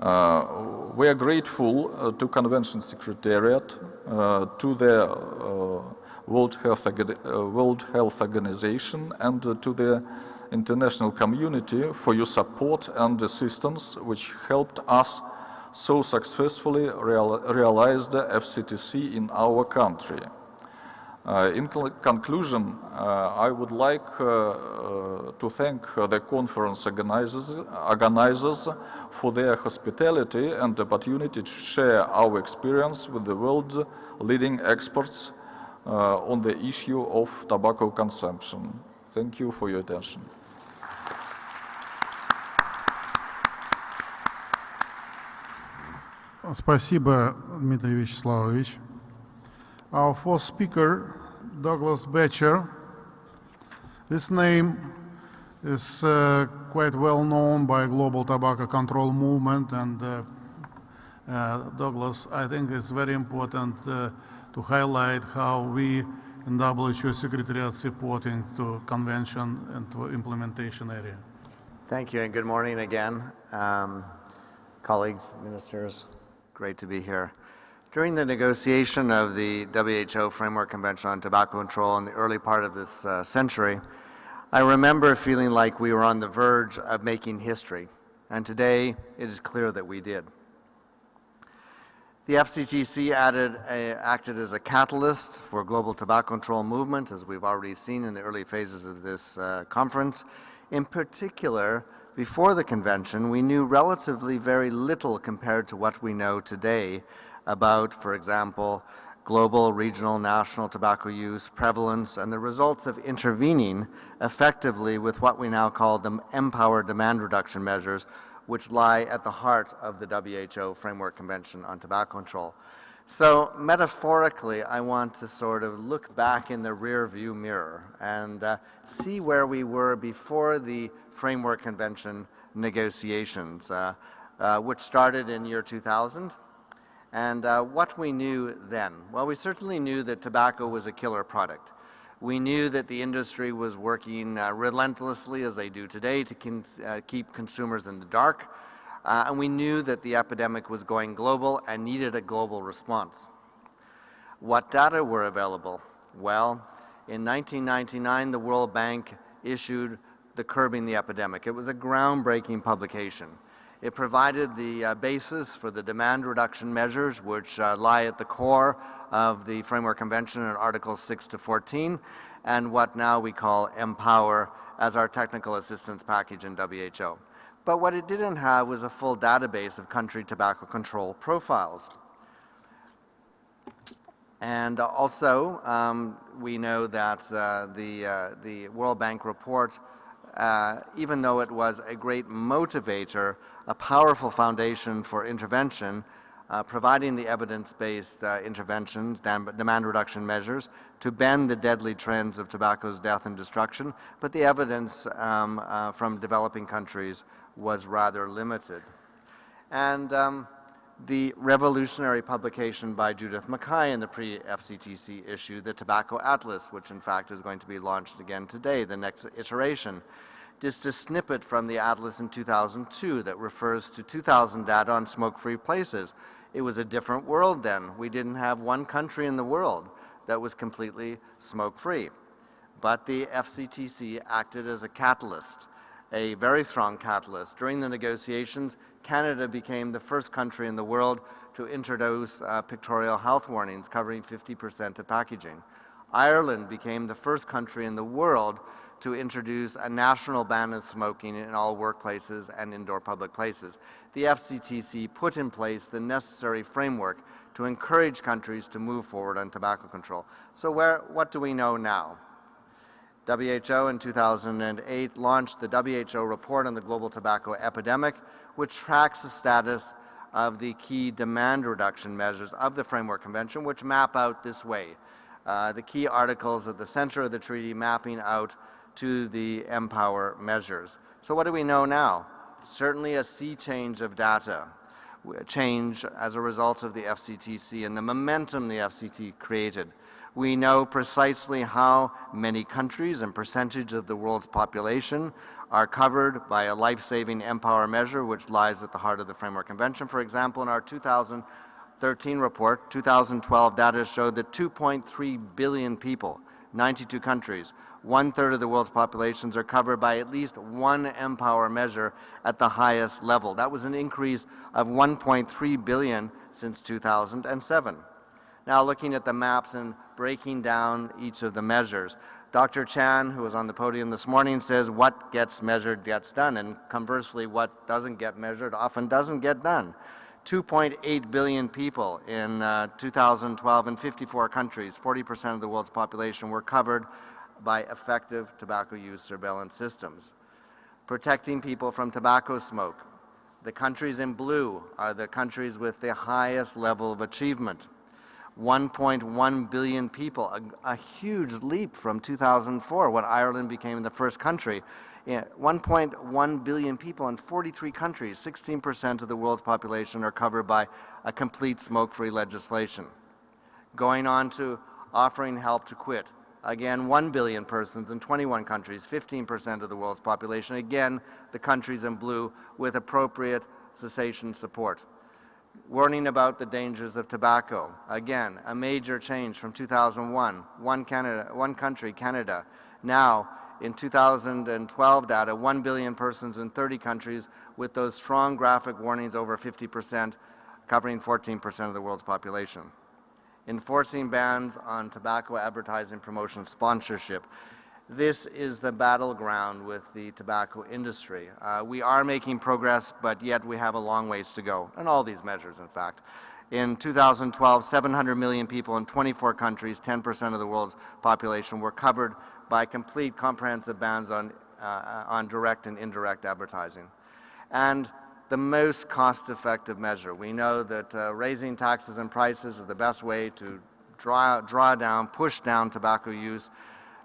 We are grateful to Convention Secretariat, to the World Health Organization, and to the international community for your support and assistance, which helped us so successfully realize the FCTC in our country. In conclusion, I would like to thank the conference organizers for their hospitality and the opportunity to share our experience with the world's leading experts on the issue of tobacco consumption. Thank you for your attention. Спасибо, Дмитрий Вячеславович. Our fourth speaker, Douglas Batcher. This name is quite well known by global tobacco control movement, and Douglas, I think it's very important to highlight how we in WHO Secretariat supporting to convention and to implementation area. Thank you and good morning again, colleagues, ministers. Great to be here. During the negotiation of the WHO Framework Convention on Tobacco Control in the early part of this century, I remember feeling like we were on the verge of making history, and today it is clear that we did. The FCTC acted as a catalyst for global tobacco control movement, as we've already seen in the early phases of this conference. In particular, before the convention, we knew relatively very little compared to what we know today about, for example, global, regional, national tobacco use, prevalence, and the results of intervening effectively with what we now call the empowered demand reduction measures, which lie at the heart of the WHO Framework Convention on Tobacco Control. So metaphorically, I want to sort of look back in the rear view mirror and see where we were before the Framework Convention negotiations, which started in year 2000. And what we knew then? Well, we certainly knew that tobacco was a killer product. We knew that the industry was working relentlessly, as they do today, to keep consumers in the dark. And we knew that the epidemic was going global and needed a global response. What data were available? Well, in 1999, the World Bank issued the Curbing the Epidemic. It was a groundbreaking publication. It provided the basis for the demand reduction measures, which lie at the core of the Framework Convention in Articles 6 to 14, and what now we call Empower as our technical assistance package in WHO. But what it didn't have was a full database of country tobacco control profiles. And also, we know that the World Bank report, even though it was a great motivator, a powerful foundation for intervention, providing the evidence-based interventions, demand reduction measures, to bend the deadly trends of tobacco's death and destruction, but the evidence from developing countries was rather limited. And the revolutionary publication by Judith Mackay in the pre-FCTC issue, the Tobacco Atlas, which in fact is going to be launched again today, the next iteration, just a snippet from the Atlas in 2002 that refers to 2000 data on smoke-free places. It was a different world then. We didn't have one country in the world that was completely smoke-free. But the FCTC acted as a catalyst, a very strong catalyst. During the negotiations, Canada became the first country in the world to introduce pictorial health warnings covering 50% of packaging. Ireland became the first country in the world to introduce a national ban of smoking in all workplaces and indoor public places. The FCTC put in place the necessary framework to encourage countries to move forward on tobacco control. So what do we know now? WHO in 2008 launched the WHO report on the global tobacco epidemic, which tracks the status of the key demand reduction measures of the Framework Convention, which map out this way. The key articles at the center of the treaty mapping out to the Empower measures. So what do we know now? Certainly a sea change of data, change as a result of the FCTC and the momentum the FCT created. We know precisely how many countries and percentage of the world's population are covered by a life-saving Empower measure, which lies at the heart of the Framework Convention. For example, in our 2013 report, 2012 data showed that 2.3 billion people, 92 countries, 1/3 of the world's populations are covered by at least one Empower measure at the highest level. That was an increase of 1.3 billion since 2007. Now looking at the maps and breaking down each of the measures, Dr. Chan, who was on the podium this morning, says what gets measured gets done, and conversely, what doesn't get measured often doesn't get done. 2.8 billion people in 2012 in 54 countries, 40% of the world's population, were covered by effective tobacco use surveillance systems. Protecting people from tobacco smoke. The countries in blue are the countries with the highest level of achievement. 1.1 billion people, a huge leap from 2004 when Ireland became the first country. 1.1 billion people in 43 countries, 16% of the world's population are covered by a complete smoke-free legislation. Going on to offering help to quit. Again, 1 billion persons in 21 countries, 15% of the world's population. Again, the countries in blue with appropriate cessation support. Warning about the dangers of tobacco. Again, a major change from 2001. One country, Canada. Now, in 2012 data, 1 billion persons in 30 countries with those strong graphic warnings over 50%, covering 14% of the world's population. Enforcing bans on tobacco advertising, promotion, sponsorship. This is the battleground with the tobacco industry. We are making progress, but yet we have a long ways to go, and all these measures, in fact. In 2012, 700 million people in 24 countries, 10% of the world's population, were covered by complete comprehensive bans on direct and indirect advertising. And the most cost-effective measure. We know that raising taxes and prices is the best way to draw down, push down tobacco use.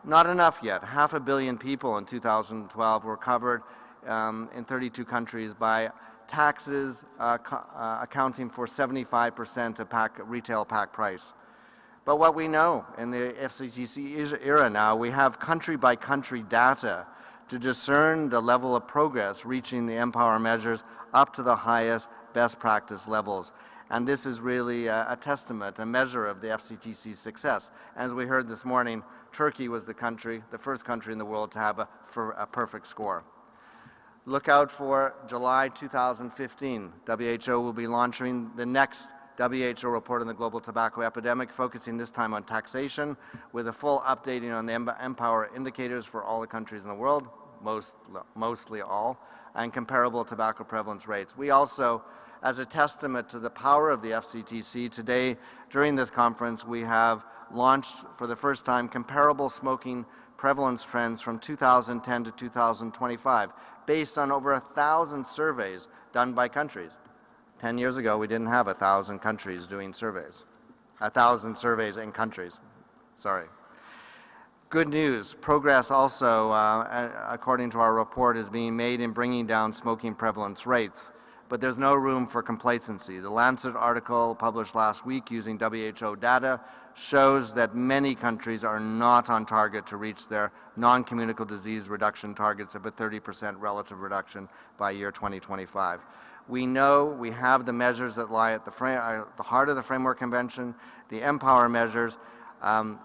Not enough yet. 500 million people in 2012 were covered in 32 countries by taxes accounting for 75% of retail pack price. But what we know in the FCTC era now, we have country-by-country data to discern the level of progress reaching the Empower measures up to the highest best practice levels. And this is really a testament, a measure of the FCTC's success. As we heard this morning, Turkey was the first country in the world to have a perfect score. Look out for July 2015. WHO will be launching the next WHO report on the global tobacco epidemic, focusing this time on taxation, with a full updating on the Empower indicators for all the countries in the world, mostly all, and comparable tobacco prevalence rates. We also, as a testament to the power of the FCTC, today, during this conference, we have launched for the first time comparable smoking prevalence trends from 2010 to 2025, based on over 1,000 surveys done by countries. 10 years ago, we didn't have 1,000 countries doing surveys. 1,000 surveys in countries, sorry. Good news, progress also, according to our report, is being made in bringing down smoking prevalence rates. But there's no room for complacency. The Lancet article published last week using WHO data shows that many countries are not on target to reach their non-communicable disease reduction targets of a 30% relative reduction by year 2025. We know we have the measures that lie at the heart of the Framework Convention. The Empower measures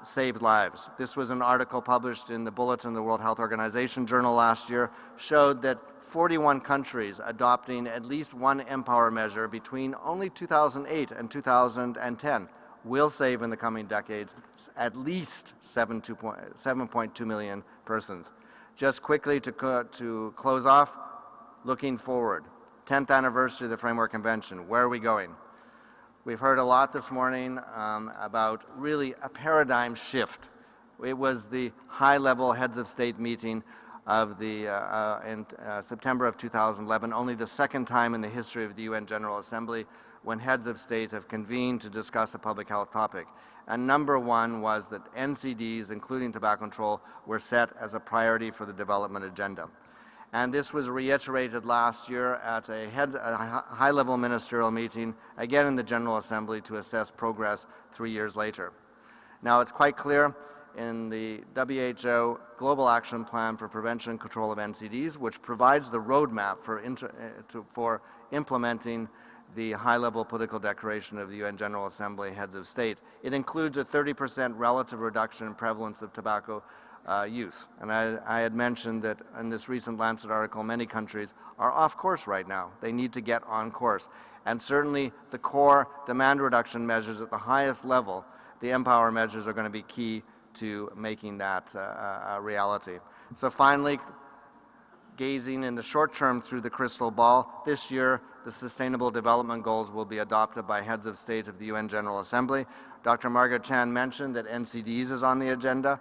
saved lives. This was an article published in the Bulletin of the World Health Organization journal last year, showed that 41 countries adopting at least one Empower measure between only 2008 and 2010 will save in the coming decades at least 7.2 million persons. Just quickly to close off, looking forward, 10th anniversary of the Framework Convention, where are we going? We've heard a lot this morning about really a paradigm shift. It was the high-level heads of state meeting of in September of 2011, only the second time in the history of the UN General Assembly when heads of state have convened to discuss a public health topic. And number one was that NCDs, including tobacco control, were set as a priority for the development agenda. And this was reiterated last year at a high-level ministerial meeting, again in the General Assembly, to assess progress 3 years later. Now, it's quite clear in the WHO Global Action Plan for Prevention and Control of NCDs, which provides the roadmap for implementing the high-level political declaration of the UN General Assembly heads of state. It includes a 30% relative reduction in prevalence of tobacco use. And I had mentioned that in this recent Lancet article, many countries are off course right now. They need to get on course. And certainly the core demand reduction measures at the highest level, the Empower measures, are going to be key to making that a reality. So finally, gazing in the short term through the crystal ball, this year the Sustainable Development Goals will be adopted by heads of state of the UN General Assembly. Dr. Margaret Chan mentioned that NCDs is on the agenda.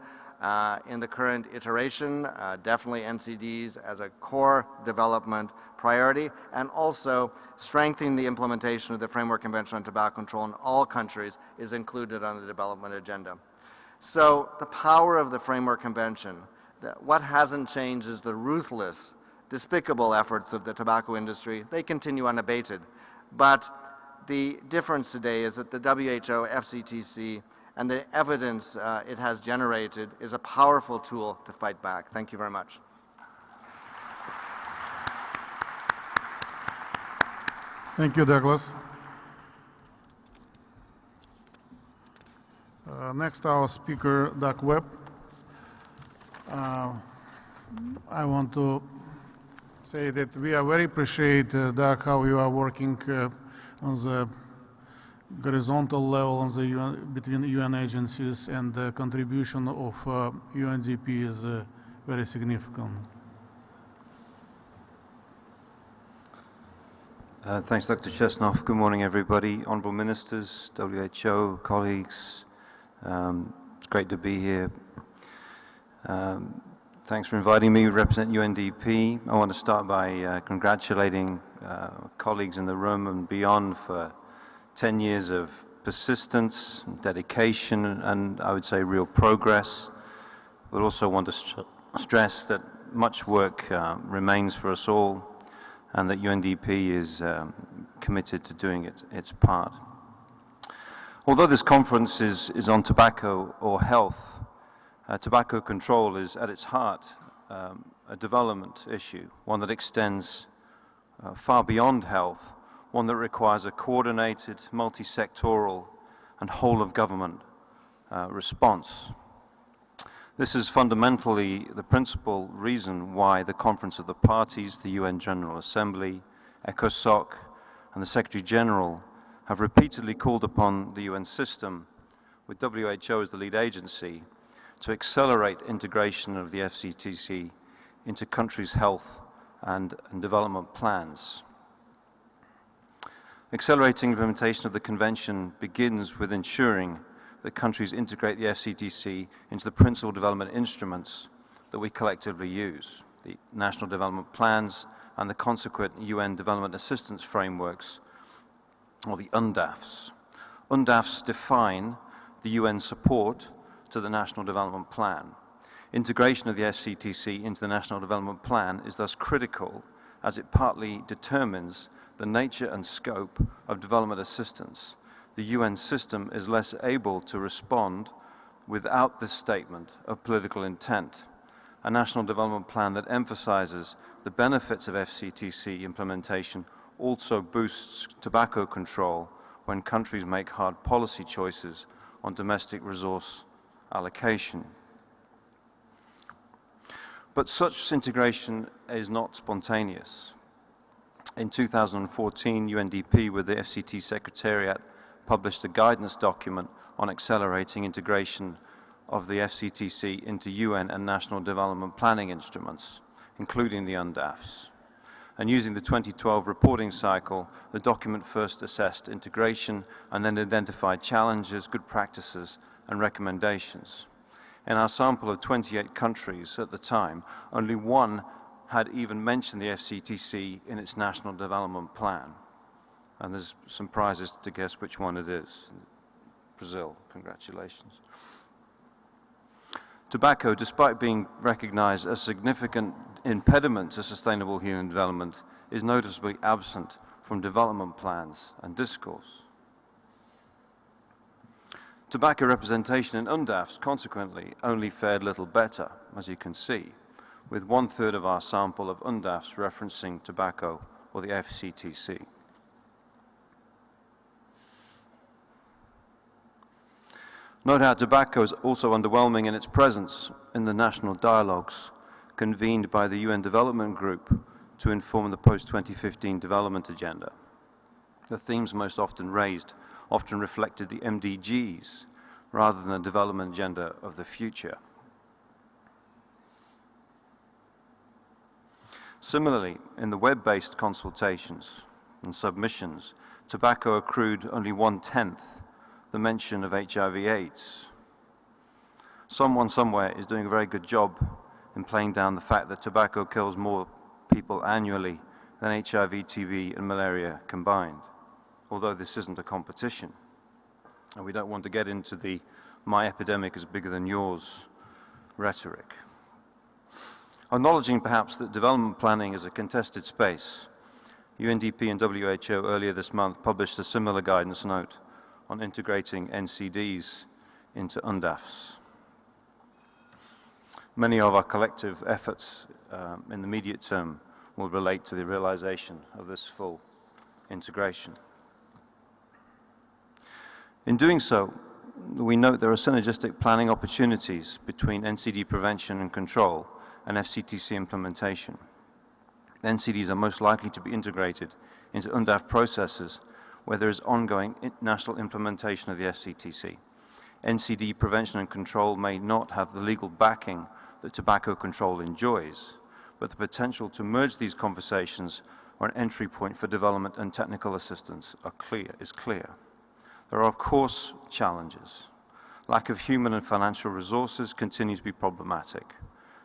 In the current iteration, definitely NCDs as a core development priority, and also strengthening the implementation of the Framework Convention on Tobacco Control in all countries is included on the development agenda. So the power of the Framework Convention, what hasn't changed is the ruthless, despicable efforts of the tobacco industry. They continue unabated. But the difference today is that the WHO, FCTC, and the evidence it has generated is a powerful tool to fight back. Thank you very much. Thank you, Douglas. Next, our speaker, Doug Webb. I want to say that we are very appreciate, Doug, how you are working on the horizontal level on the between UN agencies, and the contribution of UNDP is very significant. Thanks, Dr. Chesnoff. Good morning, everybody. Honourable Ministers, WHO, colleagues. It's great to be here. Thanks for inviting me. I represent UNDP. I want to start by congratulating colleagues in the room and beyond for 10 years of persistence, dedication, and I would say real progress. But also want to stress that much work remains for us all, and that UNDP is committed to doing its part. Although this conference is on tobacco or health, tobacco control is at its heart a development issue, one that extends far beyond health, one that requires a coordinated, multi-sectoral and whole-of-government response. This is fundamentally the principal reason why the Conference of the Parties, the UN General Assembly, ECOSOC, and the Secretary General have repeatedly called upon the UN system, with WHO as the lead agency, to accelerate integration of the FCTC into countries' health and development plans. Accelerating implementation of the Convention begins with ensuring that countries integrate the FCTC into the principal development instruments that we collectively use, the National Development Plans and the consequent UN Development Assistance Frameworks, or the UNDAFs. UNDAFs define the UN support to the National Development Plan. Integration of the FCTC into the National Development Plan is thus critical, as it partly determines the nature and scope of development assistance. The UN system is less able to respond without this statement of political intent. A National Development Plan that emphasizes the benefits of FCTC implementation also boosts tobacco control when countries make hard policy choices on domestic resource allocation. But such integration is not spontaneous. In 2014, UNDP, with the FCT Secretariat, published a guidance document on accelerating integration of the FCTC into UN and national development planning instruments, including the UNDAFs. And using the 2012 reporting cycle, the document first assessed integration and then identified challenges, good practices, and recommendations. In our sample of 28 countries at the time, only one had even mentioned the FCTC in its national development plan. And there's some prizes to guess which one it is. Brazil, congratulations. Tobacco, despite being recognized as a significant impediment to sustainable human development, is noticeably absent from development plans and discourse. Tobacco representation in UNDAFs, consequently, only fared little better, as you can see, with 1/3 of our sample of UNDAFs referencing tobacco or the FCTC. No doubt tobacco is also underwhelming in its presence in the national dialogues convened by the UN Development Group to inform the post-2015 development agenda. The themes most often raised often reflected the MDGs rather than the development agenda of the future. Similarly, in the web-based consultations and submissions, tobacco accrued only 1/10 the mention of HIV/AIDS. Someone somewhere is doing a very good job in playing down the fact that tobacco kills more people annually than HIV, TB, and malaria combined, although this isn't a competition. And we don't want to get into the "my epidemic is bigger than yours" rhetoric. Acknowledging perhaps that development planning is a contested space, UNDP and WHO earlier this month published a similar guidance note on integrating NCDs into UNDAFs. Many of our collective efforts in the immediate term will relate to the realization of this full integration. In doing so, we note there are synergistic planning opportunities between NCD prevention and control and FCTC implementation. NCDs are most likely to be integrated into UNDAF processes where there is ongoing national implementation of the FCTC. NCD prevention and control may not have the legal backing that tobacco control enjoys, but the potential to merge these conversations or an entry point for development and technical assistance is clear. There are, of course, challenges. Lack of human and financial resources continues to be problematic.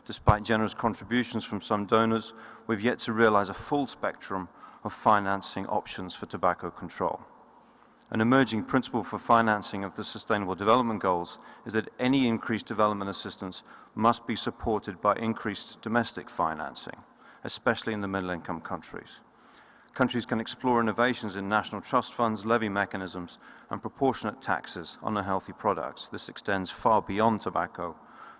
Despite generous contributions from some donors, we've yet to realize a full spectrum of financing options for tobacco control. An emerging principle for financing of the Sustainable Development Goals is that any increased development assistance must be supported by increased domestic financing, especially in the middle-income countries. Countries can explore innovations in national trust funds, levy mechanisms, and proportionate taxes on unhealthy products. This extends far beyond tobacco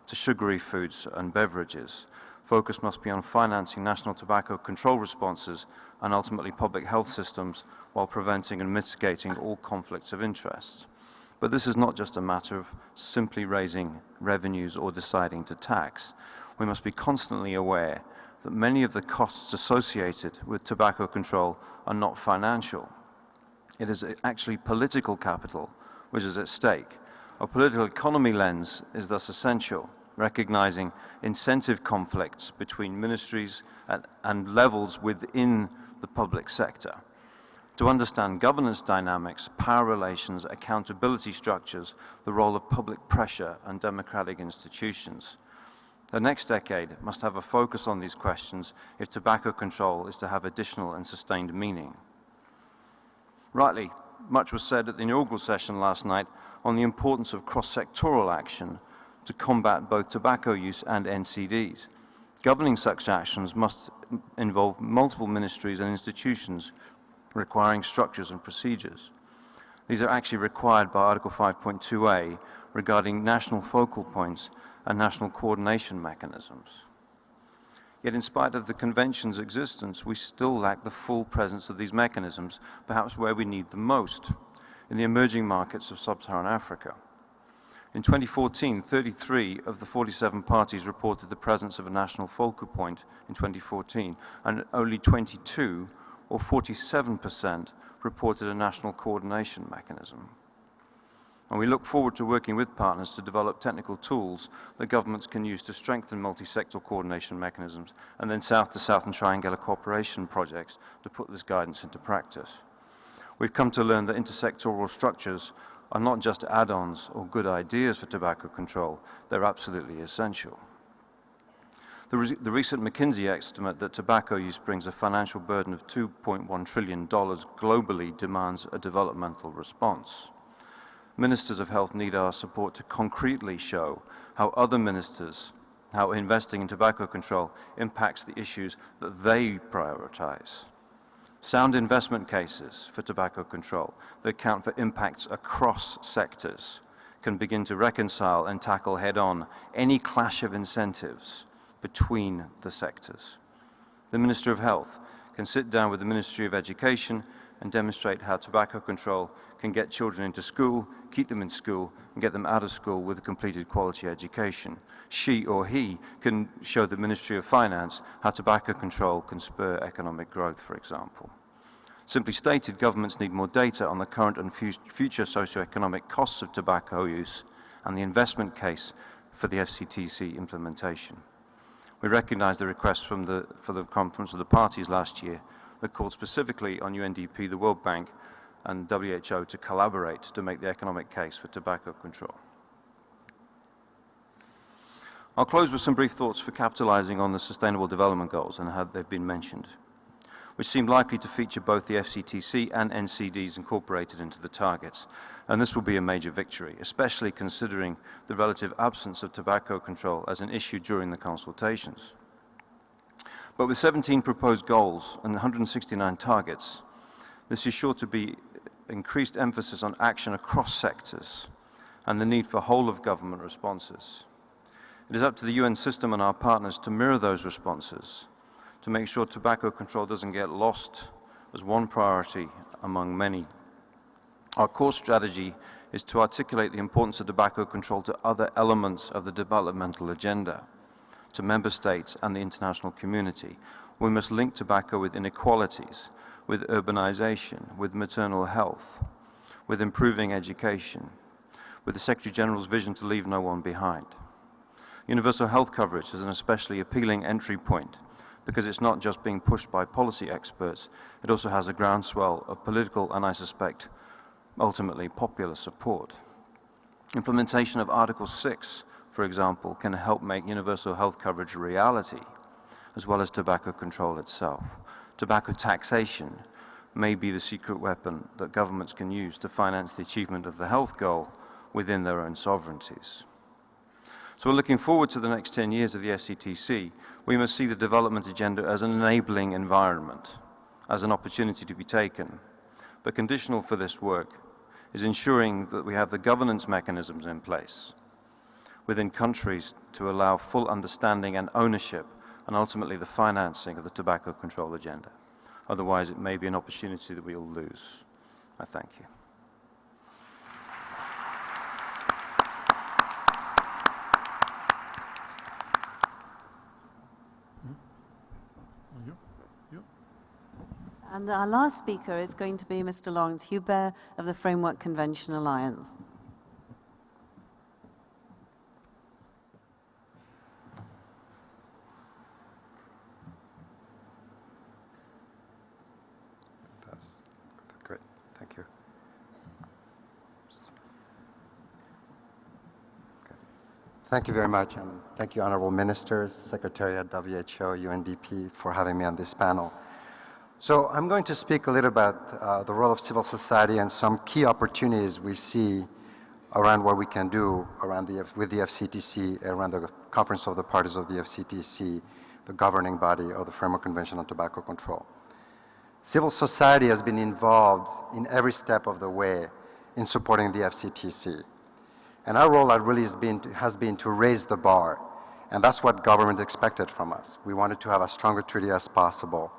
to sugary foods and beverages. Focus must be on financing national tobacco control responses and ultimately public health systems while preventing and mitigating all conflicts of interest. But this is not just a matter of simply raising revenues or deciding to tax. We must be constantly aware that many of the costs associated with tobacco control are not financial. It is actually political capital which is at stake. A political economy lens is thus essential, recognizing incentive conflicts between ministries and levels within the public sector. To understand governance dynamics, power relations, accountability structures, the role of public pressure and democratic institutions. The next decade must have a focus on these questions if tobacco control is to have additional and sustained meaning. Rightly, much was said at the inaugural session last night on the importance of cross-sectoral action to combat both tobacco use and NCDs. Governing such actions must involve multiple ministries and institutions requiring structures and procedures. These are actually required by Article 5.2a regarding national focal points and national coordination mechanisms. Yet in spite of the Convention's existence, we still lack the full presence of these mechanisms, perhaps where we need them most, in the emerging markets of sub-Saharan Africa. In 2014, 33 of the 47 parties reported the presence of a national focal point in 2014, and only 22, or 47%, reported a national coordination mechanism. And we look forward to working with partners to develop technical tools that governments can use to strengthen multi-sectoral coordination mechanisms, and then south-to-south and triangular cooperation projects to put this guidance into practice. We've come to learn that intersectoral structures are not just add-ons or good ideas for tobacco control, they're absolutely essential. The recent McKinsey estimate that tobacco use brings a financial burden of $2.1 trillion globally demands a developmental response. Ministers of health need our support to concretely show how other ministers, how investing in tobacco control impacts the issues that they prioritize. Sound investment cases for tobacco control that account for impacts across sectors can begin to reconcile and tackle head-on any clash of incentives between the sectors. The Minister of Health can sit down with the Ministry of Education and demonstrate how tobacco control can get children into school, keep them in school, and get them out of school with a completed quality education. She or he can show the Ministry of Finance how tobacco control can spur economic growth, for example. Simply stated, governments need more data on the current and future socioeconomic costs of tobacco use and the investment case for the FCTC implementation. We recognize the request for the Conference of the Parties last year that called specifically on UNDP, the World Bank, and WHO to collaborate to make the economic case for tobacco control. I'll close with some brief thoughts for capitalizing on the Sustainable Development Goals and how they've been mentioned, which seem likely to feature both the FCTC and NCDs incorporated into the targets. And this will be a major victory, especially considering the relative absence of tobacco control as an issue during the consultations. But with 17 proposed goals and 169 targets, this is sure to be increased emphasis on action across sectors and the need for whole-of-government responses. It is up to the UN system and our partners to mirror those responses, to make sure tobacco control doesn't get lost as one priority among many. Our core strategy is to articulate the importance of tobacco control to other elements of the developmental agenda, to member states and the international community. We must link tobacco with inequalities, with urbanization, with maternal health, with improving education, with the Secretary General's vision to leave no one behind. Universal health coverage is an especially appealing entry point because it's not just being pushed by policy experts, it also has a groundswell of political and, I suspect, ultimately popular support. Implementation of Article 6 for example, can help make universal health coverage a reality, as well as tobacco control itself. Tobacco taxation may be the secret weapon that governments can use to finance the achievement of the health goal within their own sovereignties. So we're looking forward to the next 10 years of the FCTC. We must see the development agenda as an enabling environment, as an opportunity to be taken. But conditional for this work is ensuring that we have the governance mechanisms in place within countries to allow full understanding and ownership and ultimately the financing of the tobacco control agenda. Otherwise, it may be an opportunity that we'll lose. I thank you. And our last speaker is going to be Mr. Lawrence Hubert of the Framework Convention Alliance. That's great. Thank you. Okay. Thank you very much, and thank you, honorable ministers, Secretariat, WHO, UNDP, for having me on this panel. So I'm going to speak a little about the role of civil society and some key opportunities we see around what we can do around with the FCTC, around the Conference of the Parties of the FCTC, the governing body of the Framework Convention on Tobacco Control. Civil society has been involved in every step of the way in supporting the FCTC. And our role really has been to raise the bar. And that's what government expected from us. We wanted to have as strong a treaty as possible.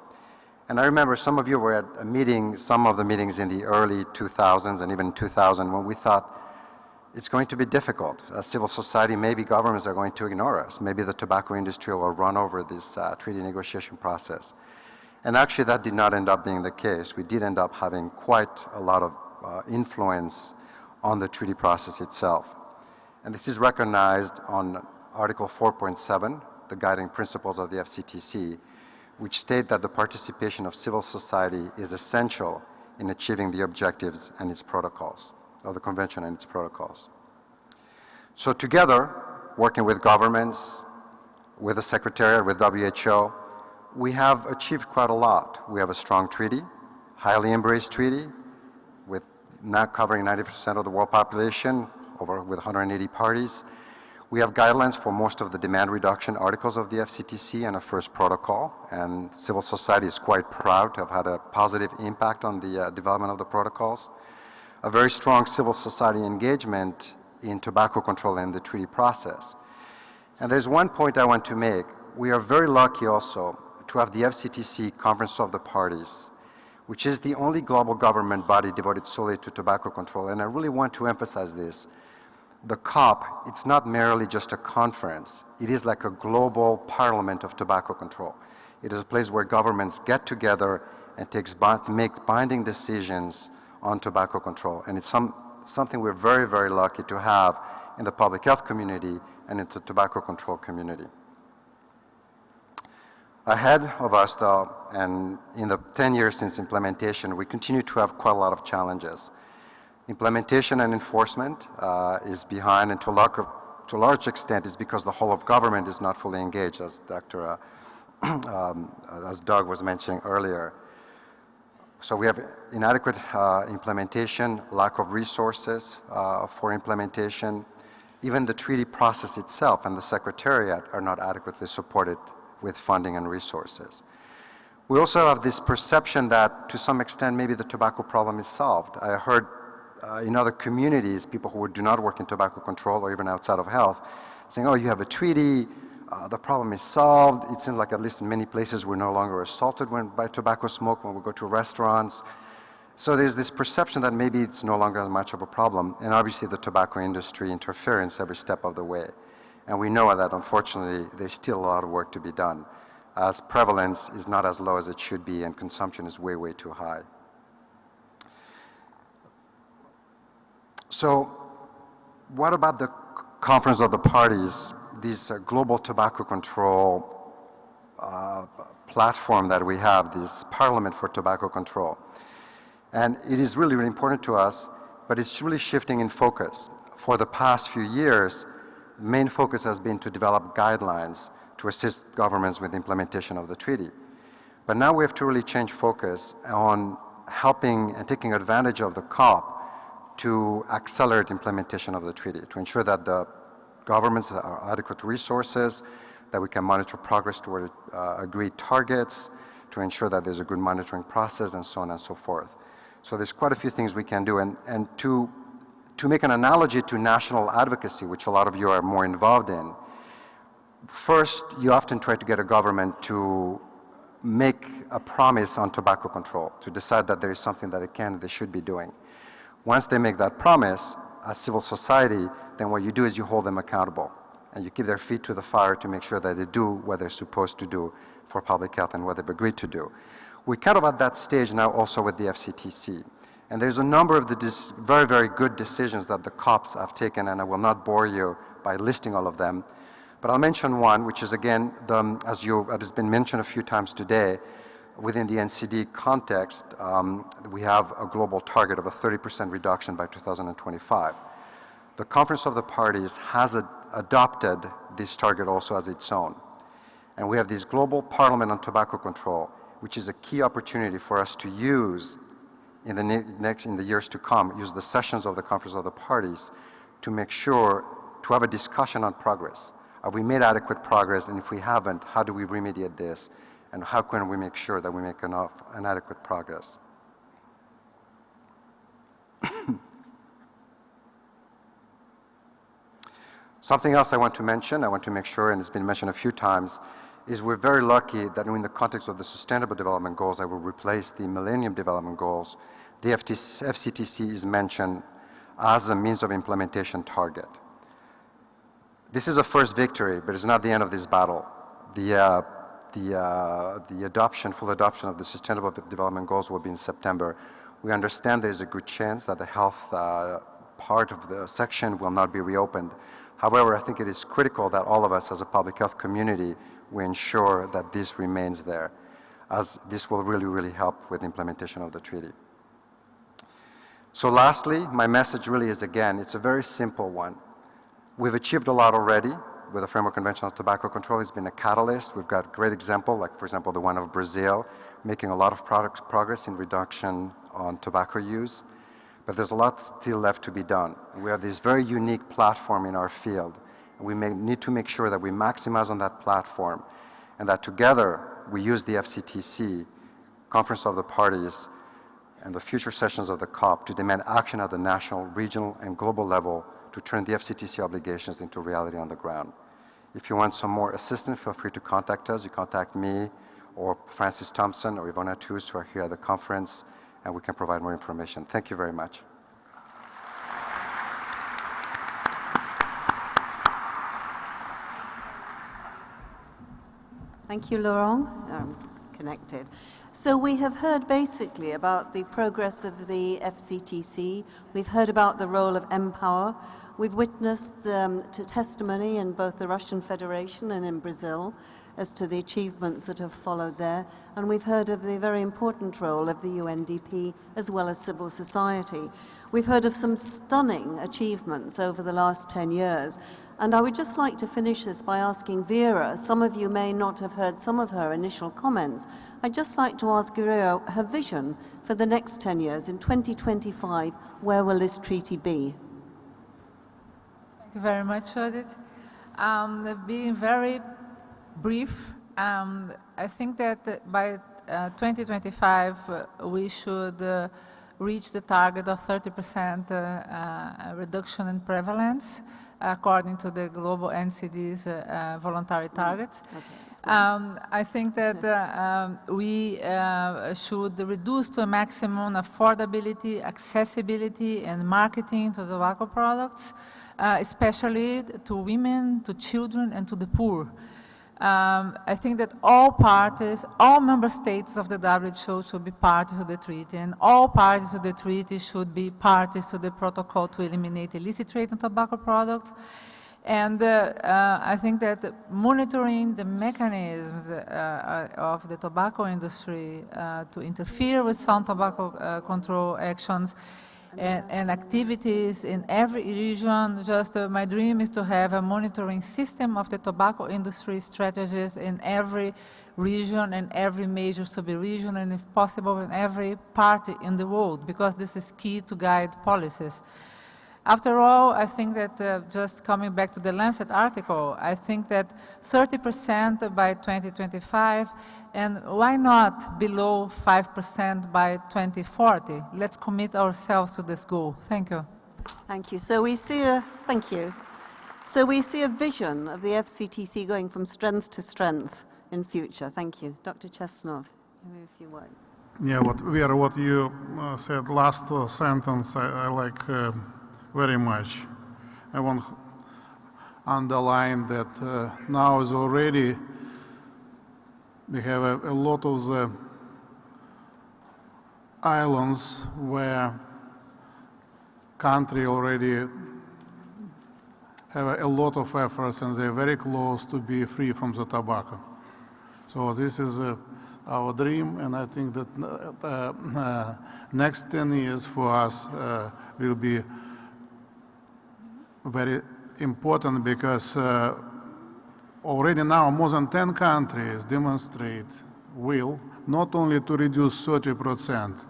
And I remember some of you were at a meeting, some of the meetings in the early 2000s and even 2000 when we thought it's going to be difficult. As civil society, maybe governments are going to ignore us. Maybe the tobacco industry will run over this treaty negotiation process. And actually that did not end up being the case. We did end up having quite a lot of influence on the treaty process itself. And this is recognized on Article 4.7, the guiding principles of the FCTC, which state that the participation of civil society is essential in achieving the objectives and its protocols, of the convention and its protocols. So together, working with governments, with the Secretariat, with WHO, we have achieved quite a lot. We have a strong treaty, highly embraced treaty, with now covering 90% of the world population, with 180 parties. We have guidelines for most of the demand reduction articles of the FCTC and a first protocol, and civil society is quite proud to have had a positive impact on the development of the protocols. A very strong civil society engagement in tobacco control and the treaty process. And there's one point I want to make. We are very lucky also to have the FCTC Conference of the Parties, which is the only global government body devoted solely to tobacco control. And I really want to emphasize this. The COP, it's not merely just a conference. It is like a global parliament of tobacco control. It is a place where governments get together and make binding decisions on tobacco control. And it's something we're very, very lucky to have in the public health community and in the tobacco control community. Ahead of us, though, and in the 10 years since implementation, we continue to have quite a lot of challenges. Implementation and enforcement is behind, and to a large extent is because the whole of government is not fully engaged, as as Doug was mentioning earlier. So we have inadequate implementation, lack of resources for implementation. Even the treaty process itself and the Secretariat are not adequately supported with funding and resources. We also have this perception that to some extent maybe the tobacco problem is solved. I heard in other communities, people who do not work in tobacco control or even outside of health, saying, oh, you have a treaty, the problem is solved. It seems like at least in many places we're no longer assaulted by tobacco smoke when we go to restaurants. So there's this perception that maybe it's no longer as much of a problem. And obviously the tobacco industry interferes every step of the way. And we know that unfortunately there's still a lot of work to be done, as prevalence is not as low as it should be and consumption is way, way too high. So what about the Conference of the Parties, this global tobacco control platform that we have, this Parliament for Tobacco Control? And it is really, really important to us, but it's really shifting in focus. For the past few years, main focus has been to develop guidelines to assist governments with implementation of the treaty. But now we have to really change focus on helping and taking advantage of the COP to accelerate implementation of the treaty, to ensure that the governments have adequate resources, that we can monitor progress toward agreed targets, to ensure that there's a good monitoring process, and so on and so forth. So there's quite a few things we can do. And to make an analogy to national advocacy, which a lot of you are more involved in, first, you often try to get a government to make a promise on tobacco control, to decide that there is something that they should be doing. Once they make that promise, as civil society, then what you do is you hold them accountable, and you keep their feet to the fire to make sure that they do what they're supposed to do for public health and what they've agreed to do. We're kind of at that stage now also with the FCTC. And there's a number of the very, very good decisions that the COPs have taken, and I will not bore you by listing all of them. But I'll mention one, which is, again, as has been mentioned a few times today, within the NCD context, we have a global target of a 30% reduction by 2025. The Conference of the Parties has adopted this target also as its own. And we have this Global Parliament on Tobacco Control, which is a key opportunity for us to use in the years to come, use the sessions of the Conference of the Parties to make sure to have a discussion on progress. Have we made adequate progress? And if we haven't, how do we remediate this? And how can we make sure that we make an adequate progress? Something else I want to mention, I want to make sure, and it's been mentioned a few times, is we're very lucky that in the context of the Sustainable Development Goals, I will replace the Millennium Development Goals, the FCTC is mentioned as a means of implementation target. This is a first victory, but it's not the end of this battle. The full adoption of the Sustainable Development Goals will be in September. We understand there's a good chance that the health part of the section will not be reopened. However, I think it is critical that all of us as a public health community, we ensure that this remains there, as this will really, really help with implementation of the treaty. So lastly, my message really is, again, it's a very simple one. We've achieved a lot already with the Framework Convention on Tobacco Control. It's been a catalyst. We've got great examples, like, for example, the one of Brazil, making a lot of progress in reduction on tobacco use. But there's a lot still left to be done. We have this very unique platform in our field. And we need to make sure that we maximize on that platform and that together we use the FCTC, Conference of the Parties, and the future sessions of the COP to demand action at the national, regional, and global level to turn the FCTC obligations into reality on the ground. If you want some more assistance, feel free to contact us. You contact me or Francis Thompson or Ivona Toos, who are here at the conference, and we can provide more information. Thank you very much. Thank you, Laurent. Connected. So we have heard basically about the progress of the FCTC. We've heard about the role of Empower. We've witnessed testimony in both the Russian Federation and in Brazil as to the achievements that have followed there. And we've heard of the very important role of the UNDP as well as civil society. We've heard of some stunning achievements over the last 10 years. And I would just like to finish this by asking Vera, some of you may not have heard some of her initial comments. I'd just like to ask Vera her vision for the next 10 years. In 2025, where will this treaty be? Thank you very much, Judith. Being very brief, I think that by 2025, we should reach the target of 30% reduction in prevalence, according to the global NCDs voluntary targets. I think that we should reduce to a maximum affordability, accessibility, and marketing to tobacco products, especially to women, to children, and to the poor. I think that all parties, all member states of the WHO should be parties to the treaty, and all parties to the treaty should be parties to the protocol to eliminate illicit trade in tobacco products. And I think that monitoring the mechanisms of the tobacco industry to interfere with sound tobacco control actions and activities in every region. Just my dream is to have a monitoring system of the tobacco industry strategies in every region and every major sub-region, and if possible in every party in the world, because this is key to guide policies. After all, I think that just coming back to the Lancet article, I think that 30% by 2025, and why not below 5% by 2040? Let's commit ourselves to this goal. Thank you. Thank you. So we see a, thank you. So we see a vision of the FCTC going from strength to strength in future. Thank you. Dr. Chesnov, a few words. Yeah, what you said last sentence, I like very much. I want to underline that now is already, we have a lot of the islands where country already have a lot of efforts and they're very close to be free from the tobacco. So this is our dream, and I think that next 10 years for us will be very important, because already now more than 10 countries demonstrate will not only to reduce 30%,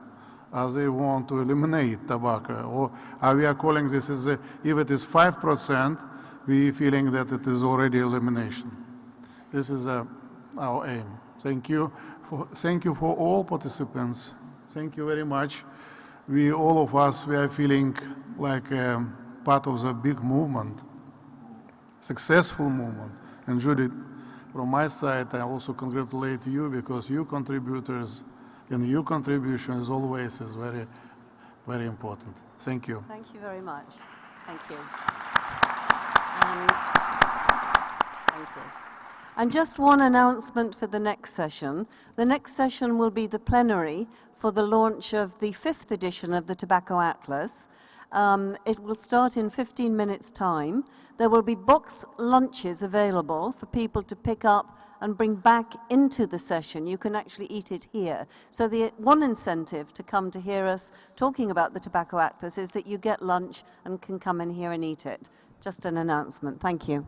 as they want to eliminate tobacco, or we are calling this as if it is 5%, we feeling that it is already elimination. This is our aim. Thank you for all participants. Thank you very much. All of us, we are feeling like part of the big movement, successful movement. And Judith, from my side, I also congratulate you, because you contributors and your contribution is always very, very important. Thank you. Thank you very much. Thank you. Thank you. And just one announcement for the next session. The next session will be the plenary for the launch of the 5th edition of the Tobacco Atlas. It will start in 15 minutes' time. There will be box lunches available for people to pick up and bring back into the session. You can actually eat it here. So the one incentive to come to hear us talking about the Tobacco Atlas is that you get lunch and can come in here and eat it. Just an announcement. Thank you.